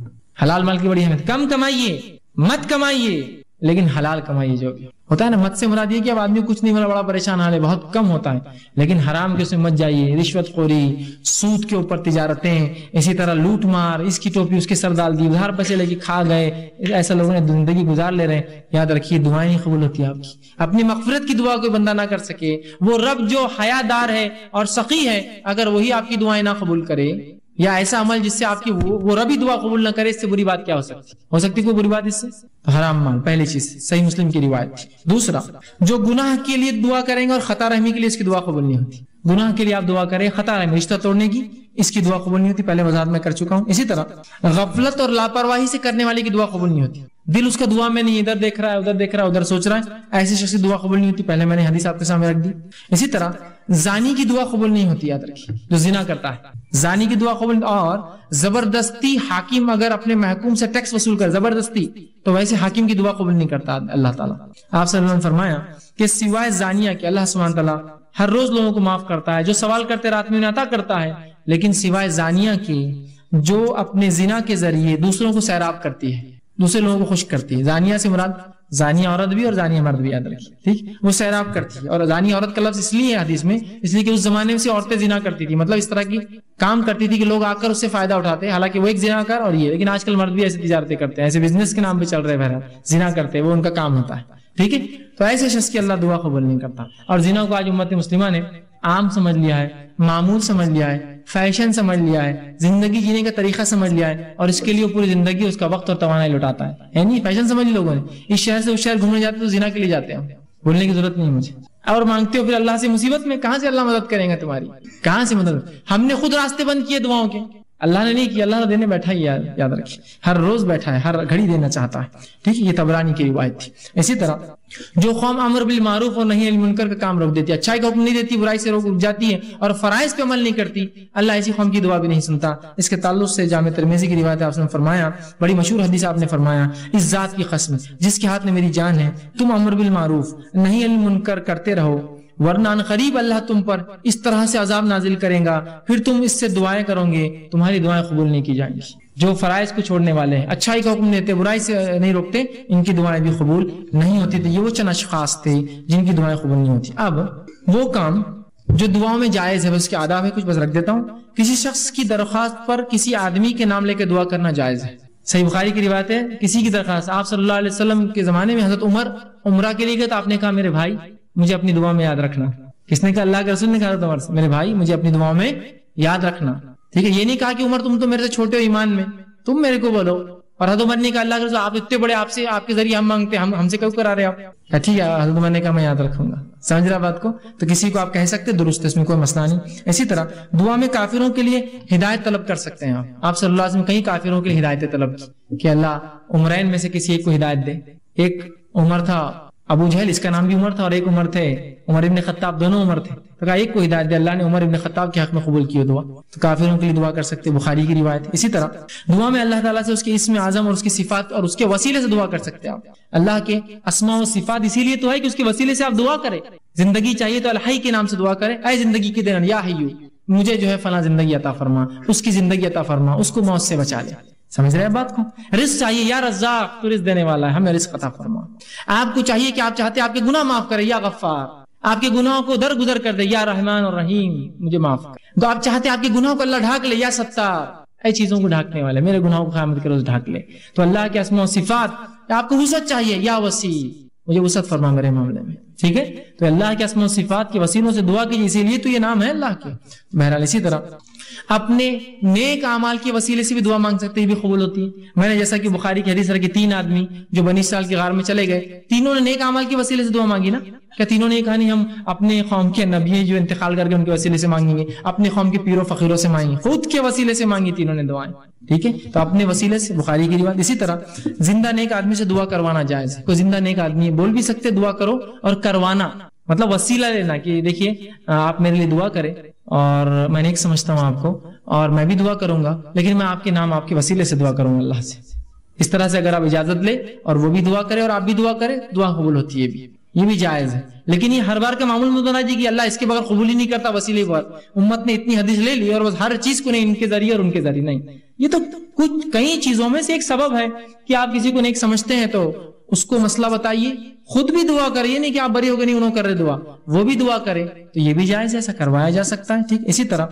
حلال مال کی بڑی اہمیت، کم کمائیے، مت کمائیے، لیکن حلال کمائیے۔ جو بھی ہوتا ہے نا، مت سے مراد یہ کہ اب آدمی کچھ نہیں ملا بڑا پریشان حال ہے، بہت کم ہوتا ہے، لیکن حرام کے اس میں مت جائیے، رشوت خوری، سود کے اوپر تجارتیں، اسی طرح لوٹ مار، اس کی ٹوپی اس کے سر ڈال دی، ادھار پیسے لے کے کھا گئے، ایسا لوگوں نے زندگی گزار لے رہے ہیں۔ یاد رکھیے دعائیں نہیں قبول ہوتی آپ کی، اپنی مغفرت کی دعا کوئی بندہ نہ کر سکے، وہ رب جو حیا دار ہے اور سخی ہے، اگر وہی آپ کی دعائیں نہ قبول کرے، یا ایسا عمل جس سے آپ کی وہ ربی دعا قبول نہ کرے، اس سے بری بات کیا ہو سکتی کوئی بری بات اس سے؟ حرام مال پہلی چیز، صحیح مسلم کی روایت۔ دوسرا، جو گناہ کے لیے دعا کریں گے اور خطا رحمی کے لیے اس کی دعا قبول نہیں ہوتی۔ گناہ کے لیے آپ دعا کریں، خطا رحمی رشتہ توڑنے کی، اس کی دعا قبول نہیں ہوتی، پہلے وضاحت میں کر چکا ہوں۔ اسی طرح غفلت اور لاپرواہی سے کرنے والے کی دعا قبول نہیں ہوتی، دل اس کا دعا میں نہیں، ادھر دیکھ رہا ہے، ادھر دیکھ رہا ہے، ادھر سوچ رہا ہے، ایسی شخص کی دعا قبول نہیں ہوتی، پہلے میں نے حدیث آپ کے سامنے رکھ دی۔ اسی طرح زانی کی دعا قبول نہیں ہوتی، یاد رکھیے، جو زنا کرتا ہے زانی کی دعا قبول۔ اور زبردستی حاکم اگر اپنے محکوم سے ٹیکس وصول کر زبردستی، تو ویسے حاکم کی دعا قبول نہیں کرتا اللہ تعالیٰ۔ آپ صلی اللہ علیہ وسلم نے فرمایا کہ سوائے زانیہ کے اللہ سبحانہ تعالیٰ ہر روز لوگوں کو معاف کرتا ہے، جو سوال کرتے رات میں انہیں عطا کرتا ہے، لیکن سوائے زانیہ کے جو اپنے زنا کے ذریعے دوسروں کو سیراب کرتی ہے، دوسرے لوگوں کو خوش کرتی ہے۔ زانیہ سے مراد زانیہ عورت بھی اور زانیہ مرد بھی، یاد رکھیے، ٹھیک، وہ سیراب کرتی ہے۔ اور زانیہ عورت کا لفظ اس لیے ہے حدیث میں، اس لیے کہ اس زمانے میں سے عورتیں زنا کرتی تھی، مطلب اس طرح کی کام کرتی تھی کہ لوگ آ کر اس سے فائدہ اٹھاتے ہیں، حالانکہ وہ ایک زنا کر اور یہ، لیکن آج کل مرد بھی ایسی تجارتیں کرتے ہیں، ایسے بزنس کے نام پہ چل رہے ہیں، بہرحال زنا کرتے ہیں، وہ ان کا کام ہوتا ہے، ٹھیک ہے۔ تو ایسے شخص کی اللہ دعا قبول نہیں کرتا۔ اور زنا کو آج امت مسلمہ نے عام سمجھ لیا ہے، معمول سمجھ لیا ہے، فیشن سمجھ لیا ہے، زندگی جینے کا طریقہ سمجھ لیا ہے، اور اس کے لیے پوری زندگی اس کا وقت اور توانائی لٹاتا ہے نہیں، فیشن سمجھ لوگوں نے، اس شہر سے اس شہر گھومنے جاتے تو زنا کے لیے جاتے ہیں، بولنے کی ضرورت نہیں مجھے، اور مانگتے ہو پھر اللہ سے مصیبت میں، کہاں سے اللہ مدد کریں گا تمہاری، کہاں سے مدد؟ ہم نے خود راستے بند کیے دعاؤں کے، اللہ نے نہیں کیا, اللہ دینے بیٹھا ہی, یاد رکھیے, ہر روز بیٹھا ہے, ہر گھڑی دینا چاہتا ہے. ٹھیک ہے, یہ طبرانی کی روایت تھی. اسی طرح جو قوم امر بالمعروف اور نہی عن المنکر کا کام روک دیتی ہے, اچھائی کا حکم نہیں دیتی, برائی سے روک جاتی ہے اور فرائض پہ عمل نہیں کرتی, اللہ ایسی قوم کی دعا بھی نہیں سنتا. اس کے تعلق سے جامع ترمذی کی روایت آپ نے فرمایا, بڑی مشہور حدیث آپ نے فرمایا, اس ذات کی قسم جس کے ہاتھ میں میری جان ہے, تم امر بالمعروف نہی عن المنکر کرتے رہو, ورنہ ان قریب اللہ تم پر اس طرح سے عذاب نازل کرے گا, پھر تم اس سے دعائیں کرو گے, تمہاری دعائیں قبول نہیں کی جائیں گی. جو فرائض کو چھوڑنے والے ہیں, اچھائی کا حکم دیتے, برائی سے نہیں روکتے, ان کی دعائیں بھی قبول نہیں ہوتی. تو یہ وہ چند اشخاص تھے جن کی دعائیں قبول نہیں ہوتی. اب وہ کام جو دعاؤں میں جائز ہے, اس کے آداب ہے, کچھ بس رکھ دیتا ہوں. کسی شخص کی درخواست پر کسی آدمی کے نام لے کے دعا کرنا جائز ہے. صحیح بخاری کی روایت ہے, کسی کی درخواست, آپ صلی اللہ علیہ وسلم کے زمانے میں حضرت عمر عمرہ کے لیے گئے, تو آپ نے کہا میرے بھائی مجھے اپنی دعا میں یاد رکھنا. کس نے کہا؟ اللہ کے رسول نے کہا عمر سے, میرے بھائی مجھے اپنی دعاؤں میں یاد رکھنا. ٹھیک ہے, یہ نہیں کہا کہ عمر تم تو میرے سے چھوٹے ہو ایمان میں, تم میرے کو بولو. اور حضرت عمر نے کہا اللہ کے رسول آپ اتنے بڑے, آپ سے, آپ کے ذریعے ہم مانگتے, ہم سے کیوں کرا رہے آپ؟ ٹھیک ہے, حضرت عمر نے کہا میں یاد رکھوں گا. سمجھ رہا بات کو؟ تو کسی کو آپ کہہ سکتے, درست, اس میں کوئی مسئلہ نہیں. اسی طرح دعا میں کافروں کے لیے ہدایت طلب کر سکتے ہیں آپ صلی اللہ علیہ وسلم کئی کافروں کے لیے ہدایتیں طلب کی کہ اللہ عمرین میں سے کسی ایک کو ہدایت دے. ایک عمر تھا ابو جہل, اس کا نام بھی عمر تھا, اور ایک عمر تھے عمر ابن خطاب, دونوں عمر تھے. تو کہا ایک کو ہدایت دے, اللہ نے عمر ابن خطاب کے حق میں قبول کی دعا. تو کافروں کے لیے دعا کر سکتے, بخاری کی روایت ہے. اسی طرح دعا میں اللہ تعالیٰ سے اس کے اسم اعظم اور اس کی صفات اور اس کے وسیلے سے دعا کر سکتے ہیں آپ. اللہ کے اسماء و صفات اسی لیے تو ہے کہ اس کے وسیلے سے آپ دعا کریں. زندگی چاہیے تو الحی کے نام سے دعا کریں, اے زندگی کی دینا, یا حیو مجھے جو ہے فلاں زندگی عطا فرما, اس کی زندگی عطا فرما, اس کو موت سے بچا لے. سمجھ رہے ہیں بات کو؟ رزق چاہیے, یا رزاق تو رزق دینے والا ہے, ہمیں رزق عطا فرما. آپ کو چاہیے کہ آپ چاہتے آپ کے گناہ معاف کرے, یا غفار آپ کے گناہوں کو درگزر کر دے, یا رحمان اور رحیم مجھے معاف کر. تو آپ چاہتے آپ کے گناہوں کو اللہ ڈھانک لے, یا ستار اے چیزوں کو ڈھانکنے والے, میرے گناہوں کو قیامت کے روز ڈھانک لے. تو اللہ کے اسماء و صفات. آپ کو وسعت چاہیے, یا وسیع مجھے وسعت فرما میرے معاملے میں. ٹھیک ہے, تو اللہ کے اسماء و صفات کے وسیلوں سے دعا کیجیے, اسی لیے تو یہ نام ہے اللہ کے. بہرحال اسی طرح اپنے نیک اعمال کے وسیلے سے بھی دعا مانگ سکتے, یہ بھی قبول ہوتی ہے. میں نے جیسا کہ بخاری کی حدیث ہے کہ 3 آدمی جو بنی اسرائیل کے غار میں چلے گئے, تینوں نے نیک اعمال کے وسیلے سے دعا مانگی نا. کیا تینوں نے یہ کہا نہیں ہم اپنے قوم کے نبی جو انتقال کر گئے ان کے وسیلے سے مانگیں گے, اپنے قوم کے پیروں فقیروں سے مانگیں گے, خود کے وسیلے سے مانگی تینوں نے دعائیں. ٹھیک ہے, تو اپنے وسیلے سے, بخاری کی روایت. اسی طرح زندہ نیک آدمی سے دعا کروانا جائز ہے. کوئی زندہ نیک آدمی بول بھی سکتے دعا کرو, اور کروانا مطلب وسیلہ لینا کہ دیکھیے آپ میرے لیے دعا کریں, اور میں نیک سمجھتا ہوں آپ کو, اور میں بھی دعا کروں گا, لیکن میں آپ کے نام آپ کے وسیلے سے دعا کروں گا اللہ سے. اس طرح سے اگر آپ اجازت لے اور وہ بھی دعا کرے اور آپ بھی دعا کرے, دعا قبول ہوتی ہے. یہ بھی جائز ہے. لیکن یہ ہر بار کا معمول مت بنا کہ اللہ اس کے بغیر قبول ہی نہیں کرتا وسیلے پر. امت نے اتنی حدیث لے لی اور بس ہر چیز کو نہیں ان کے ذریعے اور ان کے ذریعے نہیں. یہ تو کچھ کئی چیزوں میں سے ایک سبب ہے کہ آپ کسی کو نیک سمجھتے ہیں تو اس کو مسئلہ بتائیے, خود بھی دعا کرے, یہ نہیں کہ آپ بری ہو گئے نہیں انہوں کر رہے دعا, وہ بھی دعا کرے, تو یہ بھی جائز ہے, ایسا کروایا جا سکتا ہے. ٹھیک. اسی طرح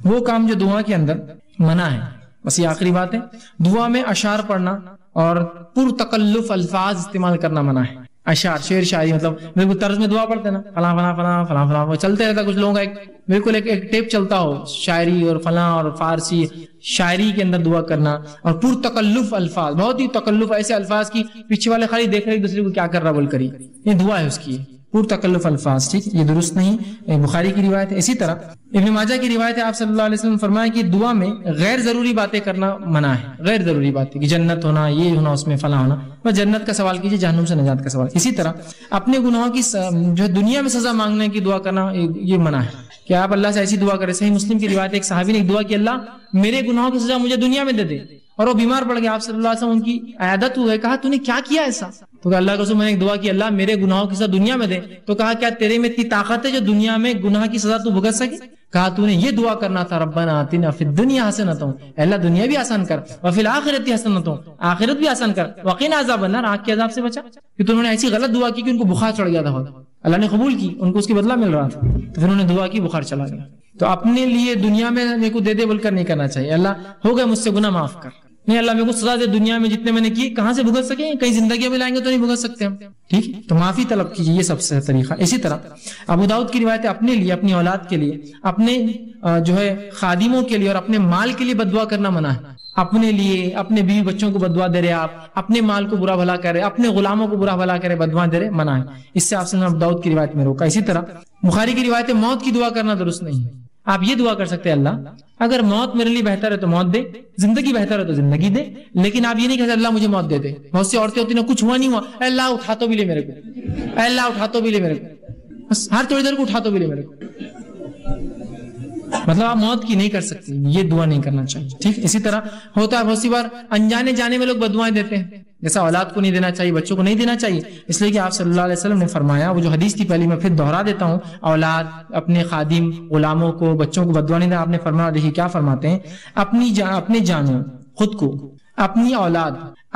وہ کام جو دعا کے اندر منع ہے, بس یہ آخری بات ہے, دعا میں اشعار پڑھنا اور پرتکلف الفاظ استعمال کرنا منع ہے. اشعار, شعر شاعری, مطلب بالکل طرز میں دعا پڑھتے نا, فلاں فلاں فلاں فلاں فلاں چلتے رہتا. کچھ لوگوں کا بالکل ایک ٹیپ چلتا ہو, شاعری اور فلاں اور فارسی شاعری کے اندر دعا کرنا, اور پرتکلف الفاظ, بہت ہی تکلف, ایسے الفاظ کی پیچھے والے خالی دیکھ رہے ایک دوسرے کو کیا کر رہا بول کری, یہ دعا ہے اس کی, پرتکلف الفاظ. ٹھیک, یہ درست نہیں. بخاری کی روایت ہے. اسی طرح ابن ماجہ کی روایت ہے, آپ صلی اللہ علیہ وسلم فرمایا کہ دعا میں غیر ضروری باتیں کرنا منع ہے. غیر ضروری باتیں کہ جنت ہونا, یہ ہونا, اس میں فلاں ہونا, بس جنت کا سوال کیجیے, جہنم سے نجات کا سوال. اسی طرح اپنے گناہوں کی جو ہے دنیا میں سزا مانگنے کی دعا کرنا یہ منع ہے کہ آپ اللہ سے ایسی دعا کریں. صحیح مسلم کی روایت, ایک صحابی نے ایک دعا کی, اللہ میرے گناہوں کی سزا مجھے دنیا میں دے دے, اور وہ بیمار پڑ گیا. آپ صلی اللہ علیہ وسلم ان کی عیادت ہوئے, کہا تو نے کیا کیا ایسا؟ تو کہا اللہ کے رسول میں نے ایک دعا کی, اللہ میرے گناہوں کی سزا دنیا میں دے. تو کہا کیا تیرے میں اتنی طاقت ہے جو دنیا میں گناہ کی سزا تو بھگت سکے؟ کہا تو نے یہ دعا کرنا تھا, ربنا آتنا فی الدنیا حسنۃ, اللہ دنیا بھی آسان کر, وفی الآخرۃ حسنۃ, آخرت بھی آسان کر, وقنا عذاب النار, آگ کے عذاب سے بچا. کہ انہوں نے ایسی غلط دعا کی کہ ان کو بخار چڑھ گیا تھا, اللہ نے قبول کی, ان کو اس کی بدلہ مل رہا تھا, تو پھر انہوں نے دعا کی, بخار چلا گیا. تو اپنے لیے دنیا میں میرے کو دے دے بول کر نہیں کرنا چاہیے. اللہ ہو گئے مجھ سے گناہ معاف کر, نہیں اللہ میرے کو سزا دے, دنیا میں جتنے میں نے کیے کہاں سے بھگت سکیں, کئی زندگیوں میں لائیں گے تو نہیں بھگت سکتے ہم. ٹھیک ہے, تو معافی طلب کیجیے, یہ سب سے طریقہ. اسی طرح ابو داؤد کی روایت ہے, اپنے لیے, اپنی اولاد کے لیے, اپنے جو ہے خادموں کے لیے اور اپنے مال کے لیے بددعا کرنا منع ہے. اپنے لیے, اپنے بیوی بچوں کو بددعا دے رہے, آپ اپنے مال کو برا بھلا کر رہے, اپنے غلاموں کو برا بھلا کر رہے, بددعا دے رہے, منع ہے. اس سے آپ سے ابو داؤد کی روایت میں روکا. اسی طرح بخاری کی روایت ہے, موت کی دعا کرنا درست نہیں ہے. آپ یہ دعا کر سکتے ہیں اللہ اگر موت میرے لیے بہتر ہے تو موت دے، زندگی بہتر ہے تو زندگی دے، لیکن آپ یہ نہیں کہتے اللہ مجھے موت دے دے۔ بہت سی عورتیں ہوتی ہیں کچھ ہوا نہیں ہوا، اے اللہ اٹھا تو بھی لے میرے کو، اے اللہ اٹھا تو بھی لے میرے کو، بس ہر تھوڑی دیر کو اٹھا تو بھی لے میرے کو۔ مطلب آپ موت کی نہیں کر سکتے، یہ دعا نہیں کرنا چاہیے، ٹھیک۔ اسی طرح ہوتا ہے بہت سی بار انجانے جانے میں لوگ بددعائیں دیتے ہیں، جیسا اولاد کو نہیں دینا چاہیے، بچوں کو نہیں دینا چاہیے، اس لیے کہ آپ صلی اللہ علیہ وسلم نے فرمایا، وہ جو حدیث تھی پہلی میں پھر دوہرا دیتا ہوں، اولاد، اپنے خادم، غلاموں کو، بچوں کو بددعا نہیں دینا۔ آپ نے فرمایا، دیکھیے کیا فرماتے ہیں، اپنی جانوں، خود کو، اپنی اولاد،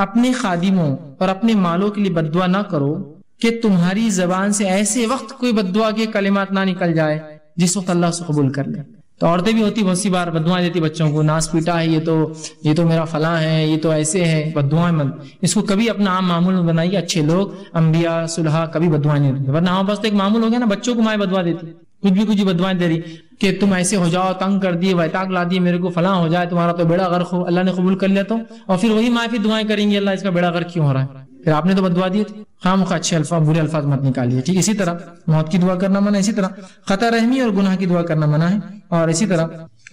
اپنے خادموں اور اپنے مالوں کے لیے بددعا نہ کرو کہ تمہاری زبان سے ایسے وقت کوئی بددعا کے کلمات نہ نکل جائے جس وقت اللہ اسے قبول کر لے۔ تو عورتیں بھی ہوتی بہت سی بار بددعائیں دیتی بچوں کو، ناس پیٹا ہے، یہ تو میرا فلاں ہے، یہ تو ایسے ہے، بددعائیں مت، اس کو کبھی اپنا عام معمول میں بنائیے۔ اچھے لوگ، انبیاء، صلحاء کبھی بددعائیں نہیں دیتے، ورنہ ہمارے پاس تو ایک معمول ہو گیا نا، بچوں کو مائیں بددعا دیتی، کچھ بھی بددعائیں دے رہی کہ تم ایسے ہو جاؤ، تنگ کر دیے، ویتاق لا دیے، میرے کو فلاں ہو جائے، تمہارا تو بیڑا غرق ہو، اللہ نے قبول کر لیا تو، اور پھر وہی مائیں پھر دعائیں کریں گی، اللہ اس کا بیڑا غرق کیوں ہو رہا ہے، پھر آپ نے تو بددعا دی تھی۔ خامخواہ اچھے الفاظ، برے الفاظ مت نکالیے، ٹھیک۔ اسی طرح موت کی دعا کرنا منع ہے، اسی طرح خطا رحمی اور گناہ کی دعا کرنا منع ہے، اور اسی طرح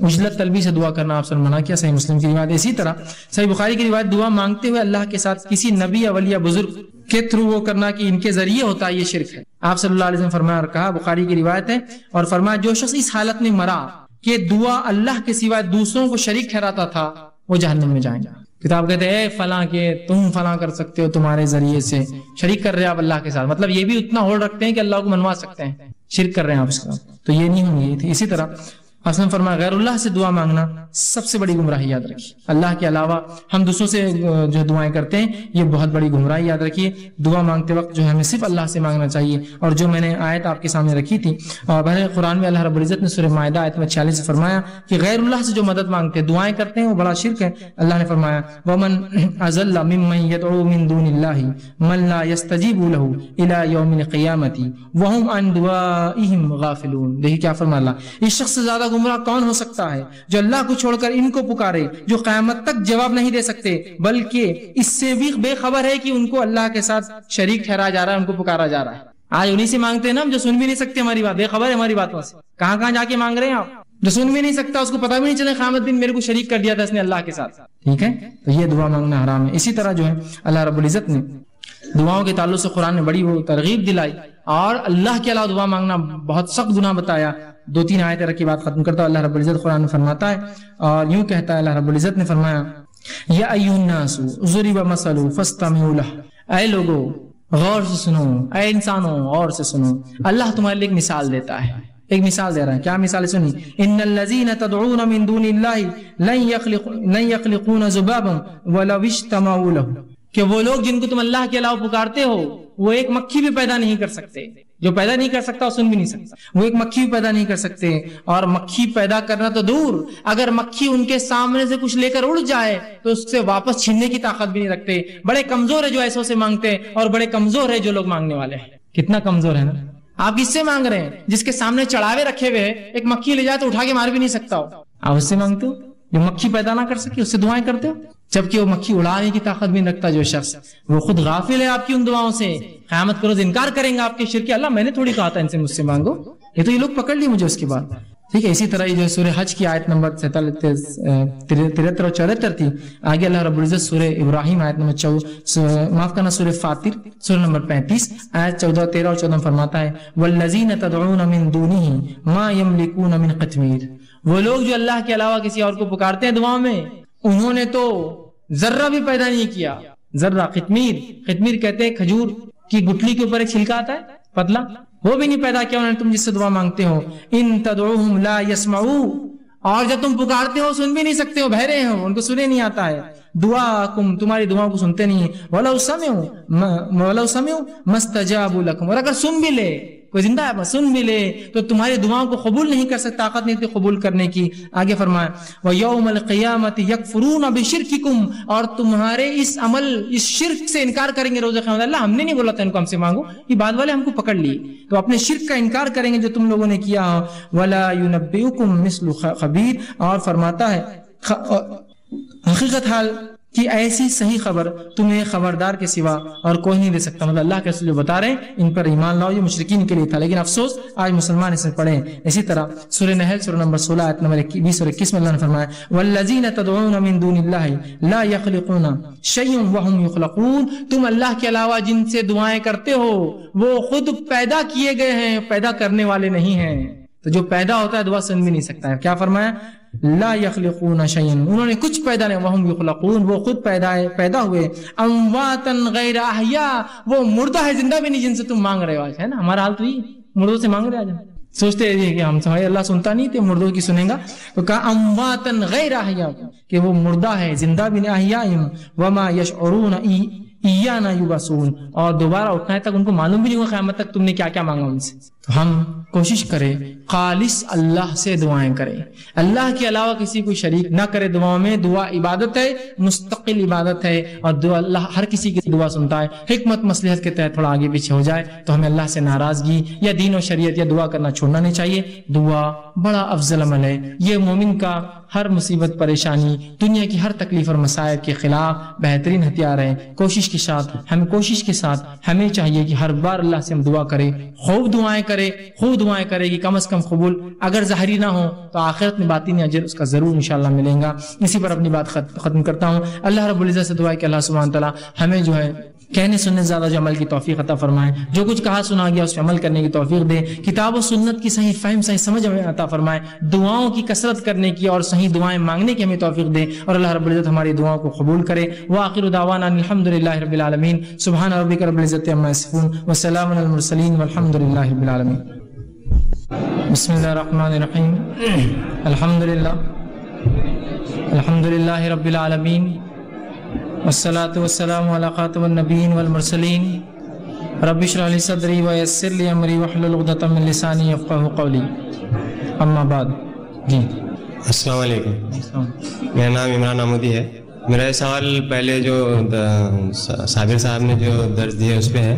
عجلت طلبی سے دعا کرنا آپ سے منع کیا، صحیح مسلم کی روایت۔ اسی طرح صحیح بخاری کی روایت، دعا مانگتے ہوئے اللہ کے ساتھ کسی نبی یا ولی یا بزرگ کے تھرو وہ کرنا کہ ان کے ذریعے ہوتا ہے، یہ شرک ہے۔ آپ صلی اللہ علیہ وسلم فرمایا اور کہا، بخاری کی روایت ہے، اور فرمایا جو شخص اس حالت میں مرا کہ دعا اللہ کے سوا دوسروں کو شریک ٹھہراتا تھا وہ جہنم میں جائیں گا۔ کتاب کہتے ہیں، اے فلاں کے تم فلاں کر سکتے ہو، تمہارے ذریعے سے شریک کر رہے ہیں آپ اللہ کے ساتھ، مطلب یہ بھی اتنا ہولڈ رکھتے ہیں کہ اللہ کو منوا سکتے ہیں، شرک کر رہے ہیں آپ اس کا، تو یہ نہیں ہوں گی۔ اسی طرح اصل میں فرمایا غیر اللہ سے دعا مانگنا سب سے بڑی گمراہی، یاد رکھیے۔ اللہ کے علاوہ ہم دوسروں سے جو دعائیں کرتے ہیں یہ بہت بڑی گمراہی، یاد رکھیے۔ دعا مانگتے وقت جو ہے ہمیں صرف اللہ سے مانگنا چاہیے، اور جو میں نے آیت آپ کے سامنے رکھی تھی، اور بہر قرآن میں اللہ رب العزت نے سورہ مائدہ آیت میں 46 سے فرمایا کہ غیر اللہ سے جو مدد مانگتے ہیں، دعائیں کرتے ہیں، وہ بڑا شرک ہے۔ اللہ نے فرمایا ومن اضل ممن يدعو من دون الله من لا يستجيب له الى يوم القيامه وهم عن دعائهم غافلون۔ دیکھیے کیا فرمایا اللہ، اس شخص سے زیادہ گمراہ کون ہو سکتا ہے جو اللہ کو چھوڑ کر ان کو پکارے جو قیامت تک جواب نہیں دے سکتے، بلکہ اس سے بھی بے خبر ہے کہ ان کو اللہ کے ساتھ شریک ٹھہرایا جا رہا ہے، ان کو پکارا جا رہا ہے۔ آج انہیں سے مانگتے ہیں نا جو سن بھی نہیں سکتے ہماری بات، بے خبر ہے ہماری باتوں سے، کہاں جا کے مانگ رہے ہیں آپ، جو سن بھی نہیں سکتا، اس کو پتہ بھی نہیں چلے قیامت دن میرے کو شریک کر دیا تھا اس نے اللہ کے ساتھ، ٹھیک ہے، تو یہ دعا مانگنا حرام ہے۔ اسی طرح جو ہے اللہ رب العزت نے دعاؤں کے تعلق سے قرآن نے بڑی وہ ترغیب دلائی، اور اللہ کے علاوہ دعا مانگنا بہت سخت گناہ بتایا۔ 2-3 آیتیں رکھ کے بات ختم کرتا ہے۔ اللہ رب العزت قرآن میں فرماتا ہے، اور یوں کہتا ہے اللہ رب العزت نے فرمایا، یا ایھا الناس ضرب مثل فاستمعوا له، اے لوگو غور سے سنو، اے انسانوں غور سے سنو، اللہ تمہارے لیے ایک مثال دیتا ہے، ایک مثال دے رہا ہے۔ کیا مثال سنی؟ ان الذین تدعون من دون اللہ لن یخلقون ذبابا ولو اجتمعوا له، کہ وہ لوگ جن کو تم اللہ کے علاوہ پکارتے ہو وہ ایک مکھی بھی پیدا نہیں کر سکتے، جو پیدا نہیں کر سکتا وہ سن بھی نہیں سکتا، وہ ایک مکھی بھی پیدا نہیں کر سکتے، اور مکھی پیدا کرنا تو دور، اگر مکھی ان کے سامنے سے کچھ لے کر اڑ جائے تو اس سے واپس چھیننے کی طاقت بھی نہیں رکھتے۔ بڑے کمزور ہے جو ایسوں سے مانگتے ہیں، اور بڑے کمزور ہے جو لوگ مانگنے والے ہیں۔ کتنا کمزور ہے نا، آپ کس سے مانگ رہے ہیں؟ جس کے سامنے چڑھاوے رکھے ہوئے ہیں، ایک مکھی لے جائے تو اٹھا کے مار بھی نہیں سکتا ہو، آپ اس سے مانگتے ہو جو مکھی پیدا نہ کر سکے، اس سے دعائیں کرتے ہو، جبکہ وہ مکھی اڑانے کی طاقت بھی نہیں رکھتا جو شخص، وہ خود غافل ہے آپ کی ان دعاؤں سے۔ قیامت کرو انکار کریں گا آپ کے شرک، اللہ میں نے تھوڑی کہا تھا ان سے مجھ سے مانگو، یہ تو یہ لوگ پکڑ لیے مجھے اس کے بعد، ٹھیک ہے۔ اسی طرح یہ جو سورہ حج کی آیت نمبر 73 اور 74 تھی، آگے اللہ رب العزت سورہ ابراہیم آیت نمبر سورہ فاطر سورہ نمبر 35 آیت 14، 13 اور 14 فرماتا ہے، والذین تدعون من دونہ ما یملکون من قطمیر، وہ لوگ جو اللہ کے علاوہ کسی اور کو پکارتے ہیں دعاؤں میں، انہوں نے تو ذرہ بھی پیدا نہیں کیا۔ ذرہ، قطمیر کہتے ہیں کھجور کی گٹلی کے اوپر ایک چھلکا آتا ہے پتلا، وہ بھی نہیں پیدا کیا انہوں نے، تم جس سے دعا مانگتے ہو۔ ان تدعوہم لا یسمعوا، اور جب تم پکارتے ہو سن بھی نہیں سکتے ہو، بہرے ہیں ان کو سنے نہیں آتا ہے۔ دعاکم، تمہاری دعاؤں کو سنتے نہیں ہیں۔ ولو سمعوا ما استجابوا لکم، اور اگر سن بھی لے، کوئی زندہ ہے سن بھی لے تو تمہاری دعاؤں کو قبول نہیں کر سکتا، طاقت نہیں تھی قبول کرنے کی۔ آگے فرمایا وَيَوْمَ الْقِيَامَةِ يَكْفُرُونَ بِشِرْكِكُمْ، اور تمہارے اس عمل، اس شرک سے انکار کریں گے روز قیامت۔ اللہ ہم نے نہیں بولا تھا ان کو ہم سے مانگو، یہ بعد والے ہم کو پکڑ لیے، تو اپنے شرک کا انکار کریں گے جو تم لوگوں نے کیا ہو۔ وَلَا يُنَبِّئُكُمْ مِثْلُ خَبِيرٍ، اور فرماتا ہے حقیقت حال کہ ایسی صحیح خبر تمہیں خبردار کے سوا اور کوئی نہیں دے سکتا. مطلب اللہ کے رسول جو بتا رہے ہیں ان پر ایمان لاؤ. یہ مشرکین کے لیے تھا، لیکن افسوس آج مسلمان اسے پڑھیں. اسی طرح سورہ نحل سورہ نمبر 16 آیت نمبر 20 اور 21 میں اللہ نے فرمایا والذین تدعون من دون اللہ لا یخلقون شیئا وهم یخلقون. تم اللہ کے علاوہ جن سے دعائیں کرتے ہو وہ خود پیدا کیے گئے ہیں، پیدا کرنے والے نہیں ہیں. تو جو پیدا ہوتا ہے دعا سن بھی نہیں سکتا ہے. کیا فرمایا؟ لا یخلقون شیئا، انہوں نے کچھ پیدا نہیں، وہم یخلقون، وہ خود پیدا ہوئے، امواتا غیر احیاء، وہ مردہ ہے زندہ بھی نہیں جن سے تم مانگ رہے ہو. آج ہے نا ہمارا حال تو یہ مردوں سے مانگ رہے. آج سوچتے ہیں کہ ہم سمجھے اللہ سنتا نہیں تھے مردوں کی سنیں گا. تو کہا امواتا غیر احیاء کہ وہ مردہ ہے زندہ بھی نہیں. احیاء وما یشعرون ایانا یبعثون، اور دوبارہ اٹھنے تک ان کو معلوم بھی نہیں ہوا قیامت تک تم نے کیا کیا مانگا ان سے. تو ہم کوشش کریں خالص اللہ سے دعائیں کریں، اللہ کے علاوہ کسی کو شریک نہ کرے دعاؤں میں. دعا عبادت ہے، مستقل عبادت ہے، اور دعا اللہ ہر کسی کی دعا سنتا ہے. حکمت مصلحت کے تحت تھوڑا آگے پیچھے ہو جائے تو ہمیں اللہ سے ناراضگی یا دین و شریعت یا دعا کرنا چھوڑنا نہیں چاہیے. دعا بڑا افضل عمل ہے. یہ مومن کا ہر مصیبت پریشانی دنیا کی ہر تکلیف اور مسائل کے خلاف بہترین ہتھیار ہے. کوشش کے ساتھ ہمیں چاہیے کہ ہر بار اللہ سے ہم دعا کریں، خوب دعائیں کرے کہ کم از کم قبول اگر ظاہری نہ ہو تو آخرت میں باطنی اجر اس کا ضرور انشاءاللہ ملیں گا. اسی پر اپنی بات ختم کرتا ہوں. اللہ رب العزت سے دعا ہے کہ اللہ سبحانہ تعالیٰ ہمیں جو ہے کہنے سننے زیادہ جو عمل کی توفیق عطا فرمائے، جو کچھ کہا سنا گیا اس پہ عمل کرنے کی توفیق دے، کتاب و سنت کی صحیح فہم صحیح سمجھ ہمیں عطا فرمائے، دعاؤں کی کثرت کرنے کی اور صحیح دعائیں مانگنے کی ہمیں توفیق دے، اور اللہ رب العزت ہماری دعاؤں کو قبول کرے. وآخر دعوانا الحمدللہ رب العالمین. سبحان ربک رب العزت عما یصفون وسلام علی المرسلین والحمدللہ رب العالمین. بسم اللہ الرحمن الرحیم. الحمدللہ رب العالمین والصلاة والسلام علی خاتم النبیین والمرسلین. رب اشرح لی صدری ویسر لی امری واحلل عقدۃ من لسانی یفقہوا قولی. اما بعد. جی السلام علیکم. میرا نام عمران عمودی ہے. میرا سوال پہلے جو صابر صاحب نے جو درس دیا اس پہ ہے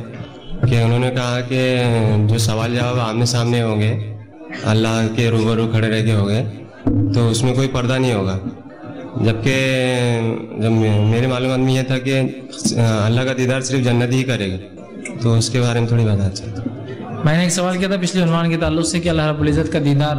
کہ انہوں نے کہا کہ جو سوال جواب آمنے سامنے ہوں گے، اللہ کے روبرو کھڑے رہ کے ہوں گے، تو اس میں کوئی پردہ نہیں ہوگا. جبکہ جب میرے معلومات میں یہ تھا کہ اللہ کا دیدار صرف جنت ہی کرے گا، تو اس کے بارے میں تھوڑی بتا چاہتا ہوں. میں نے ایک سوال کیا تھا پچھلے عنوان کے تعلق سے کہ اللہ رب العزت کا دیدار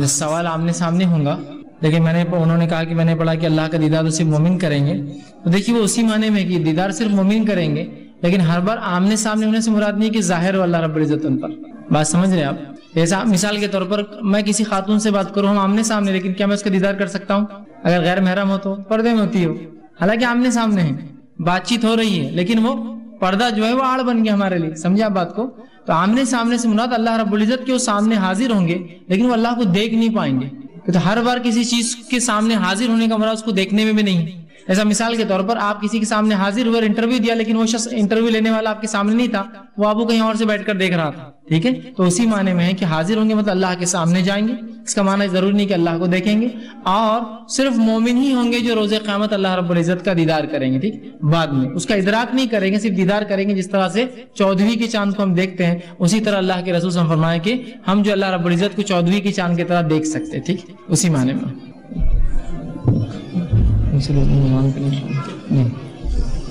سوال آمنے سامنے ہوگا، لیکن انہوں نے کہا کہ میں نے پڑھا کہ اللہ کا دیدار تو صرف مومن کریں گے. تو دیکھیے وہ اسی معنی میں کہ دیدار صرف مومن کریں گے، لیکن ہر بار آمنے سامنے ہونے سے مراد نہیں کہ ظاہر ہو اللہ رب العزت ان پر. بات سمجھ رہے ہیں آپ؟ ایسا مثال کے طور پر میں کسی خاتون سے بات کروں ہم آمنے سامنے، لیکن کیا میں اس کا دیدار کر سکتا ہوں؟ اگر غیر محرم ہو تو پردے میں ہوتی ہو، حالانکہ آمنے سامنے ہے، بات چیت ہو رہی ہے، لیکن وہ پردہ جو ہے وہ آڑ بن گیا ہمارے لیے. سمجھے آپ بات کو؟ تو آمنے سامنے سے مراد اللہ رب العزت کے وہ سامنے حاضر ہوں گے، لیکن وہ اللہ کو دیکھ نہیں پائیں گے. تو ہر بار کسی چیز کے سامنے حاضر ہونے کا مراد اس کو دیکھنے میں بھی نہیں. ایسا مثال کے طور پر آپ کسی کے سامنے حاضر ہوئے انٹرویو دیا، لیکن وہ شخص انٹرویو لینے والا آپ کے سامنے نہیں تھا، وہ آپ کو کہیں اور سے بیٹھ کر دیکھ رہا تھا. ٹھیک ہے، تو اسی معنی میں ہے کہ حاضر ہوں گے مطلب اللہ کے سامنے جائیں گے. اس کا معنی ضروری نہیں کہ اللہ کو دیکھیں گے، اور صرف مومن ہی ہوں گے جو روز قیامت اللہ رب العزت کا دیدار کریں گے. ٹھیک، بعد میں اس کا ادراک نہیں کریں گے، صرف دیدار کریں گے. جس طرح سے 14ویں کے چاند کو ہم دیکھتے ہیں، اسی طرح اللہ کے رسول صلی اللہ علیہ وسلم فرمائے کہ ہم جو اللہ رب العزت کو 14ویں کے چاند کی طرح دیکھ سکتے ہیں. ٹھیک، اسی معنی میں.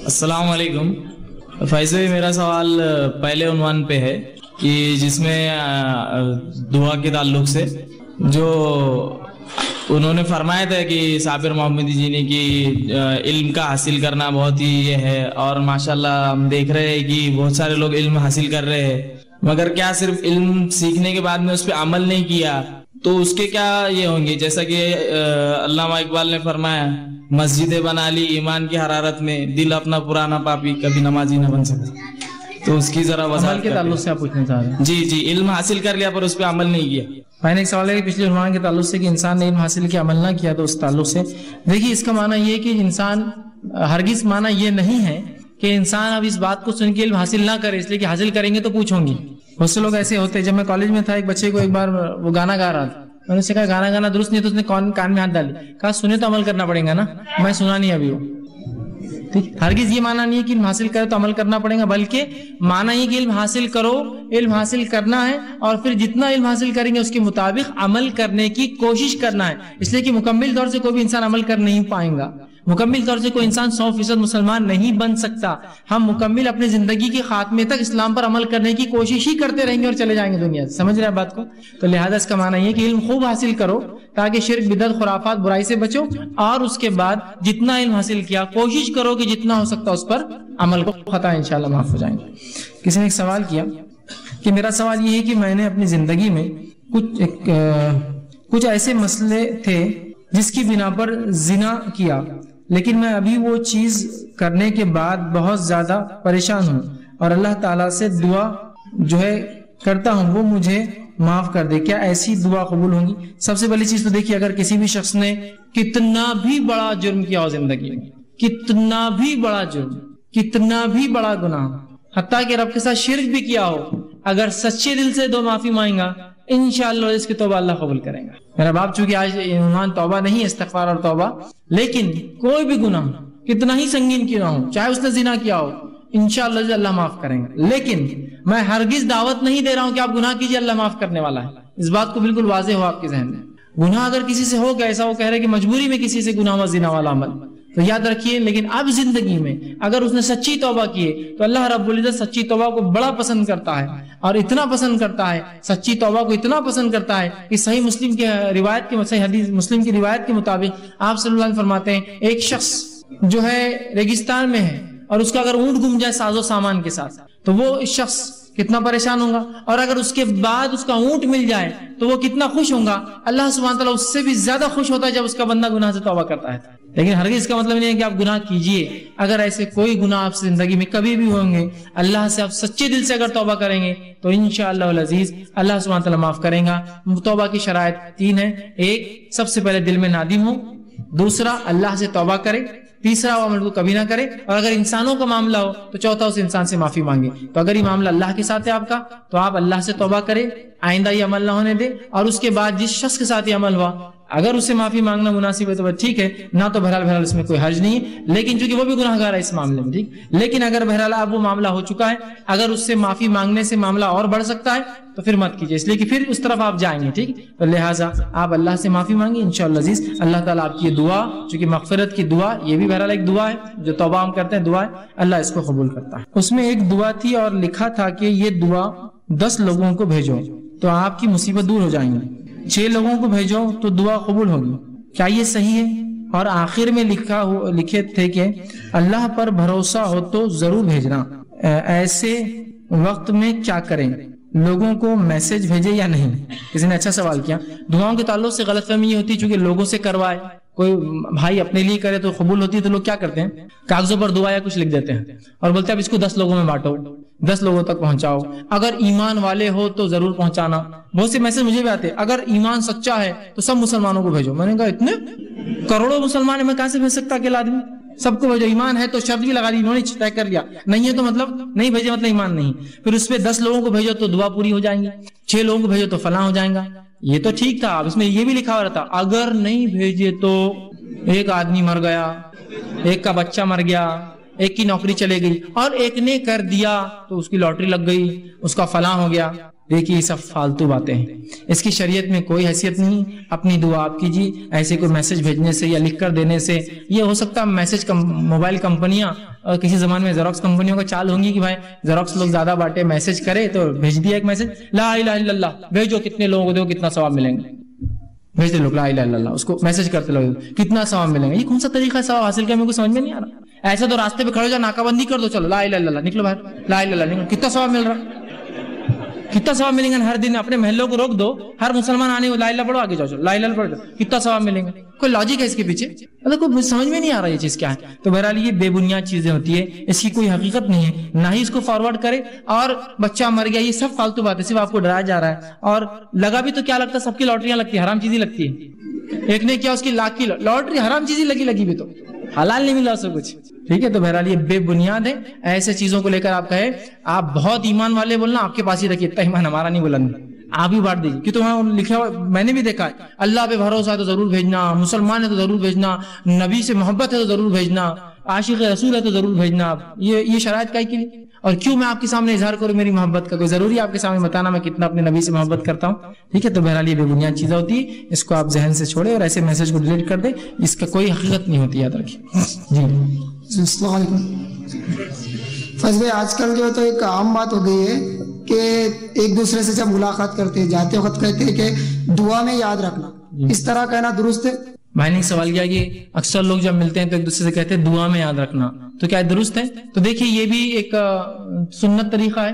السلام علیکم. فیض بھائی میرا سوال پہلے عنوان پہ ہے کہ جس میں دعا کے تعلق سے جو انہوں نے فرمایا تھا کہ صابر محمدی جی نے کہ علم کا حاصل کرنا بہت ہی یہ ہے، اور ماشاءاللہ ہم دیکھ رہے ہیں کہ بہت سارے لوگ علم حاصل کر رہے ہیں، مگر کیا صرف علم سیکھنے کے بعد میں اس پہ عمل نہیں کیا تو اس کے کیا یہ ہوں گے؟ جیسا کہ علامہ اقبال نے فرمایا مسجدیں بنا لی ایمان کی حرارت میں، دل اپنا پرانا پاپی کبھی نمازی نہ بن سکتا. تو اس کی ذرا وضاحت کے تعلق سے آپ پوچھنا چاہ رہے ہیں؟ جی علم حاصل کر لیا پر اس پہ عمل نہیں کیا. میں نے ایک سوال ہے کہ پچھلے عنوان کے تعلق سے کہ انسان نے علم حاصل کیا عمل نہ کیا، تو اس تعلق سے دیکھیے اس کا معنی یہ کہ انسان ہرگز معنی یہ نہیں ہے کہ انسان اب اس بات کو سن کے علم حاصل نہ کرے، اس لیے کہ حاصل کریں گے تو پوچھوں گی. بہت سے لوگ ایسے ہوتے ہیں. جب میں کالج میں تھا ایک بچے کو ایک بار وہ گانا گا رہا تھا، میں نے اسے کہا گانا گانا درست نہیں، تو اس نے کان میں ہاتھ ڈالی، کہا سنے تو عمل کرنا پڑے گا نا. میں سنا نہیں ابھی وہ. ہرگز یہ معنی نہیں ہے کہ علم حاصل کرے تو عمل کرنا پڑے گا، بلکہ معنی یہ کہ علم حاصل کرو، علم حاصل کرنا ہے، اور پھر جتنا علم حاصل کریں گے اس کے مطابق عمل کرنے کی کوشش کرنا ہے. اس لیے کہ مکمل طور سے کوئی بھی انسان عمل کر نہیں پائے گا، مکمل طور سے کوئی انسان 100% مسلمان نہیں بن سکتا. ہم مکمل اپنی زندگی کے خاتمے تک اسلام پر عمل کرنے کی کوشش ہی کرتے رہیں گے اور چلے جائیں گے دنیا سے. سمجھ رہے ہیں بات کو؟ تو لہٰذا اس کا معنی یہ کہ علم خوب حاصل کرو تاکہ شرک، بدعت، خرافات، برائی سے بچو، اور اس کے بعد جتنا علم حاصل کیا کوشش کرو کہ جتنا ہو سکتا اس پر عمل کو، خطا انشاءاللہ معاف ہو جائیں گے. کسی نے ایک سوال کیا کہ میرا سوال یہ ہے کہ میں نے اپنی زندگی میں کچھ ایسے مسئلے تھے جس کی بنا پر زنا کیا، لیکن میں ابھی وہ چیز کرنے کے بعد بہت زیادہ پریشان ہوں اور اللہ تعالیٰ سے دعا جو ہے کرتا ہوں وہ مجھے معاف کر دے. کیا ایسی دعا قبول ہوگی؟ سب سے پہلی چیز تو دیکھیے، اگر کسی بھی شخص نے کتنا بھی بڑا جرم کیا ہو زندگی میں، کتنا بھی بڑا جرم، کتنا بھی بڑا گناہ، حتیٰ کہ رب کے ساتھ شرک بھی کیا ہو، اگر سچے دل سے دو معافی مانگے گا انشاءاللہ اس کی توبہ اللہ قبول کرے گا. میرا باپ چونکہ آج عنوان توبہ نہیں ہے، استغفار اور توبہ، لیکن کوئی بھی گناہ کتنا ہی سنگین کیوں نہ ہو، چاہے اس نے زنا کیا ہو، انشاءاللہ اللہ معاف کریں گے. لیکن میں ہرگز دعوت نہیں دے رہا ہوں کہ آپ گناہ کیجئے، اللہ معاف کرنے والا ہے. اس بات کو بالکل واضح ہو آپ کے ذہن میں. گناہ اگر کسی سے ہو گیا، ایسا وہ کہہ رہے کہ مجبوری میں کسی سے گناہ ہوا، زنا والا عمل، تو یاد رکھیے. لیکن اب زندگی میں اگر اس نے سچی توبہ کیے تو اللہ رب العزت سچی توبہ کو بڑا پسند کرتا ہے، اور اتنا پسند کرتا ہے، سچی توبہ کو اتنا پسند کرتا ہے کہ صحیح مسلم کی روایت کے، صحیح حدیث مسلم کی روایت کے مطابق آپ صلی اللہ علیہ وسلم فرماتے ہیں ایک شخص جو ہے ریگستان میں ہے اور اس کا اگر اونٹ گم جائے ساز و سامان کے ساتھ تو وہ اس شخص کتنا پریشان ہوگا، اور اگر اس کے بعد اس کا اونٹ مل جائے تو وہ کتنا خوش ہوگا. اللہ سبحانہ تعالیٰ اس سے بھی زیادہ خوش ہوتا ہے جب اس کا بندہ گناہ سے توبہ کرتا ہے. لیکن ہرگز اس کا مطلب نہیں ہے کہ آپ گناہ کیجئے. اگر ایسے کوئی گناہ آپ سے زندگی میں کبھی بھی ہوں گے، اللہ سے آپ سچے دل سے اگر توبہ کریں گے تو انشاءاللہ العزیز اللہ سبحانہ تعالیٰ معاف کریں گا. توبہ کی شرائط 3 ہیں. ایک، سب سے پہلے دل میں نادم ہو. دوسرا، اللہ سے توبہ کرے. تیسرا، وہ عمل کو کبھی نہ کرے. اور اگر انسانوں کا معاملہ ہو تو چوتھا، اس انسان سے معافی مانگے. تو اگر یہ معاملہ اللہ کے ساتھ ہے آپ کا تو آپ اللہ سے توبہ کرے، آئندہ یہ عمل نہ ہونے دے. اور اس کے بعد جس شخص کے ساتھ یہ عمل ہوا اگر اسے معافی مانگنا مناسب ہے تو ٹھیک ہے، نہ تو بہرحال اس میں کوئی حرج نہیں ہے. لیکن چونکہ وہ بھی گناہ گار ہے اس معاملے میں، ٹھیک. لیکن اگر بہرحال اب وہ معاملہ ہو چکا ہے، اگر اس سے معافی مانگنے سے معاملہ اور بڑھ سکتا ہے تو پھر مت کیجیے، اس لیے کہ پھر اس طرف آپ جائیں گے، ٹھیک. تو لہٰذا آپ اللہ سے معافی مانگیں انشاءاللہ عزیز. اللہ تعالیٰ آپ کی یہ دعا، چونکہ مغفرت کی دعا یہ بھی بہرحال ایک دعا ہے، جو توبہ ہم کرتے ہیں دعا ہے، اللہ اس کو قبول کرتا ہے. اس میں ایک دعا تھی اور لکھا تھا کہ یہ دعا 10 لوگوں کو بھیجو تو آپ کی مصیبت دور ہو جائیں گی، 6 لوگوں کو بھیجو تو دعا قبول ہوگی. کیا یہ صحیح ہے؟ اور آخر میں لکھے تھے کہ اللہ پر بھروسہ ہو تو ضرور بھیجنا. ایسے وقت میں کیا کریں؟ لوگوں کو میسج بھیجے یا نہیں؟ کسی نے اچھا سوال کیا. دعاؤں کے تعلق سے غلط فہمی یہ ہوتی ہے چونکہ لوگوں سے کروائے، کوئی بھائی اپنے لیے کرے تو قبول ہوتی ہے، تو لوگ کیا کرتے ہیں کاغذوں پر دعا یا کچھ لکھ دیتے ہیں اور بولتے ہیں اب اس کو 10 لوگوں میں بانٹو، 10 لوگوں تک پہنچاؤ، اگر ایمان والے ہو تو ضرور پہنچانا. بہت سے میسج مجھے بھی آتے اگر ایمان سچا ہے تو سب مسلمانوں کو بھیجو. میں نے کہا اتنے کروڑوں مسلمان ہیں، میں کہاں سے بھیج سکتا اکیلا آدمی؟ سب کو بھیجو. ایمان ہے تو شرط بھی لگا دی انہوں نے، طے کر لیا. نہیں ہے تو مطلب نہیں بھیجے مطلب ایمان نہیں. پھر اس پہ 10 لوگوں کو بھیجو تو دعا پوری ہو جائیں گی، 6 لوگوں کو بھیجو تو فلاں ہو جائیں گا. یہ تو ٹھیک تھا. اب اس میں یہ بھی لکھا ہوا رہتا اگر نہیں بھیجے تو ایک آدمی مر گیا، ایک کا بچہ مر گیا، ایک کی نوکری چلے گئی، اور ایک نے کر دیا تو اس کی لاٹری لگ گئی، اس کا فلاں ہو گیا. دیکھیے یہ سب فالتو باتیں ہیں، اس کی شریعت میں کوئی حیثیت نہیں. اپنی دعا آپ کیجیے. ایسے کوئی میسج بھیجنے سے یا لکھ کر دینے سے یہ ہو سکتا ہے میسج موبائل کمپنیاں اور کسی زمانے میں زیروکس کمپنیوں کا چال ہوں گی کہ بھائی زیروکس لوگ زیادہ بانٹے، میسج کرے تو بھیج دیا ایک میسج لا الہ الا اللہ بھیجو، کتنے لوگوں کو دو کتنا ثواب ملیں گے. بھیجتے لوگ لا الہ الا اللہ، اس کو میسج کرتے لوگ کتنا ثواب ملیں گے. یہ کون سا طریقہ ہے ثواب حاصل کرنے میں؟ کچھ سمجھ میں نہیں آ رہا. ایسا تو راستے پہ کھڑے ہو جا، ناکہ بندی کر دو، چلو لا الہ الا اللہ، نکلو باہر، لا الہ الا اللہ نکلو. کتنا ثواب مل رہا، کتنا ثواب ملیں گے؟ ہر دن اپنے محلوں کو روک دو، ہر مسلمان آنے کو لا الہ پڑھو، آگے جاؤ چلو لا الہ پڑھ دو، کتنا ثواب ملیں گے؟ کوئی لاجک ہے اس کے پیچھے؟ مطلب کوئی سمجھ میں نہیں آ رہا یہ چیز کیا ہے. تو بہرحال یہ بے بنیاد چیزیں ہوتی ہے، اس کی کوئی حقیقت نہیں ہے، نہ ہی اس کو فارورڈ کرے. اور بچہ مر گیا، یہ سب فالتو بات ہے، صرف آپ کو ڈرایا جا رہا ہے. اور لگا بھی تو کیا لگتا ہے، سب کی لاٹریاں لگتی ہے، حرام چیزیں لگتی ہے. ایک نے کیا اس کی لاکھ کی لاٹری حرام چیزیں لگی بھی تو حلال نہیں ملا اسے کچھ. ٹھیک ہے. تو بہرحال یہ بے بنیاد ہے. ایسے چیزوں کو لے کر آپ کہے آپ بہت ایمان والے بولنا، آپ کے پاس ہی رکھیے، اتنا ایمان ہمارا نہیں بولنا، آپ ہی بانٹ دیجیے. کہ تو وہاں لکھا ہوا میں نے بھی دیکھا ہے، اللہ پہ بھروسہ ہے تو ضرور بھیجنا، مسلمان ہے تو ضرور بھیجنا، نبی سے محبت ہے تو ضرور بھیجنا، عاشق رسول ہے تو ضرور بھیجنا. یہ شرائط کا کے لیے. اور کیوں میں آپ کے سامنے اظہار کروں میری محبت کا؟ کوئی ضروری آپ کے سامنے بتانا میں کتنا اپنے نبی سے محبت کرتا ہوں؟ ٹھیک ہے، تو بہرحال یہ بے بنیاد چیزیں ہوتی ہے، اس کو آپ ذہن سے چھوڑیں اور ایسے میسج کو ڈیلیٹ کر دیں، اس کا کوئی حقیقت نہیں ہوتی، یاد رکھیے۔ جی السلام علیکم فیض بھائی، آج کل جو ہے تو ایک عام بات ہو گئی ہے کہ ایک دوسرے سے جب ملاقات کرتے ہیں جاتے وقت کہتے ہیں کہ دعا میں یاد رکھنا، اس طرح کہنا درست ہے؟ بھائی نے سوال کیا کہ اکثر لوگ جب ملتے ہیں تو ایک دوسرے سے کہتے ہیں دعا میں یاد رکھنا، تو کیا درست ہے؟ تو دیکھیے یہ بھی ایک سنت طریقہ ہے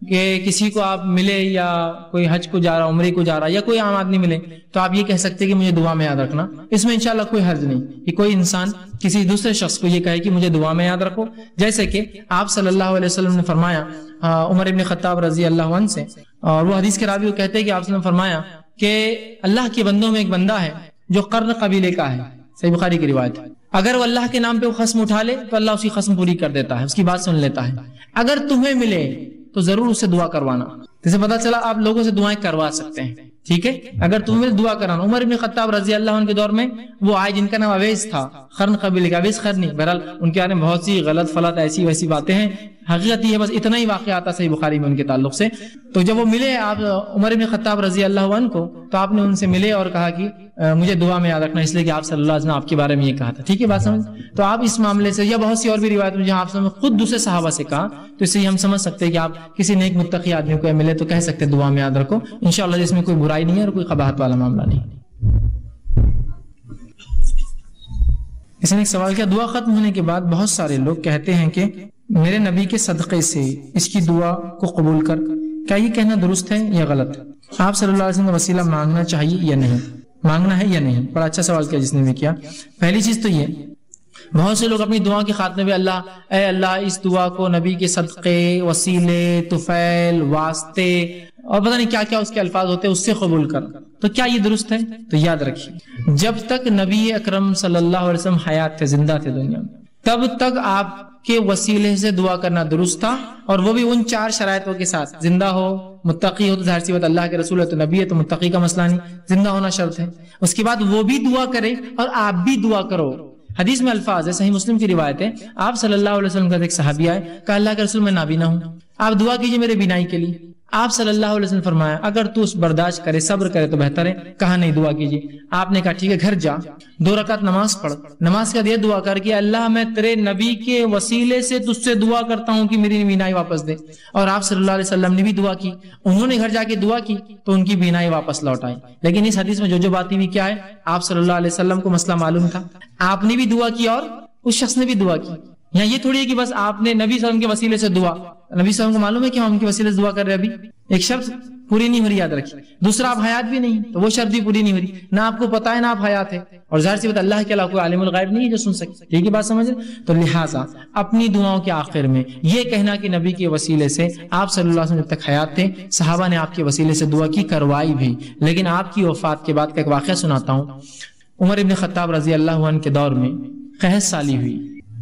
کہ کسی کو آپ ملے یا کوئی حج کو جا رہا، عمرے کو جا رہا، یا کوئی عام آدمی ملے تو آپ یہ کہہ سکتے ہیں کہ مجھے دعا میں یاد رکھنا، اس میں انشاءاللہ کوئی حرج نہیں کہ کوئی انسان کسی دوسرے شخص کو یہ کہے کہ مجھے دعا میں یاد رکھو۔ جیسے کہ آپ صلی اللہ علیہ وسلم نے فرمایا عمر ابن خطاب رضی اللہ عنہ سے، اور وہ حدیث کے راوی کو کہتے ہیں کہ آپ نے فرمایا کہ اللہ کے بندوں میں ایک بندہ ہے جو قرن قبیلے کا ہے، صحیح بخاری کی روایت ہے، اگر وہ اللہ کے نام پہ وہ قسم اٹھا لے تو اللہ اس کی قسم پوری کر دیتا ہے، اس کی بات سن لیتا ہے۔ اگر تمہیں ملے تو ضرور اسے دعا کروانا۔ جیسے پتا چلا آپ لوگوں سے دعائیں کروا سکتے ہیں، ٹھیک ہے، اگر تمہیں دعا کرانا۔ عمر ابن خطاب رضی اللہ عنہ کے دور میں وہ آئے جن کا نام اویس تھا، قرن قبیلے کا، اویس قرنی، بہرحال ان کے بارے میں بہت سی غلط فلط ایسی ویسی باتیں ہیں، حقیقت یہ ہے بس اتنا ہی واقعہ آتا صحیح بخاری میں ان کے تعلق سے۔ تو جب وہ ملے آپ عمر ابن خطاب رضی اللہ عنہ کو، تو آپ نے ان سے ملے اور کہا کہ مجھے دعا میں یاد رکھنا، اس لیے کہ آپ صلی اللہ علیہ وسلم آپ کے بارے میں یہ کہا تھا، ٹھیک ہے بات سمجھ؟ تو آپ اس معاملے سے یا بہت سی اور بھی روایت میں جہاں آپ نے خود دوسرے صحابہ سے کہا، تو اس سے ہم سمجھ سکتے ہیں کہ آپ کسی نیک متقی آدمی کو ملے تو کہہ سکتے ہیں دعا میں یاد رکھو، انشاءاللہ اس میں کوئی برائی نہیں ہے اور کوئی قباحت والا معاملہ نہیں۔ اس نے ایک سوال کیا، دعا ختم ہونے کے بعد بہت سارے لوگ کہتے ہیں کہ میرے نبی کے صدقے سے اس کی دعا کو قبول کر، کیا یہ کہنا درست ہے یا غلط؟ آپ صلی اللہ علیہ وسلم کا وسیلہ مانگنا چاہیے یا نہیں، مانگنا ہے یا نہیں؟ بڑا اچھا سوال کیا جس نے بھی کیا۔ پہلی چیز تو یہ، بہت سے لوگ اپنی دعا کے خاتمے میں اے اللہ اس دعا کو نبی کے صدقے، وسیلے، طفیل، واسطے اور پتہ نہیں کیا کیا اس کے الفاظ ہوتے ہیں اس سے قبول کر، تو کیا یہ درست ہے؟ تو یاد رکھیے جب تک نبی اکرم صلی اللہ علیہ وسلم حیات تھے، زندہ تھے دنیا میں، تب تک آپ کے وسیلے سے دعا کرنا درست تھا، اور وہ بھی ان 4 شرائطوں کے ساتھ، زندہ ہو، متقی ہو تو ظاہر سی بات اللہ کے رسول ہے تو نبی ہے تو متقی کا مسئلہ نہیں، زندہ ہونا شرط ہے، اس کے بعد وہ بھی دعا کرے اور آپ بھی دعا کرو۔ حدیث میں الفاظ ہے، صحیح مسلم کی روایت ہے، آپ صلی اللہ علیہ وسلم کا ایک صحابی آئے، کہا اللہ کے رسول میں نابینا ہوں، آپ دعا کیجئے میرے بینائی کے لیے۔ آپ صلی اللہ علیہ وسلم فرمایا اگر تو اس برداشت کرے، صبر کرے تو بہتر ہے، کہا نہیں دعا کیجئے۔ آپ نے کہا ٹھیک ہے، گھر جا 2 رکعت نماز پڑھ، نماز کا یہ دعا کر کہ اللہ میں تیرے نبی کے وسیلے سے تجھ سے دعا کرتا ہوں کہ میری بینائی واپس دے۔ اور آپ صلی اللہ علیہ وسلم نے بھی دعا کی، انہوں نے گھر جا کے دعا کی تو ان کی بینائی واپس لوٹ آئی۔ لیکن اس حدیث میں جو باتیں بھی کیا ہے، آپ صلی اللہ علیہ وسلم کو مسئلہ معلوم تھا، آپ نے بھی دعا کی اور اس شخص نے بھی دعا کی۔ یہاں یہ تھوڑی ہے کہ بس آپ نے نبی صلی اللہ علیہ وسلم کے وسیلے سے دعا، نبی صلی اللہ علیہ وسلم کو معلوم ہے کہ ہم ان کے وسیلے سے دعا کر رہے ہیں، ابھی ایک شرط پوری نہیں ہو رہی، یاد رکھیے۔ دوسرا آپ حیات بھی نہیں تو وہ شرط بھی پوری نہیں ہو رہی، نہ آپ کو پتا ہے نہ آپ حیات ہے، اور ظاہر سی بات اللہ کے علاوہ کوئی عالم الغیب نہیں ہے جو سن سکے، ٹھیک ہے بات سمجھ رہے؟ تو لہٰذا اپنی دعاؤں کے آخر میں یہ کہنا کہ نبی کے وسیلے سے، آپ صلی اللہ علیہ وسلم جب تک حیات تھے صحابہ نے آپ کے وسیلے سے دعا کی، کروائی بھی، لیکن آپ کی وفات کے بعد کا ایک واقعہ سناتا ہوں۔ عمر ابن خطاب رضی اللہ عنہ کے دور میں قحط سالی ہوئی،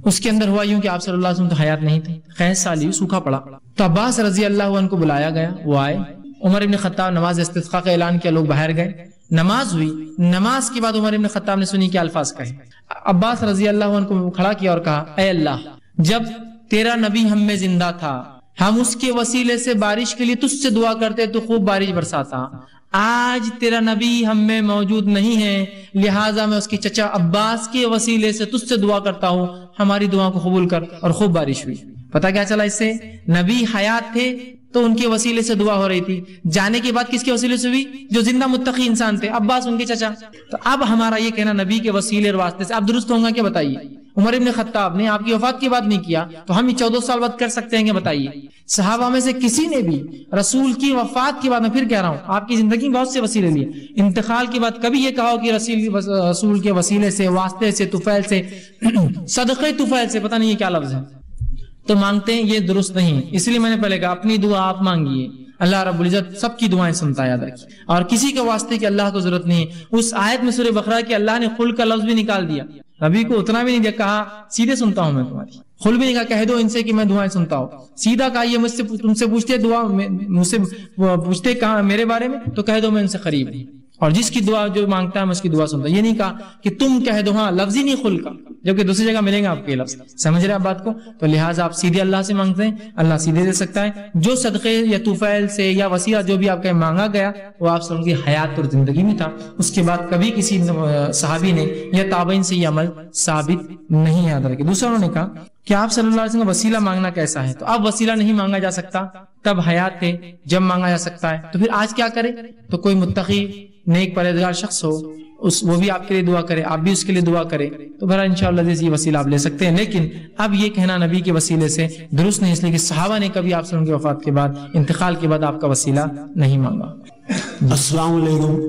اس کے اندر ہوا یوں کہ آپ صلی اللہ علیہ وسلم تو حیات نہیں تھے، قحط سالی ہوئی، سوکھا پڑا، تو عباس رضی اللہ عنہ کو بلایا گیا، وہ آئے، عمر ابن خطاب نماز استسقاء کا اعلان کیا، لوگ باہر گئے، نماز ہوئی، نماز کے بعد عمر ابن خطاب نے سنی کیا الفاظ کہے، عباس رضی اللہ عنہ کو کھڑا کیا اور کہا اے اللہ، جب تیرا نبی ہم میں زندہ تھا ہم اس کے وسیلے سے بارش کے لیے تجھ سے دعا کرتے تو خوب بارش برساتا، آج تیرا نبی ہم میں موجود نہیں ہے، لہٰذا میں اس کے چچا عباس کے وسیلے سے تجھ سے دعا کرتا ہوں، ہماری دعا کو قبول کر، اور خوب بارش ہوئی۔ پتہ کیا چلا اس سے؟ نبی حیات تھے تو ان کے وسیلے سے دعا ہو رہی تھی، جانے کے بعد کس کے وسیلے سے ہوئی؟ جو زندہ متقی انسان تھے، عباس ان کے چچا۔ تو اب ہمارا یہ کہنا نبی کے وسیلے اور واسطے سے اب درست ہوگا کیا بتائیے؟ عمر ابن خطاب نے آپ کی وفات کے بعد نہیں کیا تو ہم 14 سال بعد کر سکتے ہیں کہ بتائیے؟ صحابہ میں سے کسی نے بھی رسول کی وفات کے بعد، میں پھر کہہ رہا ہوں آپ کی زندگی میں بہت سے وسیلے لیے، انتقال کے بعد کبھی یہ کہا کہ رسول کے وسیلے سے، واسطے سے، طفیل سے، صدقے طفیل سے، پتہ نہیں یہ کیا لفظ ہے، تو مانگتے ہیں، یہ درست نہیں۔ اس لیے میں نے پہلے کہا اپنی دعا آپ مانگیے، اللہ رب العزت سب کی دعائیں سنتا ہے، یاد رکھیے، اور کسی کے واسطے کہ اللہ کو ضرورت نہیں ہے۔ اس آیت میں سورہ بقرہ کی اللہ نے خل کا لفظ بھی نکال دیا، نبی کو اتنا بھی نہیں دیا، کہا سیدھے سنتا ہوں میں تمہاری، خل بھی نہیں کہا کہہ دو ان سے کہ میں دعائیں سنتا ہوں، سیدھا کہا یہ مجھ سے تم سے پوچھتے دعا، مجھ سے پوچھتے کہاں میرے بارے میں تو کہہ دو میں ان سے قریب ہوں۔ اور جس کی دعا جو مانگتا ہے میں اس کی دعا سنتا ہوں. یہ نہیں کہا کہ تم کہہ دو, ہاں لفظ ہی نہیں خل کا, جبکہ دوسری جگہ ملیں گے آپ کے لفظ. سمجھ رہے آپ بات کو؟ تو لہٰذا آپ سیدھے اللہ سے مانگتے ہیں, اللہ سیدھے دے سکتا ہے. جو صدقے یا طفیل سے یا وسیلہ جو بھی آپ کا مانگا گیا وہ آپ سے ان کی حیات اور زندگی میں تھا, اس کے بعد کبھی کسی صحابی نے یا تابعین سے یہ عمل ثابت نہیں یاد رکھے. دوسرا انہوں نے کہا کہ آپ صلی اللہ علیہ وسلم کا وسیلہ مانگنا کیسا ہے؟ تو اب وسیلہ نہیں مانگا جا سکتا, تب حیات تھے جب مانگا جا سکتا ہے, تو پھر آج کیا کرے؟ تو کوئی متقی نیک پرہیزگار شخص ہو, وہ بھی آپ کے لیے دعا کرے, آپ بھی اس کے لیے دعا کرے, تو بہرحال انشاءاللہ یہ وسیلہ آپ لے سکتے ہیں. لیکن اب یہ کہنا نبی کے وسیلے سے درست نہیں, اس لیے کہ صحابہ نے کبھی آپ سے ان کی وفات کے بعد, انتقال کے بعد آپ کا وسیلہ نہیں مانگا. السلام علیکم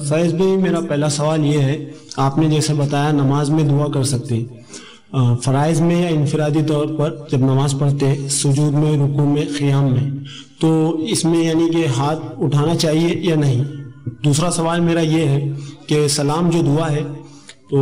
فیض بھائی, میرا پہلا سوال یہ ہے, آپ نے جیسے بتایا نماز میں دعا کر سکتے ہیں, فرائض میں یا انفرادی طور پر جب نماز پڑھتے ہیں, سجود میں, رکوع میں, قیام میں, تو اس میں یعنی کہ ہاتھ اٹھانا چاہیے یا نہیں؟ دوسرا سوال میرا یہ ہے کہ سلام جو دعا ہے, تو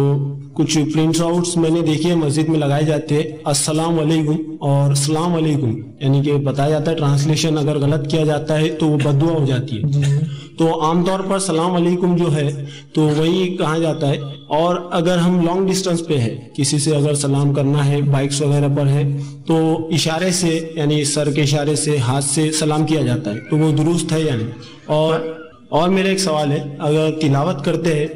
کچھ پرنٹ آؤٹس میں نے دیکھی ہے مسجد میں لگائے جاتے ہیں السلام علیکم اور السلام علیکم, یعنی کہ بتایا جاتا ہے ٹرانسلیشن اگر غلط کیا جاتا ہے تو وہ بد دعا ہو جاتی ہے. تو عام طور پر سلام علیکم جو ہے تو وہی کہا جاتا ہے, اور اگر ہم لانگ ڈسٹینس پہ ہے, کسی سے اگر سلام کرنا ہے, بائکس وغیرہ پر ہے, تو اشارے سے یعنی سر کے اشارے سے, ہاتھ سے سلام کیا جاتا ہے, تو وہ درست ہے یا نہیں؟ اور میرا ایک سوال ہے, اگر تلاوت کرتے ہیں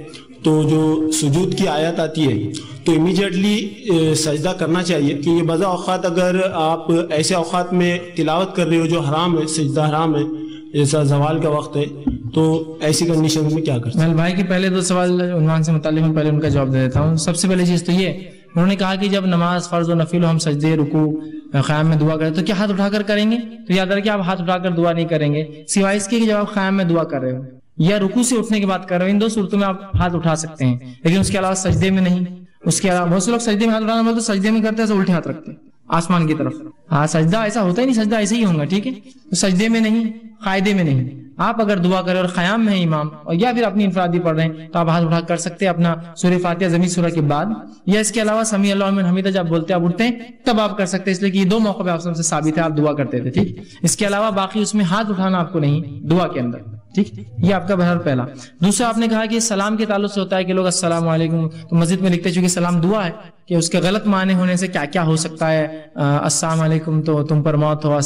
تو جو سجود کی آیت آتی ہے تو امیجیٹلی سجدہ کرنا چاہیے, کیونکہ بعض اوقات اگر آپ ایسے اوقات میں تلاوت کر رہے ہو جو حرام ہے, سجدہ حرام ہے, جیسا زوال کا وقت ہے, تو ایسی کنڈیشن میں کیا کرتے ہیں؟ بھائی کے پہلے دو سوال عنوان سے متعلق میں پہلے ان کا جواب دے دیتا ہوں. سب سے پہلے چیز تو یہ, انہوں نے کہا کہ جب نماز فرض و نفل ہو, ہم سجدے, رکوع, قیام میں دعا کریں تو کیا ہاتھ اٹھا کر کریں گے؟ تو یاد رکھیں آپ ہاتھ اٹھا کر دعا نہیں کریں گے, سوائے اس کے کہ جب آپ قیام میں دعا کر رہے ہو یا رکوع سے اٹھنے کے بعد کر رہے ہو, ان دو صورتوں میں آپ ہاتھ اٹھا سکتے ہیں, لیکن اس کے علاوہ سجدے میں نہیں. اس کے علاوہ بہت سے لوگ سجدے میں ہاتھ اٹھانا بولتے, سجدے میں کرتے ہیں تو الٹے ہاتھ رکھتے ہیں آسمان کی طرف. ہاں سجدہ ایسا ہوتا ہی نہیں, سجدہ ایسے ہی ہوگا, ٹھیک ہے, تو سجدے میں نہیں, قاعدے میں نہیں. آپ اگر دعا کریں اور قیام میں ہے امام, اور یا پھر اپنی انفرادی پڑھ رہے ہیں, تو آپ ہاتھ اٹھا کر سکتے ہیں اپنا سورہ فاتحہ ضمیر سورہ کے بعد, یا اس کے علاوہ سمیع اللہ لمن حمیدہ جب بولتے ہیں آپ اٹھتے ہیں تب آپ کر سکتے ہیں, اس لیے کہ یہ دو موقع پہ آپ سے ثابت ہے آپ دعا کرتے تھے, ٹھیک. اس کے علاوہ باقی اس میں ہاتھ اٹھانا آپ کو نہیں دعا کے اندر, ٹھیک. یہ آپ کا بہرحال پہلا. دوسرا آپ نے کہا کہ سلام کے تعلق سے ہوتا ہے کہ لوگ السلام علیکم, تو مسجد میں لکھتے چونکہ سلام دعا ہے, کہ اس کے غلط معنی ہونے سے کیا کیا ہو سکتا ہے, السلام علیکم تو تم پر موت ہو,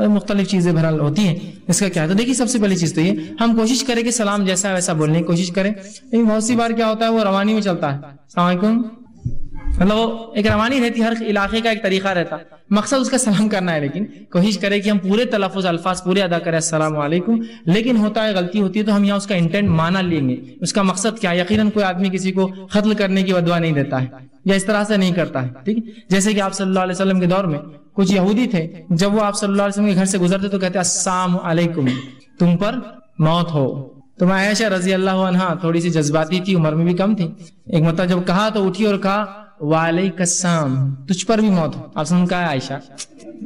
مختلف چیزیں بہرحال ہوتی ہیں, اس کا کیا ہے. تو دیکھیے سب سے پہلی چیز تو یہ, ہم کوشش کریں کہ سلام جیسا ہے ویسا بولنے کی کوشش کریں, لیکن بہت سی بار کیا ہوتا ہے وہ روانی میں چلتا ہے, السلام علیکم, مطلب وہ ایک روانی رہتی, ہر علاقے کا ایک طریقہ رہتا, مقصد اس کا سلام کرنا ہے, لیکن کوشش کرے کہ ہم پورے تلفظ الفاظ پورے ادا کریں السلام علیکم. لیکن ہوتا ہے غلطی ہوتی ہے تو ہم یہاں اس کا انٹینٹ مانا لیں گے, اس کا مقصد کیا. یقیناً کوئی آدمی کسی کو قتل کرنے کی بدعا نہیں دیتا ہے یا اس طرح سے نہیں کرتا ہے, ٹھیک. جیسے کہ آپ صلی اللہ علیہ وسلم کے دور میں کچھ یہودی تھے, جب وہ آپ صلی اللہ علیہ وسلم کے گھر سے گزرتے تو کہتے السلام علیکم تم پر موت ہو. تو عائشہ رضی اللہ عنہا تھوڑی سی جذباتی تھی, عمر میں بھی کم تھی, ایک مرتبہ جب کہا تو اٹھی اور کہا وعلیک السلام تجھ پر بھی موت ہو. آپ نے کہا عائشہ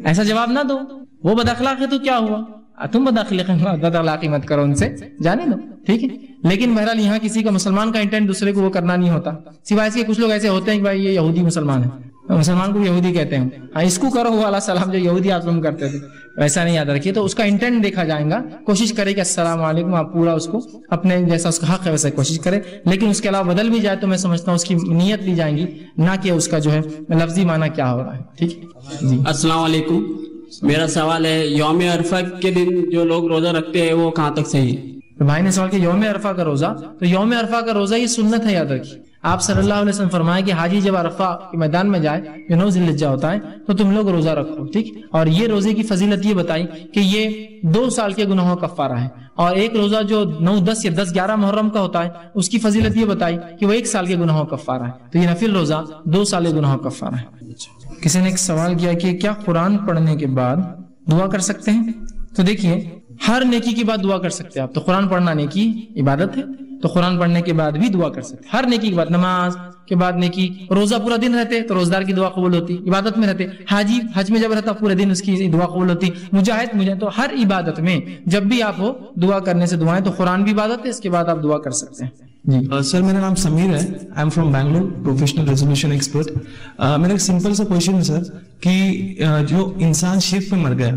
ایسا جواب نہ دو, وہ بد اخلاق ہے تو کیا ہوا, تم بد اخلاقی مت کرو ان سے, جانے دو, ٹھیک ہے. لیکن بہرحال یہاں کسی کا مسلمان کا انٹینٹ دوسرے کو وہ کرنا نہیں ہوتا, سوائے اس کے کچھ لوگ ایسے ہوتے ہیں کہ بھائی یہ یہودی مسلمان ہے, مسلمان کو یہودی کہتے ہیں, ہاں اس کو کرو والا سلام جو یہودی آپ لوگ کرتے تھے, ویسا نہیں یاد رکھیے. تو اس کا انٹینٹ دیکھا جائے گا, کوشش کرے کہ السلام علیکم آپ پورا اس کو اپنے جیسا اس کا حق ہے ویسا کوشش کرے, لیکن اس کے علاوہ بدل بھی جائے تو میں سمجھتا ہوں اس کی نیت لی جائیں گی, نہ کہ اس کا جو ہے لفظی معنی کیا ہو رہا ہے, ٹھیک. جی السلام علیکم, میرا سوال ہے یوم عرفہ کے دن جو لوگ روزہ رکھتے ہیں وہ کہاں تک صحیح ہے؟ بھائی نے سوال کیا یوم عرفہ کا روزہ, تو یوم عرفہ کا روزہ یہ سنت ہے, یاد رکھیے. آپ صلی اللہ علیہ وسلم فرمائے کہ حاجی جب عرفہ کے میدان میں جائے, یہ 9 ذی الحجہ ہوتا ہے, تو تم لوگ روزہ رکھو, ٹھیک. اور یہ روزے کی فضیلت یہ بتائی کہ یہ 2 سال کے گناہوں کا کفارہ ہے, اور ایک روزہ جو 9, 10 یا 10, 11 محرم کا ہوتا ہے اس کی فضیلت یہ بتائی کہ وہ 1 سال کے گناہوں کا کفارہ ہے. تو یہ نفل روزہ 2 سال کے گناہوں کا کفارہ ہے. کسی نے ایک سوال کیا کہ کیا قرآن پڑھنے کے بعد دعا کر سکتے ہیں؟ تو دیکھیے ہر نیکی کے بعد دعا کر سکتے ہیں آپ. تو قرآن پڑھنا نیکی عبادت ہے, تو قرآن پڑھنے کے بعد بھی دعا کر سکتے ہیں, ہر نیکی کے بعد. نماز کے بعد نیکی, روزہ پورا دن رہتے تو روزدار کی دعا قبول ہوتی, عبادت میں رہتے, حاجی حج میں جب رہتا پورے دن اس کی دعا قبول ہوتی, مجاہد, تو ہر عبادت میں جب بھی آپ ہو دعا کرنے سے دعائیں, تو قرآن بھی عبادت ہے, اس کے بعد آپ دعا کر سکتے ہیں. جی سر میرا نام سمیر ہے, I am from Bangalore, professional resolution expert. میرا ایک سمپل سا کوشچن ہے سر, کہ جو انسان شرک پہ مر گیا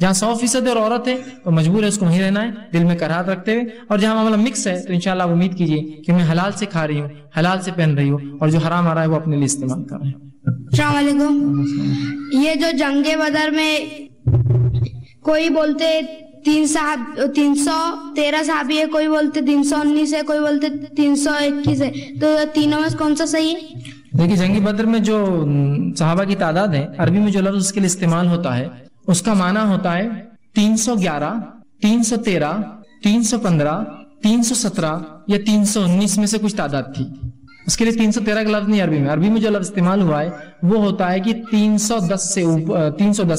جہاں 100% اور عورت ہے تو مجبور ہے اس کو وہیں رہنا ہے دل میں کراہت رکھتے ہوئے، اور جہاں معاملہ مکس ہے تو انشاءاللہ آپ امید کیجیے کہ میں حلال سے کھا رہی ہوں، حلال سے پہن رہی ہوں، اور جو حرام آ رہا ہے وہ اپنے لیے استعمال کر رہے ہیں۔ السلام علیکم۔ یہ جو جنگ بدر میں کوئی بولتے 313 صحابی ہے، کوئی بولتے 319 ہے، کوئی بولتے 321 ہے، تو تینوں میں کون سا صحیح ہے؟ دیکھیے جنگ بدر میں جو صحابہ کی تعداد ہے، عربی میں جو لفظ اس کے لیے استعمال ہوتا ہے اس کا معنی ہوتا ہے 311 313 315 317 یا 319 میں سے کچھ تعداد تھی۔ اس کے لیے 313 کا لفظ نہیں عربی میں، عربی میں جو لفظ استعمال ہوا ہے وہ ہوتا ہے کہ 310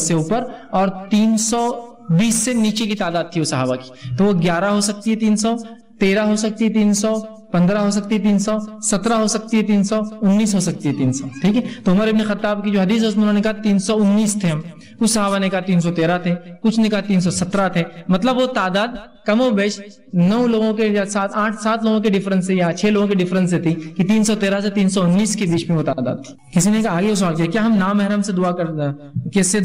سے اوپر اور 320 سے نیچے کی تعداد تھی وہ صحابہ کی، تو وہ 11 ہو سکتی ہے، 313 ہو سکتی ہے، 315 ہو سکتی ہے، 317 ہو سکتی ہے، 319 ہو سکتی ہے، 300، ٹھیک ہے۔ تو عمر ابن خطاب کی جو حدیث ہے اس میں انہوں نے کہا 319 تھے ہم، کچھ صحابہ نے کہا 313 تھے، کچھ نے کہا 317 تھے، مطلب وہ تعداد کم و بیش 9 لوگوں کے یا 8 لوگوں کے ڈیفرنس سے یا 6 لوگوں کے ڈیفرنس سے تھی کہ 313 سے 319 کے بیچ میں وہ تعداد تھی۔ کسی نے کہا آگے سوال کیا کیا ہم نامحرم سے دعا کیسے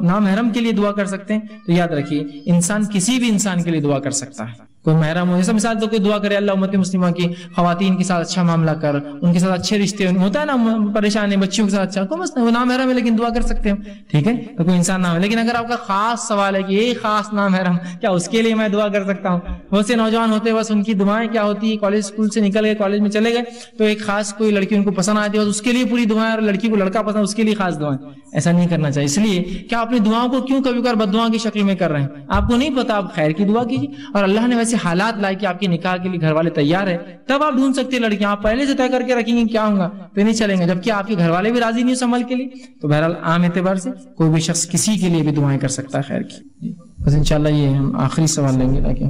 نامحرم کے لیے دعا کر سکتے ہیں؟ تو یاد رکھیے انسان کسی بھی انسان کے لیے دعا کر سکتا ہے، کوئی محرم ہو، جیسے مثال تو کوئی دعا کرے اللہ امت مسلمہ کی خواتین کے ساتھ اچھا معاملہ کر، ان کے ساتھ اچھے رشتے ہوتا ہے نا، پریشان ہے بچیوں کے ساتھ اچھا، کوئی مسئلہ وہ نامحرم ہے لیکن دعا کر سکتے ہیں، ٹھیک ہے، تو کوئی انسان نام ہے۔ لیکن اگر آپ کا خاص سوال ہے کہ یہ خاص نامحرم کیا اس کے لیے میں دعا کر سکتا ہوں؟ بہت سے نوجوان ہوتے ہیں بس ان کی دعائیں کیا ہوتی ہے، کالج اسکول سے نکل گئے، کالج میں چلے گئے تو ایک خاص کوئی لڑکی ان کو پسند آتی ہے اس کے لیے پوری دعائیں، اور لڑکی کو لڑکا پسند اس کے لیے خاص دعائیں، ایسا نہیں کرنا چاہیے۔ اس لیے کیا اپنی دعاؤں کو کیوں کبھی کبھار بد دعا کی شکل میں کر رہے ہیں؟ آپ کو نہیں پتا، آپ خیر کی دعا کیجیے، اور اللہ نے ویسے حالات لائے کہ آپ کے نکاح کے لیے گھر والے تیار ہے، تب آپ ڈھونڈ سکتے ہیں لڑکیاں۔ آپ پہلے سے طے کر کے رکھیں گے کیا ہوں گا تو نہیں چلیں گے، جبکہ آپ کے گھر والے بھی راضی نہیں اس عمل کے لیے، تو بہرحال عام اعتبار سے کوئی بھی شخص کسی کے لیے بھی دعائیں کر سکتا ہے خیر کی۔ بس انشاءاللہ یہ ہم آخری سوال لیں گے تاکہ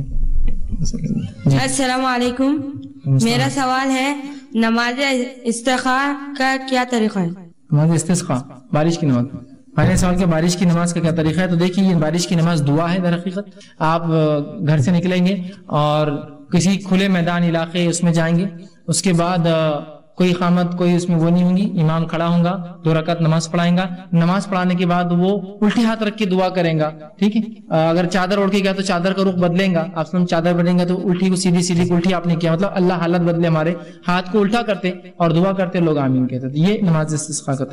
السلام علیکم، میرا سوال ہے نماز استسقاء کا کیا طریقہ ہے؟ نماز استسقاء بارش کی نماز، پہلے سوال کہ بارش کی نماز کا کیا طریقہ ہے، تو دیکھیے یہ بارش کی نماز دعا ہے در حقیقت۔ آپ گھر سے نکلیں گے اور کسی کھلے میدان علاقے اس میں جائیں گے، اس کے بعد کوئی اقامت کوئی اس میں وہ نہیں ہوں گی، امام کھڑا ہوں گا، 2 رکعت نماز پڑھائیں گا، نماز پڑھانے کے بعد وہ الٹے ہاتھ رکھ کے دعا کریں گا، ٹھیک ہے۔ اگر چادر اوڑھ کے گیا تو چادر کا رخ بدلیں گا، آپ چادر بدلیں گا تو الٹی کو سیدھی سیدھی کو الٹی آپ نے کیا، مطلب اللہ حالت بدلے، ہمارے ہاتھ کو الٹا کرتے اور دعا کرتے لوگ آمین کہتے۔ یہ نماز استسقاء کا